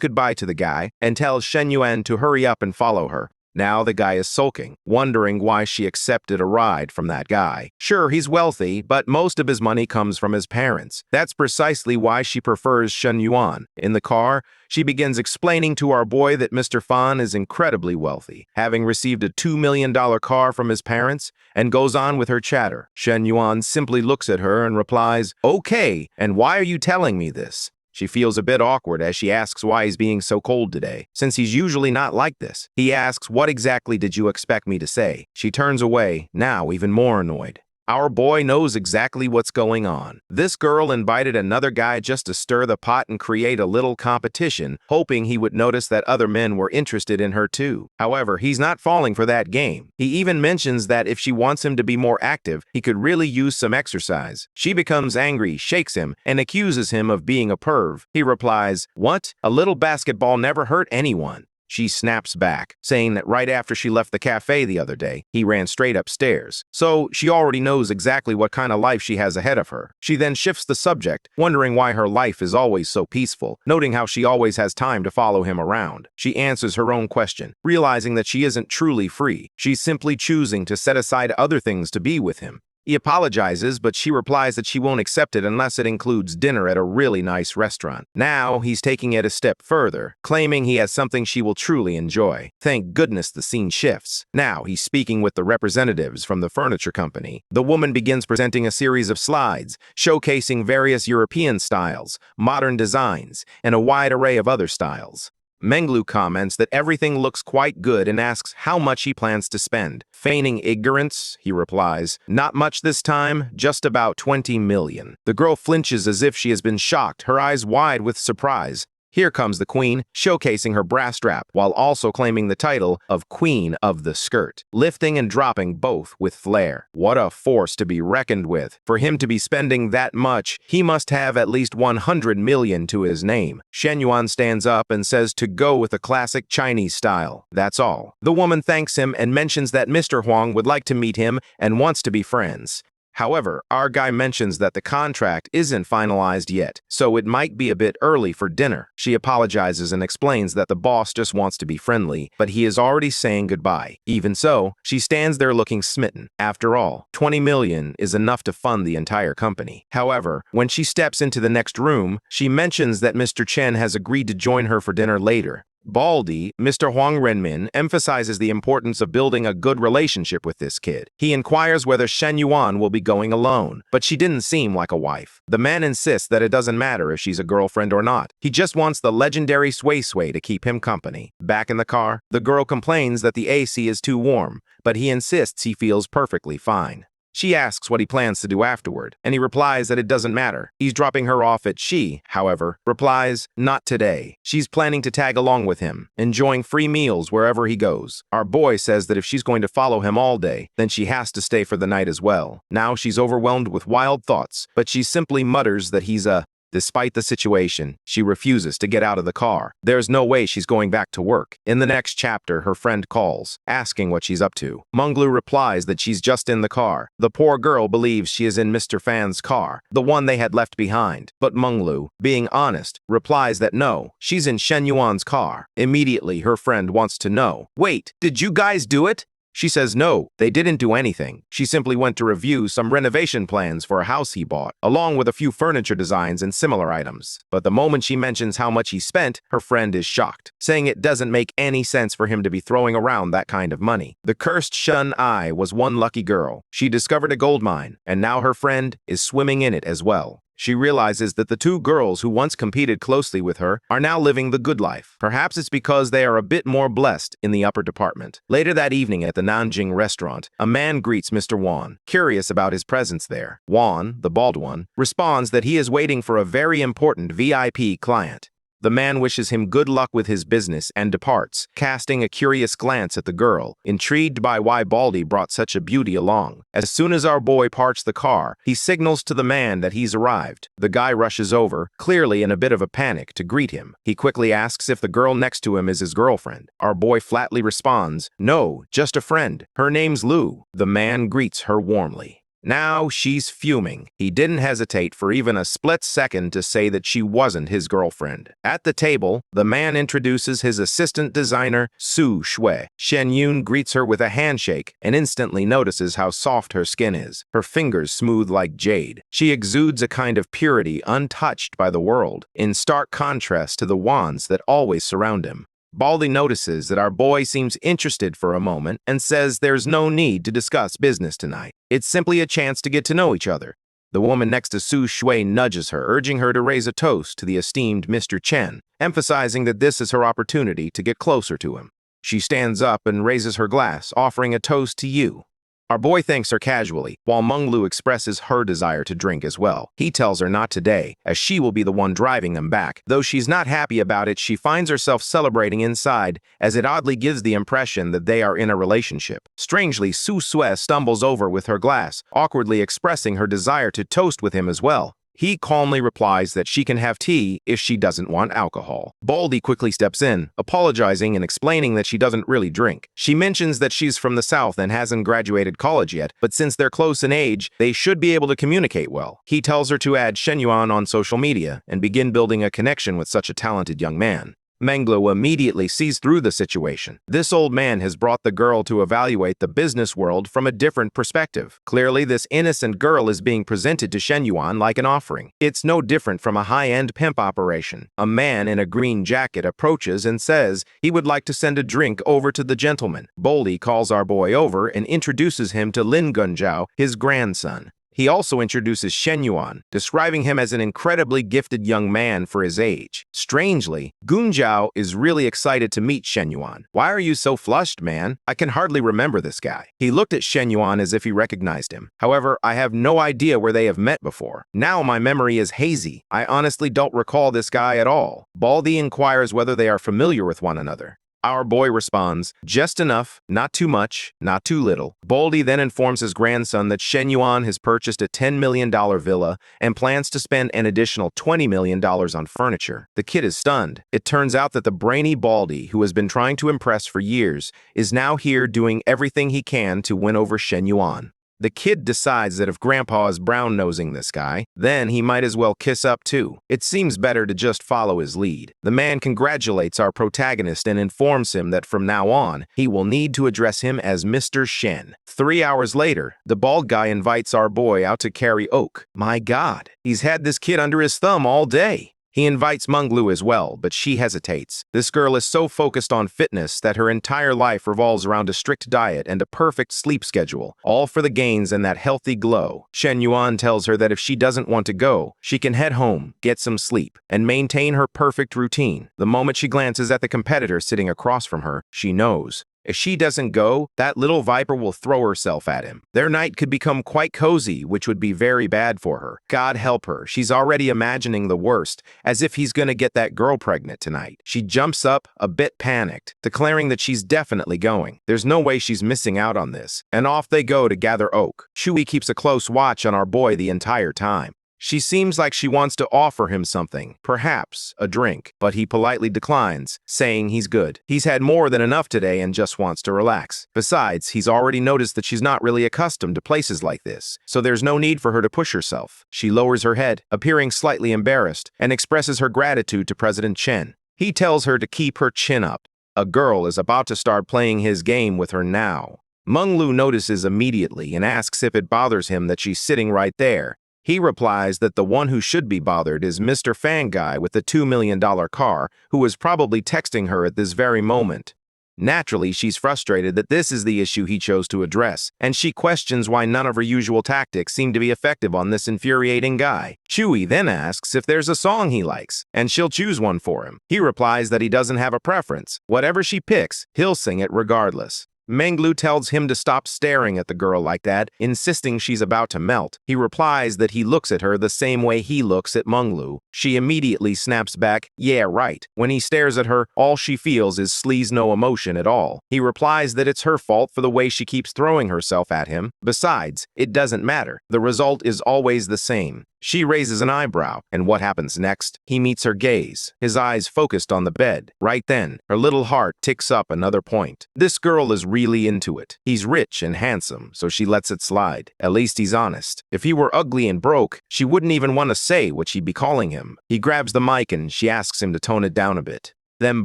goodbye to the guy, and tells Shen Yuan to hurry up and follow her. Now the guy is sulking, wondering why she accepted a ride from that guy. Sure, he's wealthy, but most of his money comes from his parents. That's precisely why she prefers Shen Yuan. In the car, she begins explaining to our boy that Mr. Fan is incredibly wealthy, having received a $2 million car from his parents, and goes on with her chatter. Shen Yuan simply looks at her and replies, "Okay, and why are you telling me this?" She feels a bit awkward as she asks why he's being so cold today, since he's usually not like this. He asks, "What exactly did you expect me to say?" She turns away, now even more annoyed. Our boy knows exactly what's going on. This girl invited another guy just to stir the pot and create a little competition, hoping he would notice that other men were interested in her too. However, he's not falling for that game. He even mentions that if she wants him to be more active, he could really use some exercise. She becomes angry, shakes him, and accuses him of being a perv. He replies, "What? A little basketball never hurt anyone." She snaps back, saying that right after she left the cafe the other day, he ran straight upstairs. So she already knows exactly what kind of life she has ahead of her. She then shifts the subject, wondering why her life is always so peaceful, noting how she always has time to follow him around. She answers her own question, realizing that she isn't truly free. She's simply choosing to set aside other things to be with him. He apologizes, but she replies that she won't accept it unless it includes dinner at a really nice restaurant. Now, he's taking it a step further, claiming he has something she will truly enjoy. Thank goodness the scene shifts. Now, he's speaking with the representatives from the furniture company. The woman begins presenting a series of slides, showcasing various European styles, modern designs, and a wide array of other styles. Menglu comments that everything looks quite good and asks how much he plans to spend. Feigning ignorance, he replies, "Not much this time, just about 20 million. The girl flinches as if she has been shocked, her eyes wide with surprise. Here comes the queen, showcasing her brass strap while also claiming the title of Queen of the Skirt, lifting and dropping both with flair. What a force to be reckoned with. For him to be spending that much, he must have at least 100 million to his name. Shen Yuan stands up and says to go with a classic Chinese style. That's all. The woman thanks him and mentions that Mr. Huang would like to meet him and wants to be friends. However, our guy mentions that the contract isn't finalized yet, so it might be a bit early for dinner. She apologizes and explains that the boss just wants to be friendly, but he is already saying goodbye. Even so, she stands there looking smitten. After all, 20 million is enough to fund the entire company. However, when she steps into the next room, she mentions that Mr. Chen has agreed to join her for dinner later. Baldy, Mr. Huang Renmin, emphasizes the importance of building a good relationship with this kid. He inquires whether Shen Yuan will be going alone, but she didn't seem like a wife. The man insists that it doesn't matter if she's a girlfriend or not. He just wants the legendary Sui Sui to keep him company. Back in the car, the girl complains that the AC is too warm, but he insists he feels perfectly fine. She asks what he plans to do afterward, and he replies that it doesn't matter. He's dropping her off at she, however, replies, not today. She's planning to tag along with him, enjoying free meals wherever he goes. Our boy says that if she's going to follow him all day, then she has to stay for the night as well. Now she's overwhelmed with wild thoughts, but she simply mutters that he's a Despite the situation, she refuses to get out of the car. There's no way she's going back to work. In the next chapter, her friend calls, asking what she's up to. Menglu replies that she's just in the car. The poor girl believes she is in Mr. Fan's car, the one they had left behind. But Menglu, being honest, replies that no, she's in Shen Yuan's car. Immediately, her friend wants to know, wait, did you guys do it? She says no, they didn't do anything. She simply went to review some renovation plans for a house he bought, along with a few furniture designs and similar items. But the moment she mentions how much he spent, her friend is shocked, saying it doesn't make any sense for him to be throwing around that kind of money. The cursed Shun Ai was one lucky girl. She discovered a gold mine, and now her friend is swimming in it as well. She realizes that the two girls who once competed closely with her are now living the good life. Perhaps it's because they are a bit more blessed in the upper department. Later that evening at the Nanjing restaurant, a man greets Mr. Wan, curious about his presence there. Wan, the bald one, responds that he is waiting for a very important VIP client. The man wishes him good luck with his business and departs, casting a curious glance at the girl, intrigued by why Baldy brought such a beauty along. As soon as our boy parks the car, he signals to the man that he's arrived. The guy rushes over, clearly in a bit of a panic, to greet him. He quickly asks if the girl next to him is his girlfriend. Our boy flatly responds, no, just a friend. Her name's Lu. The man greets her warmly. Now she's fuming. He didn't hesitate for even a split second to say that she wasn't his girlfriend. At the table, the man introduces his assistant designer, Su Shui. Shen Yun greets her with a handshake and instantly notices how soft her skin is, her fingers smooth like jade. She exudes a kind of purity untouched by the world, in stark contrast to the wands that always surround him. Baldy notices that our boy seems interested for a moment and says there's no need to discuss business tonight. It's simply a chance to get to know each other. The woman next to Su Shui nudges her, urging her to raise a toast to the esteemed Mr. Chen, emphasizing that this is her opportunity to get closer to him. She stands up and raises her glass, offering a toast to you. Our boy thanks her casually, while Menglu expresses her desire to drink as well. He tells her not today, as she will be the one driving them back. Though she's not happy about it, she finds herself celebrating inside, as it oddly gives the impression that they are in a relationship. Strangely, Su Sui stumbles over with her glass, awkwardly expressing her desire to toast with him as well. He calmly replies that she can have tea if she doesn't want alcohol. Baldy quickly steps in, apologizing and explaining that she doesn't really drink. She mentions that she's from the South and hasn't graduated college yet, but since they're close in age, they should be able to communicate well. He tells her to add Shen Yuan on social media and begin building a connection with such a talented young man. Menglu immediately sees through the situation. This old man has brought the girl to evaluate the business world from a different perspective. Clearly, this innocent girl is being presented to Shen Yuan like an offering. It's no different from a high-end pimp operation. A man in a green jacket approaches and says he would like to send a drink over to the gentleman. Baldy calls our boy over and introduces him to Lin Gunzhao, his grandson. He also introduces Shen Yuan, describing him as an incredibly gifted young man for his age. Strangely, Gunjiao is really excited to meet Shen Yuan. "Why are you so flushed, man? I can hardly remember this guy." He looked at Shen Yuan as if he recognized him. "However, I have no idea where they have met before. Now my memory is hazy. I honestly don't recall this guy at all." Baldy inquires whether they are familiar with one another. Our boy responds, "Just enough, not too much, not too little." Baldy then informs his grandson that Shen Yuan has purchased a $10 million villa and plans to spend an additional $20 million on furniture. The kid is stunned. It turns out that the brainy Baldy, who has been trying to impress for years, is now here doing everything he can to win over Shen Yuan. The kid decides that if Grandpa is brown-nosing this guy, then he might as well kiss up too. It seems better to just follow his lead. The man congratulates our protagonist and informs him that from now on, he will need to address him as Mr. Shen. 3 hours later, the bald guy invites our boy out to carry oak. My God, he's had this kid under his thumb all day. He invites Menglu as well, but she hesitates. This girl is so focused on fitness that her entire life revolves around a strict diet and a perfect sleep schedule, all for the gains and that healthy glow. Shen Yuan tells her that if she doesn't want to go, she can head home, get some sleep, and maintain her perfect routine. The moment she glances at the competitor sitting across from her, she knows. If she doesn't go, that little viper will throw herself at him. Their night could become quite cozy, which would be very bad for her. God help her, she's already imagining the worst, as if he's gonna get that girl pregnant tonight. She jumps up, a bit panicked, declaring that she's definitely going. There's no way she's missing out on this. And off they go to gather oak. Shui keeps a close watch on our boy the entire time. She seems like she wants to offer him something, perhaps a drink, but he politely declines, saying he's good. He's had more than enough today and just wants to relax. Besides, he's already noticed that she's not really accustomed to places like this, so there's no need for her to push herself. She lowers her head, appearing slightly embarrassed, and expresses her gratitude to President Chen. He tells her to keep her chin up. A girl is about to start playing his game with her now. Menglu notices immediately and asks if it bothers him that she's sitting right there. He replies that the one who should be bothered is Mr. Fan Guy with the $2 million car, who is probably texting her at this very moment. Naturally, she's frustrated that this is the issue he chose to address, and she questions why none of her usual tactics seem to be effective on this infuriating guy. Chewie then asks if there's a song he likes, and she'll choose one for him. He replies that he doesn't have a preference. Whatever she picks, he'll sing it regardless. Menglu tells him to stop staring at the girl like that, insisting she's about to melt. He replies that he looks at her the same way he looks at Menglu. She immediately snaps back, "Yeah, right." When he stares at her, all she feels is sleaze, no emotion at all. He replies that it's her fault for the way she keeps throwing herself at him. Besides, it doesn't matter. The result is always the same. She raises an eyebrow, and what happens next? He meets her gaze, his eyes focused on the bed. Right then, her little heart ticks up another point. This girl is really into it. He's rich and handsome, so she lets it slide. At least he's honest. If he were ugly and broke, she wouldn't even want to say what she'd be calling him. He grabs the mic and she asks him to tone it down a bit. Then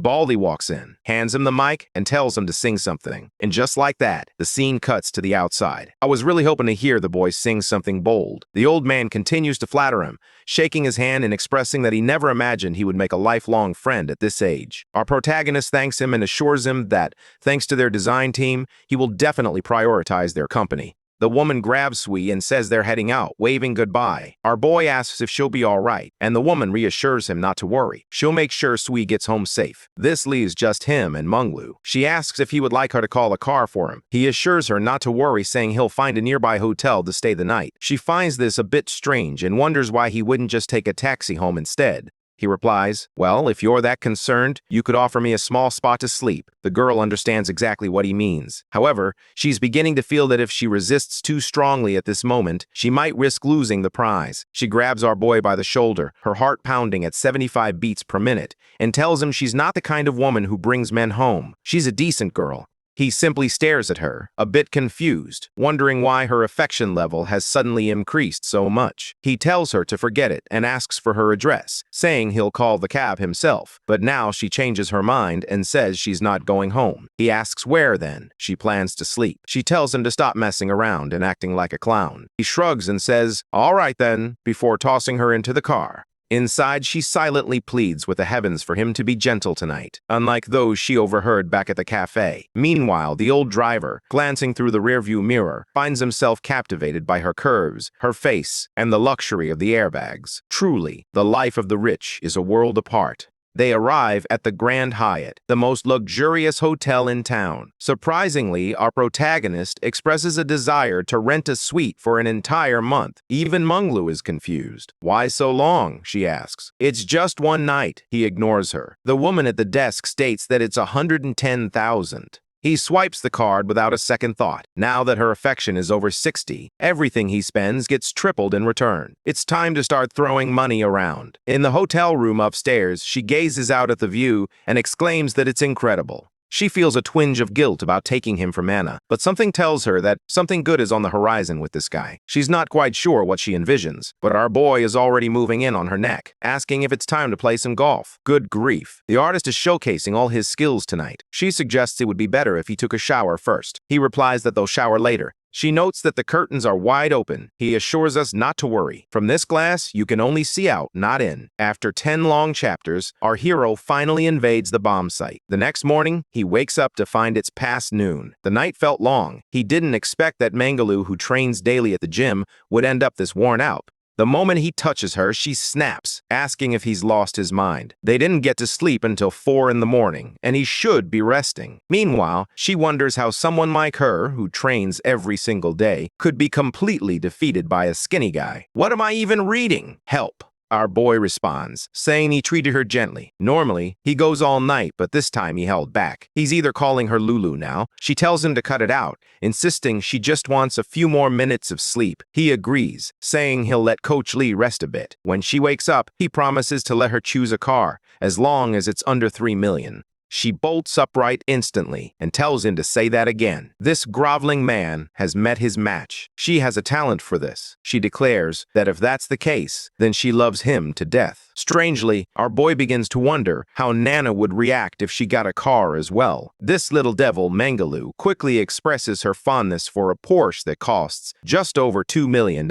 Baldy walks in, hands him the mic, and tells him to sing something. And just like that, the scene cuts to the outside. I was really hoping to hear the boy sing something bold. The old man continues to flatter him, shaking his hand and expressing that he never imagined he would make a lifelong friend at this age. Our protagonist thanks him and assures him that, thanks to their design team, he will definitely prioritize their company. The woman grabs Sui and says they're heading out, waving goodbye. Our boy asks if she'll be all right, and the woman reassures him not to worry. She'll make sure Sui gets home safe. This leaves just him and Menglu. She asks if he would like her to call a car for him. He assures her not to worry, saying he'll find a nearby hotel to stay the night. She finds this a bit strange and wonders why he wouldn't just take a taxi home instead. He replies, "Well, if you're that concerned, you could offer me a small spot to sleep." The girl understands exactly what he means. However, she's beginning to feel that if she resists too strongly at this moment, she might risk losing the prize. She grabs our boy by the shoulder, her heart pounding at 75 beats per minute, and tells him she's not the kind of woman who brings men home. She's a decent girl. He simply stares at her, a bit confused, wondering why her affection level has suddenly increased so much. He tells her to forget it and asks for her address, saying he'll call the cab himself. But now she changes her mind and says she's not going home. He asks where then. She plans to sleep. She tells him to stop messing around and acting like a clown. He shrugs and says, "All right then," before tossing her into the car. Inside, she silently pleads with the heavens for him to be gentle tonight, unlike those she overheard back at the cafe. Meanwhile, the old driver, glancing through the rearview mirror, finds himself captivated by her curves, her face, and the luxury of the airbags. Truly, the life of the rich is a world apart. They arrive at the Grand Hyatt, the most luxurious hotel in town. Surprisingly, our protagonist expresses a desire to rent a suite for an entire month. Even Munglu is confused. "Why so long?" she asks. "It's just one night." He ignores her. The woman at the desk states that it's 110,000. He swipes the card without a second thought. Now that her affection is over 60, everything he spends gets tripled in return. It's time to start throwing money around. In the hotel room upstairs, she gazes out at the view and exclaims that it's incredible. She feels a twinge of guilt about taking him from Anna, but something tells her that something good is on the horizon with this guy. She's not quite sure what she envisions, but our boy is already moving in on her neck, asking if it's time to play some golf. Good grief. The artist is showcasing all his skills tonight. She suggests it would be better if he took a shower first. He replies that they'll shower later. She notes that the curtains are wide open. He assures us not to worry. From this glass, you can only see out, not in. After 10 long chapters, our hero finally invades the bomb site. The next morning, he wakes up to find it's past noon. The night felt long. He didn't expect that Mangalu, who trains daily at the gym, would end up this worn out. The moment he touches her, she snaps, asking if he's lost his mind. They didn't get to sleep until 4 in the morning, and he should be resting. Meanwhile, she wonders how someone like her, who trains every single day, could be completely defeated by a skinny guy. "What am I even reading? Help." Our boy responds, saying he treated her gently. Normally, he goes all night, but this time he held back. He's either calling her Lulu now. She tells him to cut it out, insisting she just wants a few more minutes of sleep. He agrees, saying he'll let Coach Lee rest a bit. When she wakes up, he promises to let her choose a car, as long as it's under 3 million. She bolts upright instantly and tells him to say that again. This groveling man has met his match. She has a talent for this. She declares that if that's the case, then she loves him to death. Strangely, our boy begins to wonder how Nana would react if she got a car as well. This little devil, Mangalu, quickly expresses her fondness for a Porsche that costs just over $2 million.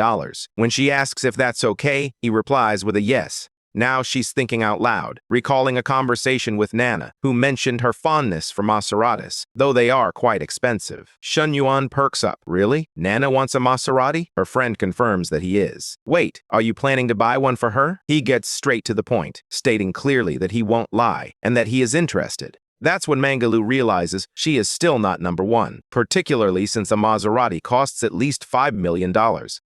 When she asks if that's okay, he replies with a yes. Now she's thinking out loud, recalling a conversation with Nana, who mentioned her fondness for Maseratis, though they are quite expensive. Shun Yuan perks up. "Really? Nana wants a Maserati?" Her friend confirms that he is. "Wait, are you planning to buy one for her?" He gets straight to the point, stating clearly that he won't lie, and that he is interested. That's when Mangalu realizes she is still not number one, particularly since a Maserati costs at least $5 million.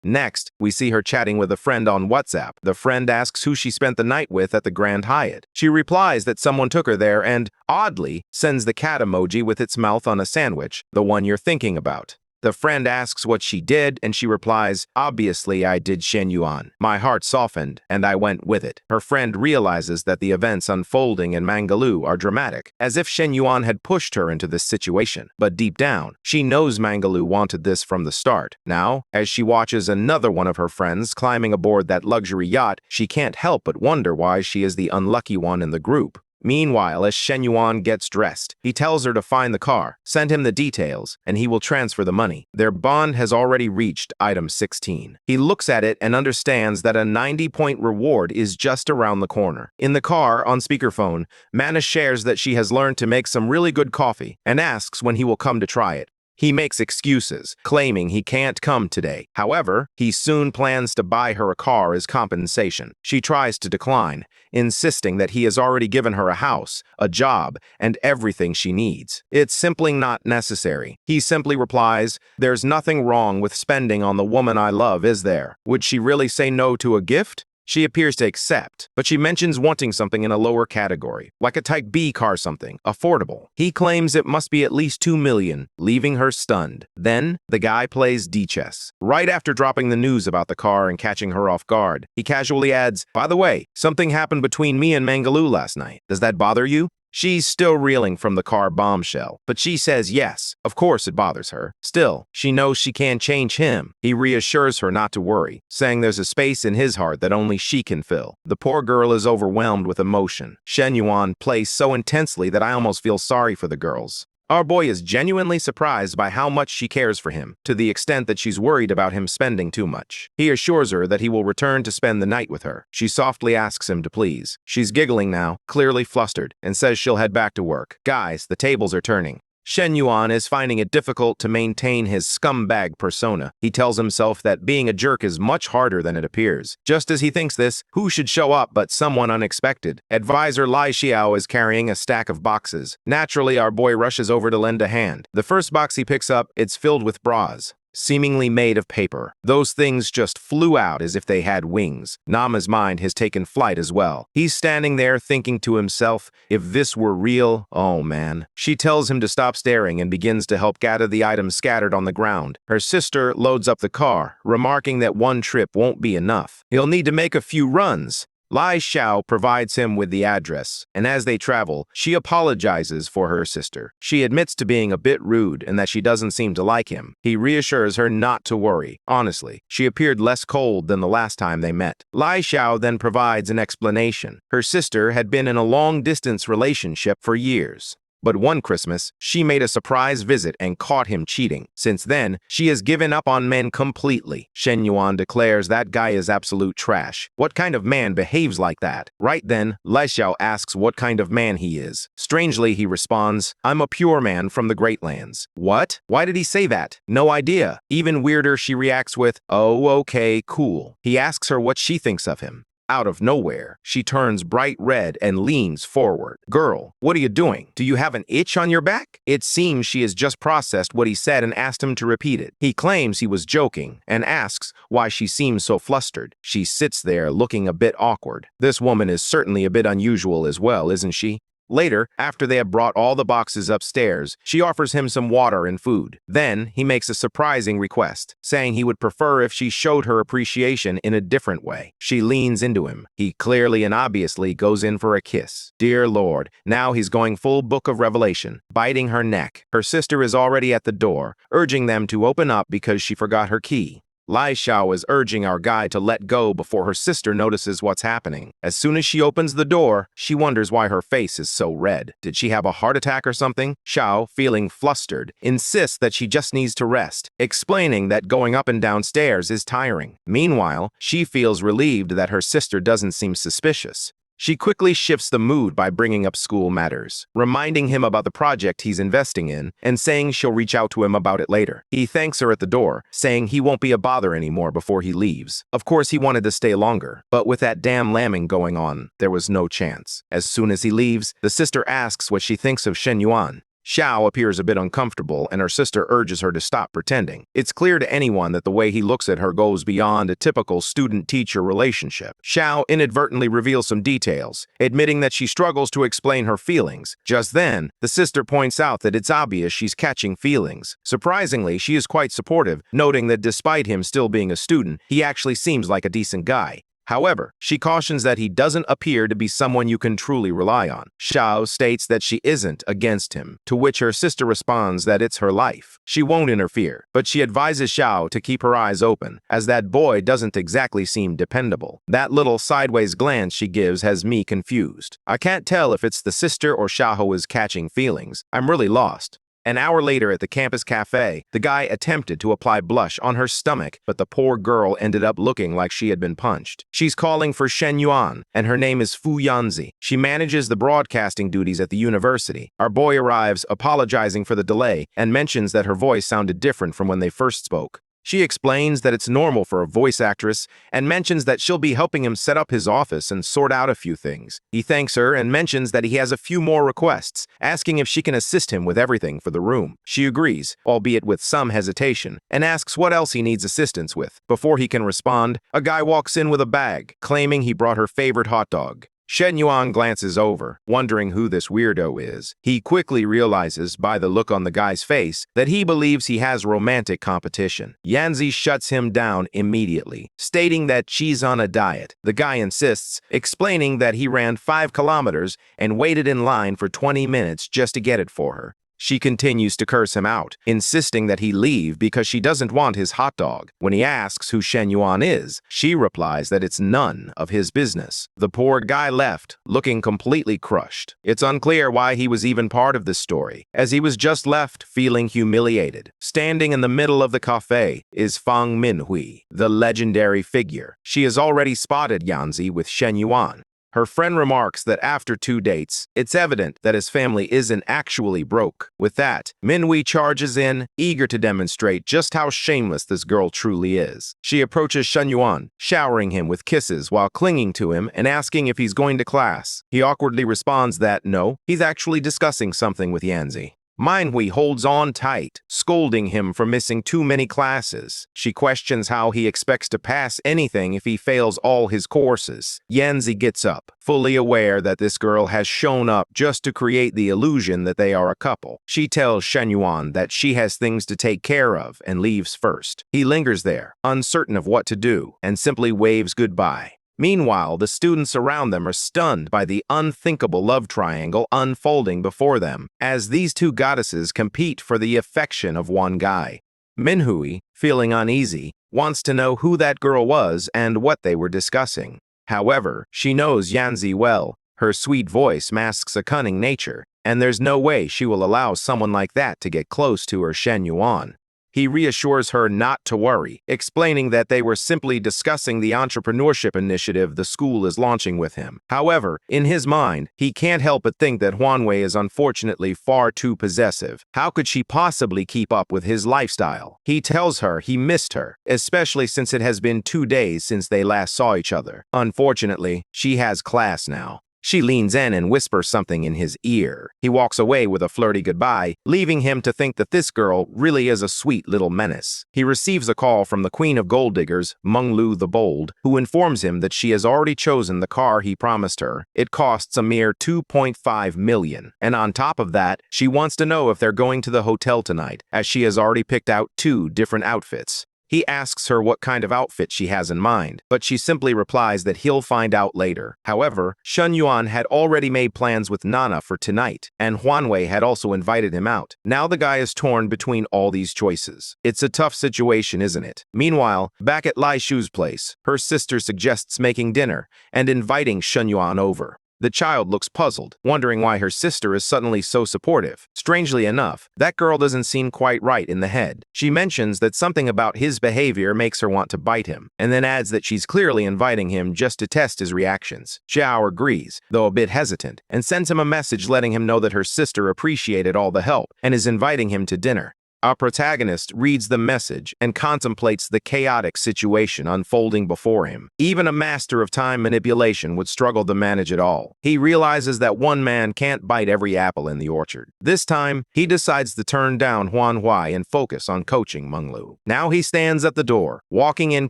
Next, we see her chatting with a friend on WhatsApp. The friend asks who she spent the night with at the Grand Hyatt. She replies that someone took her there and, oddly, sends the cat emoji with its mouth on a sandwich, the one you're thinking about. The friend asks what she did, and she replies, "Obviously, I did Shen Yuan." My heart softened, and I went with it. Her friend realizes that the events unfolding in Mangalu are dramatic, as if Shen Yuan had pushed her into this situation. But deep down, she knows Mangalu wanted this from the start. Now, as she watches another one of her friends climbing aboard that luxury yacht, she can't help but wonder why she is the unlucky one in the group. Meanwhile, as Shen Yuan gets dressed, he tells her to find the car, send him the details, and he will transfer the money. Their bond has already reached item 16. He looks at it and understands that a 90-point reward is just around the corner. In the car, on speakerphone, Mana shares that she has learned to make some really good coffee and asks when he will come to try it. He makes excuses, claiming he can't come today. However, he soon plans to buy her a car as compensation. She tries to decline, insisting that he has already given her a house, a job, and everything she needs. It's simply not necessary. He simply replies, "There's nothing wrong with spending on the woman I love, is there?" Would she really say no to a gift? She appears to accept, but she mentions wanting something in a lower category, like a Type B car, something affordable. He claims it must be at least 2 million, leaving her stunned. Then, the guy plays D-chess. Right after dropping the news about the car and catching her off guard, he casually adds, "By the way, something happened between me and Mangalu last night. Does that bother you?" She's still reeling from the car bombshell, but she says yes, of course it bothers her. Still, she knows she can't change him. He reassures her not to worry, saying there's a space in his heart that only she can fill. The poor girl is overwhelmed with emotion. Shen Yuan plays so intensely that I almost feel sorry for the girls. Our boy is genuinely surprised by how much she cares for him, to the extent that she's worried about him spending too much. He assures her that he will return to spend the night with her. She softly asks him to please. She's giggling now, clearly flustered, and says she'll head back to work. Guys, the tables are turning. Shen Yuan is finding it difficult to maintain his scumbag persona. He tells himself that being a jerk is much harder than it appears. Just as he thinks this, who should show up but someone unexpected? Advisor Lai Xiao is carrying a stack of boxes. Naturally, our boy rushes over to lend a hand. The first box he picks up, it's filled with bras, seemingly made of paper. Those things just flew out as if they had wings. Nama's mind has taken flight as well. He's standing there thinking to himself, if this were real, oh man. She tells him to stop staring and begins to help gather the items scattered on the ground. Her sister loads up the car, remarking that one trip won't be enough. He'll need to make a few runs. Lai Xiao provides him with the address, and as they travel, she apologizes for her sister. She admits to being a bit rude and that she doesn't seem to like him. He reassures her not to worry. Honestly, she appeared less cold than the last time they met. Lai Xiao then provides an explanation. Her sister had been in a long-distance relationship for years. But one Christmas, she made a surprise visit and caught him cheating. Since then, she has given up on men completely. Shen Yuan declares that guy is absolute trash. What kind of man behaves like that? Right then, Lai Xiao asks what kind of man he is. Strangely, he responds, I'm a pure man from the Great Lands. What? Why did he say that? No idea. Even weirder, she reacts with, oh, okay, cool. He asks her what she thinks of him. Out of nowhere, she turns bright red and leans forward. Girl, what are you doing? Do you have an itch on your back? It seems she has just processed what he said and asked him to repeat it. He claims he was joking and asks why she seems so flustered. She sits there looking a bit awkward. This woman is certainly a bit unusual as well, isn't she? Later, after they have brought all the boxes upstairs, she offers him some water and food. Then, he makes a surprising request, saying he would prefer if she showed her appreciation in a different way. She leans into him. He clearly and obviously goes in for a kiss. Dear Lord, now he's going full Book of Revelation, biting her neck. Her sister is already at the door, urging them to open up because she forgot her key. Lai Xiao is urging our guy to let go before her sister notices what's happening. As soon as she opens the door, she wonders why her face is so red. Did she have a heart attack or something? Xiao, feeling flustered, insists that she just needs to rest, explaining that going up and down stairs is tiring. Meanwhile, she feels relieved that her sister doesn't seem suspicious. She quickly shifts the mood by bringing up school matters, reminding him about the project he's investing in and saying she'll reach out to him about it later. He thanks her at the door, saying he won't be a bother anymore before he leaves. Of course, he wanted to stay longer, but with that damn lambing going on, there was no chance. As soon as he leaves, the sister asks what she thinks of Shen Yuan. Xiao appears a bit uncomfortable, and her sister urges her to stop pretending. It's clear to anyone that the way he looks at her goes beyond a typical student-teacher relationship. Xiao inadvertently reveals some details, admitting that she struggles to explain her feelings. Just then, the sister points out that it's obvious she's catching feelings. Surprisingly, she is quite supportive, noting that despite him still being a student, he actually seems like a decent guy. However, she cautions that he doesn't appear to be someone you can truly rely on. Xiao states that she isn't against him, to which her sister responds that it's her life. She won't interfere, but she advises Xiao to keep her eyes open, as that boy doesn't exactly seem dependable. That little sideways glance she gives has me confused. I can't tell if it's the sister or Xiao is catching feelings. I'm really lost. An hour later at the campus cafe, the guy attempted to apply blush on her stomach, but the poor girl ended up looking like she had been punched. She's calling for Shen Yuan, and her name is Fu Yanzi. She manages the broadcasting duties at the university. Our boy arrives, apologizing for the delay, and mentions that her voice sounded different from when they first spoke. She explains that it's normal for a voice actress and mentions that she'll be helping him set up his office and sort out a few things. He thanks her and mentions that he has a few more requests, asking if she can assist him with everything for the room. She agrees, albeit with some hesitation, and asks what else he needs assistance with. Before he can respond, a guy walks in with a bag, claiming he brought her favorite hot dog. Shen Yuan glances over, wondering who this weirdo is. He quickly realizes, by the look on the guy's face, that he believes he has romantic competition. Yanzi shuts him down immediately, stating that she's on a diet. The guy insists, explaining that he ran 5 kilometers and waited in line for 20 minutes just to get it for her. She continues to curse him out, insisting that he leave because she doesn't want his hot dog. When he asks who Shen Yuan is, she replies that it's none of his business. The poor guy left, looking completely crushed. It's unclear why he was even part of this story, as he was just left feeling humiliated. Standing in the middle of the cafe is Fang Minhui, the legendary figure. She has already spotted Yanzi with Shen Yuan. Her friend remarks that after 2 dates, it's evident that his family isn't actually broke. With that, Minhui charges in, eager to demonstrate just how shameless this girl truly is. She approaches Shen Yuan, showering him with kisses while clinging to him and asking if he's going to class. He awkwardly responds that no, he's actually discussing something with Yanzi. Manhwa holds on tight, scolding him for missing too many classes. She questions how he expects to pass anything if he fails all his courses. Yanzi gets up, fully aware that this girl has shown up just to create the illusion that they are a couple. She tells Shen Yuan that she has things to take care of and leaves first. He lingers there, uncertain of what to do, and simply waves goodbye. Meanwhile, the students around them are stunned by the unthinkable love triangle unfolding before them, as these two goddesses compete for the affection of one guy. Minhui, feeling uneasy, wants to know who that girl was and what they were discussing. However, she knows Yanzi well. Her sweet voice masks a cunning nature, and there's no way she will allow someone like that to get close to her Shen Yuan. He reassures her not to worry, explaining that they were simply discussing the entrepreneurship initiative the school is launching with him. However, in his mind, he can't help but think that Huanwei is unfortunately far too possessive. How could she possibly keep up with his lifestyle? He tells her he missed her, especially since it has been 2 days since they last saw each other. Unfortunately, she has class now. She leans in and whispers something in his ear. He walks away with a flirty goodbye, leaving him to think that this girl really is a sweet little menace. He receives a call from the Queen of Gold Diggers, Menglu the Bold, who informs him that she has already chosen the car he promised her. It costs a mere 2.5 million. And on top of that, she wants to know if they're going to the hotel tonight, as she has already picked out 2 different outfits. He asks her what kind of outfit she has in mind, but she simply replies that he'll find out later. However, Shen Yuan had already made plans with Nana for tonight, and Huanwei had also invited him out. Now the guy is torn between all these choices. It's a tough situation, isn't it? Meanwhile, back at Lai Shu's place, her sister suggests making dinner and inviting Shen Yuan over. The child looks puzzled, wondering why her sister is suddenly so supportive. Strangely enough, that girl doesn't seem quite right in the head. She mentions that something about his behavior makes her want to bite him, and then adds that she's clearly inviting him just to test his reactions. Xiao agrees, though a bit hesitant, and sends him a message letting him know that her sister appreciated all the help and is inviting him to dinner. Our protagonist reads the message and contemplates the chaotic situation unfolding before him. Even a master of time manipulation would struggle to manage it all. He realizes that one man can't bite every apple in the orchard. This time, he decides to turn down Huanwei and focus on coaching Menglu. Now he stands at the door, walking in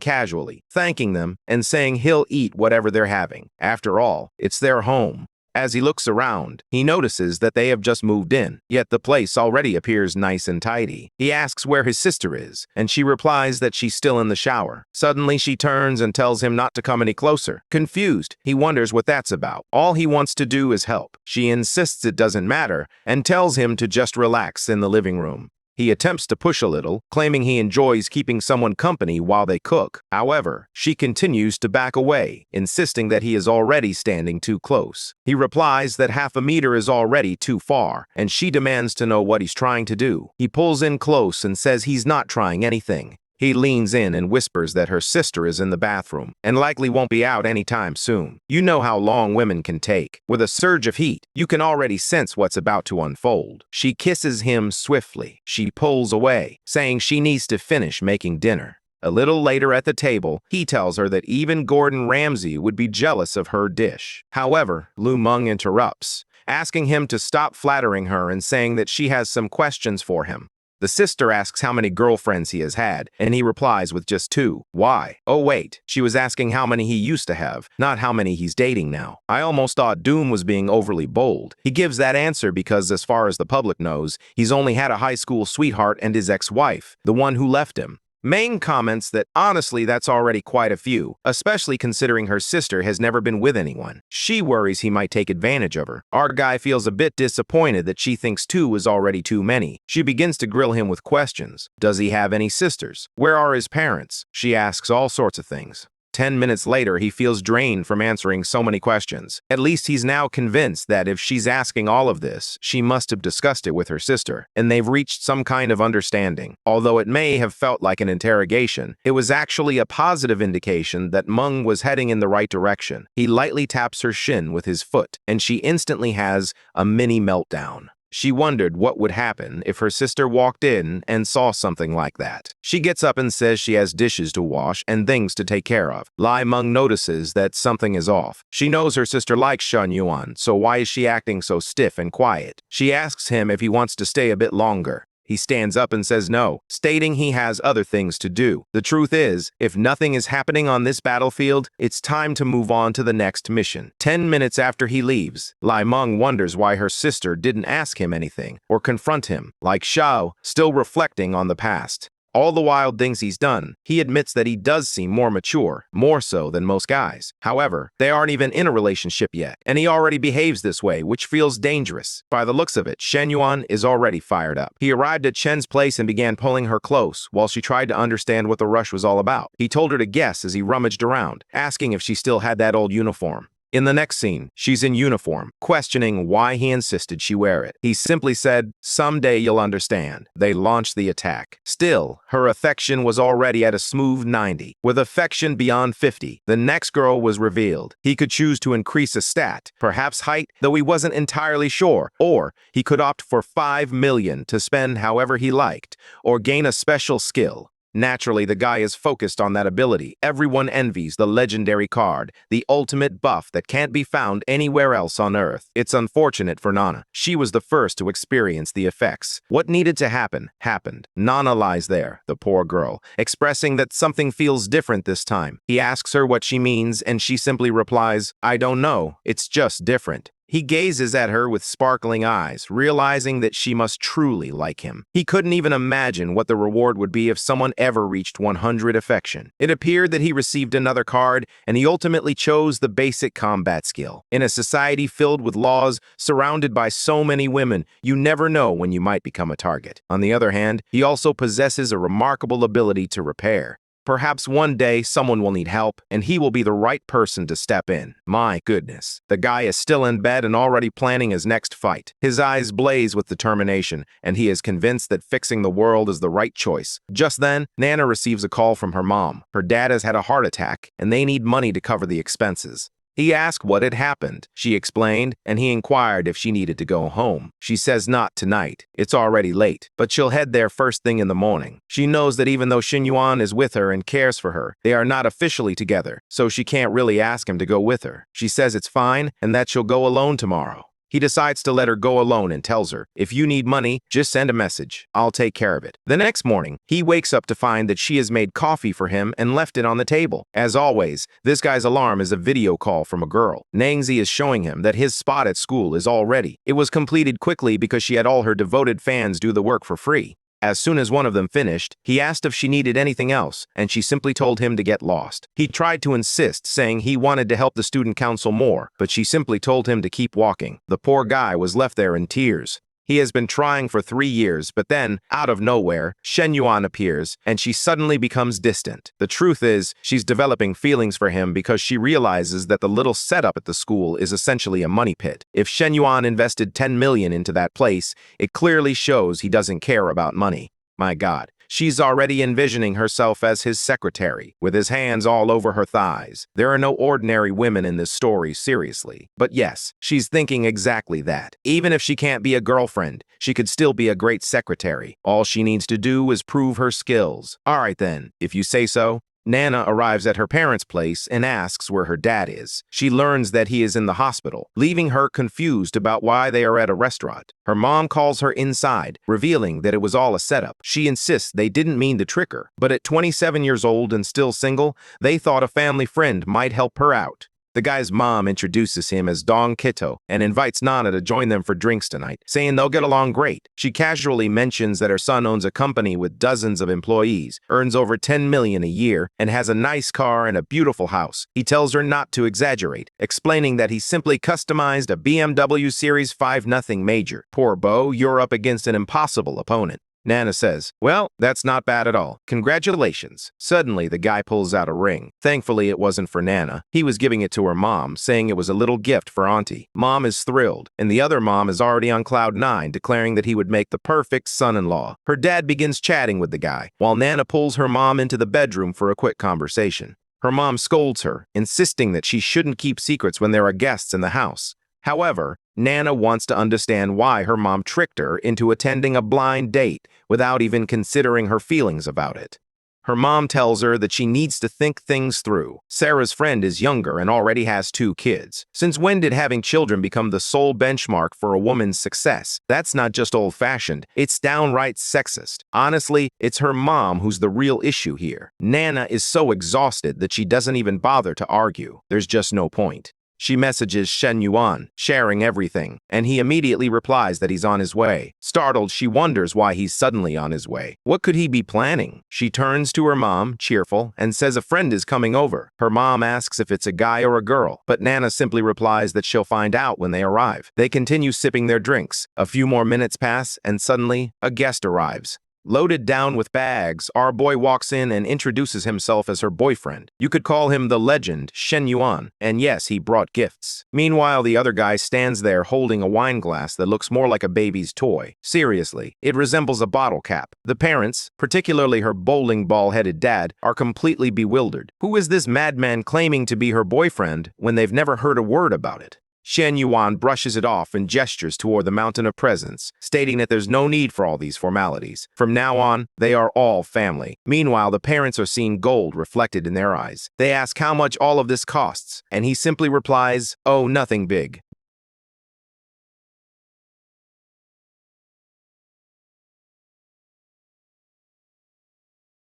casually, thanking them and saying he'll eat whatever they're having. After all, it's their home. As he looks around, he notices that they have just moved in, yet the place already appears nice and tidy. He asks where his sister is, and she replies that she's still in the shower. Suddenly, she turns and tells him not to come any closer. Confused, he wonders what that's about. All he wants to do is help. She insists it doesn't matter, and tells him to just relax in the living room. He attempts to push a little, claiming he enjoys keeping someone company while they cook. However, she continues to back away, insisting that he is already standing too close. He replies that half a meter is already too far, and she demands to know what he's trying to do. He pulls in close and says he's not trying anything. He leans in and whispers that her sister is in the bathroom and likely won't be out anytime soon. You know how long women can take. With a surge of heat, you can already sense what's about to unfold. She kisses him swiftly. She pulls away, saying she needs to finish making dinner. A little later at the table, he tells her that even Gordon Ramsay would be jealous of her dish. However, Lu Meng interrupts, asking him to stop flattering her and saying that she has some questions for him. The sister asks how many girlfriends he has had, and he replies with just 2. Why? Oh wait, she was asking how many he used to have, not how many he's dating now. I almost thought Doom was being overly bold. He gives that answer because as far as the public knows, he's only had a high school sweetheart and his ex-wife, the one who left him. Meng comments that honestly that's already quite a few, especially considering her sister has never been with anyone. She worries he might take advantage of her. Our guy feels a bit disappointed that she thinks two is already too many. She begins to grill him with questions. Does he have any sisters? Where are his parents? She asks all sorts of things. 10 minutes later, he feels drained from answering so many questions. At least he's now convinced that if she's asking all of this, she must have discussed it with her sister, and they've reached some kind of understanding. Although it may have felt like an interrogation, it was actually a positive indication that Meng was heading in the right direction. He lightly taps her shin with his foot, and she instantly has a mini meltdown. She wondered what would happen if her sister walked in and saw something like that. She gets up and says she has dishes to wash and things to take care of. Lai Meng notices that something is off. She knows her sister likes Shen Yuan, so why is she acting so stiff and quiet? She asks him if he wants to stay a bit longer. He stands up and says no, stating he has other things to do. The truth is, if nothing is happening on this battlefield, it's time to move on to the next mission. 10 minutes after he leaves, Lai Meng wonders why her sister didn't ask him anything or confront him. Like Xiao, still reflecting on the past. All the wild things he's done, he admits that he does seem more mature, more so than most guys. However, they aren't even in a relationship yet, and he already behaves this way, which feels dangerous. By the looks of it, Shen Yuan is already fired up. He arrived at Chen's place and began pulling her close, while she tried to understand what the rush was all about. He told her to guess as he rummaged around, asking if she still had that old uniform. In the next scene, she's in uniform, questioning why he insisted she wear it. He simply said, "Someday you'll understand." They launched the attack. Still, her affection was already at a smooth 90. With affection beyond 50, the next girl was revealed. He could choose to increase a stat, perhaps height, though he wasn't entirely sure, or he could opt for 5 million to spend however he liked, or gain a special skill. Naturally, the guy is focused on that ability. Everyone envies the legendary card, the ultimate buff that can't be found anywhere else on Earth. It's unfortunate for Nana. She was the first to experience the effects. What needed to happen, happened. Nana lies there, the poor girl, expressing that something feels different this time. He asks her what she means, and she simply replies, "I don't know, it's just different." He gazes at her with sparkling eyes, realizing that she must truly like him. He couldn't even imagine what the reward would be if someone ever reached 100 affection. It appeared that he received another card, and he ultimately chose the basic combat skill. In a society filled with laws, surrounded by so many women, you never know when you might become a target. On the other hand, he also possesses a remarkable ability to repair. Perhaps one day someone will need help, and he will be the right person to step in. My goodness. The guy is still in bed and already planning his next fight. His eyes blaze with determination, and he is convinced that fixing the world is the right choice. Just then, Nana receives a call from her mom. Her dad has had a heart attack, and they need money to cover the expenses. He asked what had happened. She explained, and he inquired if she needed to go home. She says not tonight. It's already late, but she'll head there first thing in the morning. She knows that even though Xin Yuan is with her and cares for her, they are not officially together, so she can't really ask him to go with her. She says it's fine and that she'll go alone tomorrow. He decides to let her go alone and tells her, "If you need money, just send a message. I'll take care of it." The next morning, he wakes up to find that she has made coffee for him and left it on the table. As always, this guy's alarm is a video call from a girl. Nangzi is showing him that his spot at school is all ready. It was completed quickly because she had all her devoted fans do the work for free. As soon as one of them finished, he asked if she needed anything else, and she simply told him to get lost. He tried to insist, saying he wanted to help the student council more, but she simply told him to keep walking. The poor guy was left there in tears. He has been trying for 3 years, but then, out of nowhere, Shen Yuan appears, and she suddenly becomes distant. The truth is, she's developing feelings for him because she realizes that the little setup at the school is essentially a money pit. If Shen Yuan invested 10 million into that place, it clearly shows he doesn't care about money. My God. She's already envisioning herself as his secretary, with his hands all over her thighs. There are no ordinary women in this story, seriously. But yes, she's thinking exactly that. Even if she can't be a girlfriend, she could still be a great secretary. All she needs to do is prove her skills. Alright then, if you say so. Nana arrives at her parents' place and asks where her dad is. She learns that he is in the hospital, leaving her confused about why they are at a restaurant. Her mom calls her inside, revealing that it was all a setup. She insists they didn't mean to trick her, but at 27 years old and still single, they thought a family friend might help her out. The guy's mom introduces him as Dong Kito and invites Nana to join them for drinks tonight, saying they'll get along great. She casually mentions that her son owns a company with dozens of employees, earns over 10 million a year, and has a nice car and a beautiful house. He tells her not to exaggerate, explaining that he simply customized a BMW Series 5 nothing major. Poor Bo, you're up against an impossible opponent. Nana says, well, that's not bad at all. Congratulations. Suddenly, the guy pulls out a ring. Thankfully, it wasn't for Nana. He was giving it to her mom, saying it was a little gift for Auntie. Mom is thrilled, and the other mom is already on cloud 9, declaring that he would make the perfect son-in-law. Her dad begins chatting with the guy, while Nana pulls her mom into the bedroom for a quick conversation. Her mom scolds her, insisting that she shouldn't keep secrets when there are guests in the house. However, Nana wants to understand why her mom tricked her into attending a blind date without even considering her feelings about it. Her mom tells her that she needs to think things through. Sarah's friend is younger and already has 2 kids. Since when did having children become the sole benchmark for a woman's success? That's not just old-fashioned, it's downright sexist. Honestly, it's her mom who's the real issue here. Nana is so exhausted that she doesn't even bother to argue. There's just no point. She messages Shen Yuan, sharing everything, and he immediately replies that he's on his way. Startled, she wonders why he's suddenly on his way. What could he be planning? She turns to her mom, cheerful, and says a friend is coming over. Her mom asks if it's a guy or a girl, but Nana simply replies that she'll find out when they arrive. They continue sipping their drinks. A few more minutes pass, and suddenly, a guest arrives. Loaded down with bags, our boy walks in and introduces himself as her boyfriend. You could call him the legend, Shen Yuan, and yes, he brought gifts. Meanwhile, the other guy stands there holding a wine glass that looks more like a baby's toy. Seriously, it resembles a bottle cap. The parents, particularly her bowling ball-headed dad, are completely bewildered. Who is this madman claiming to be her boyfriend when they've never heard a word about it? Shen Yuan brushes it off and gestures toward the mountain of presents, stating that there's no need for all these formalities. From now on, they are all family. Meanwhile, the parents are seeing gold reflected in their eyes. They ask how much all of this costs, and he simply replies, oh, nothing big.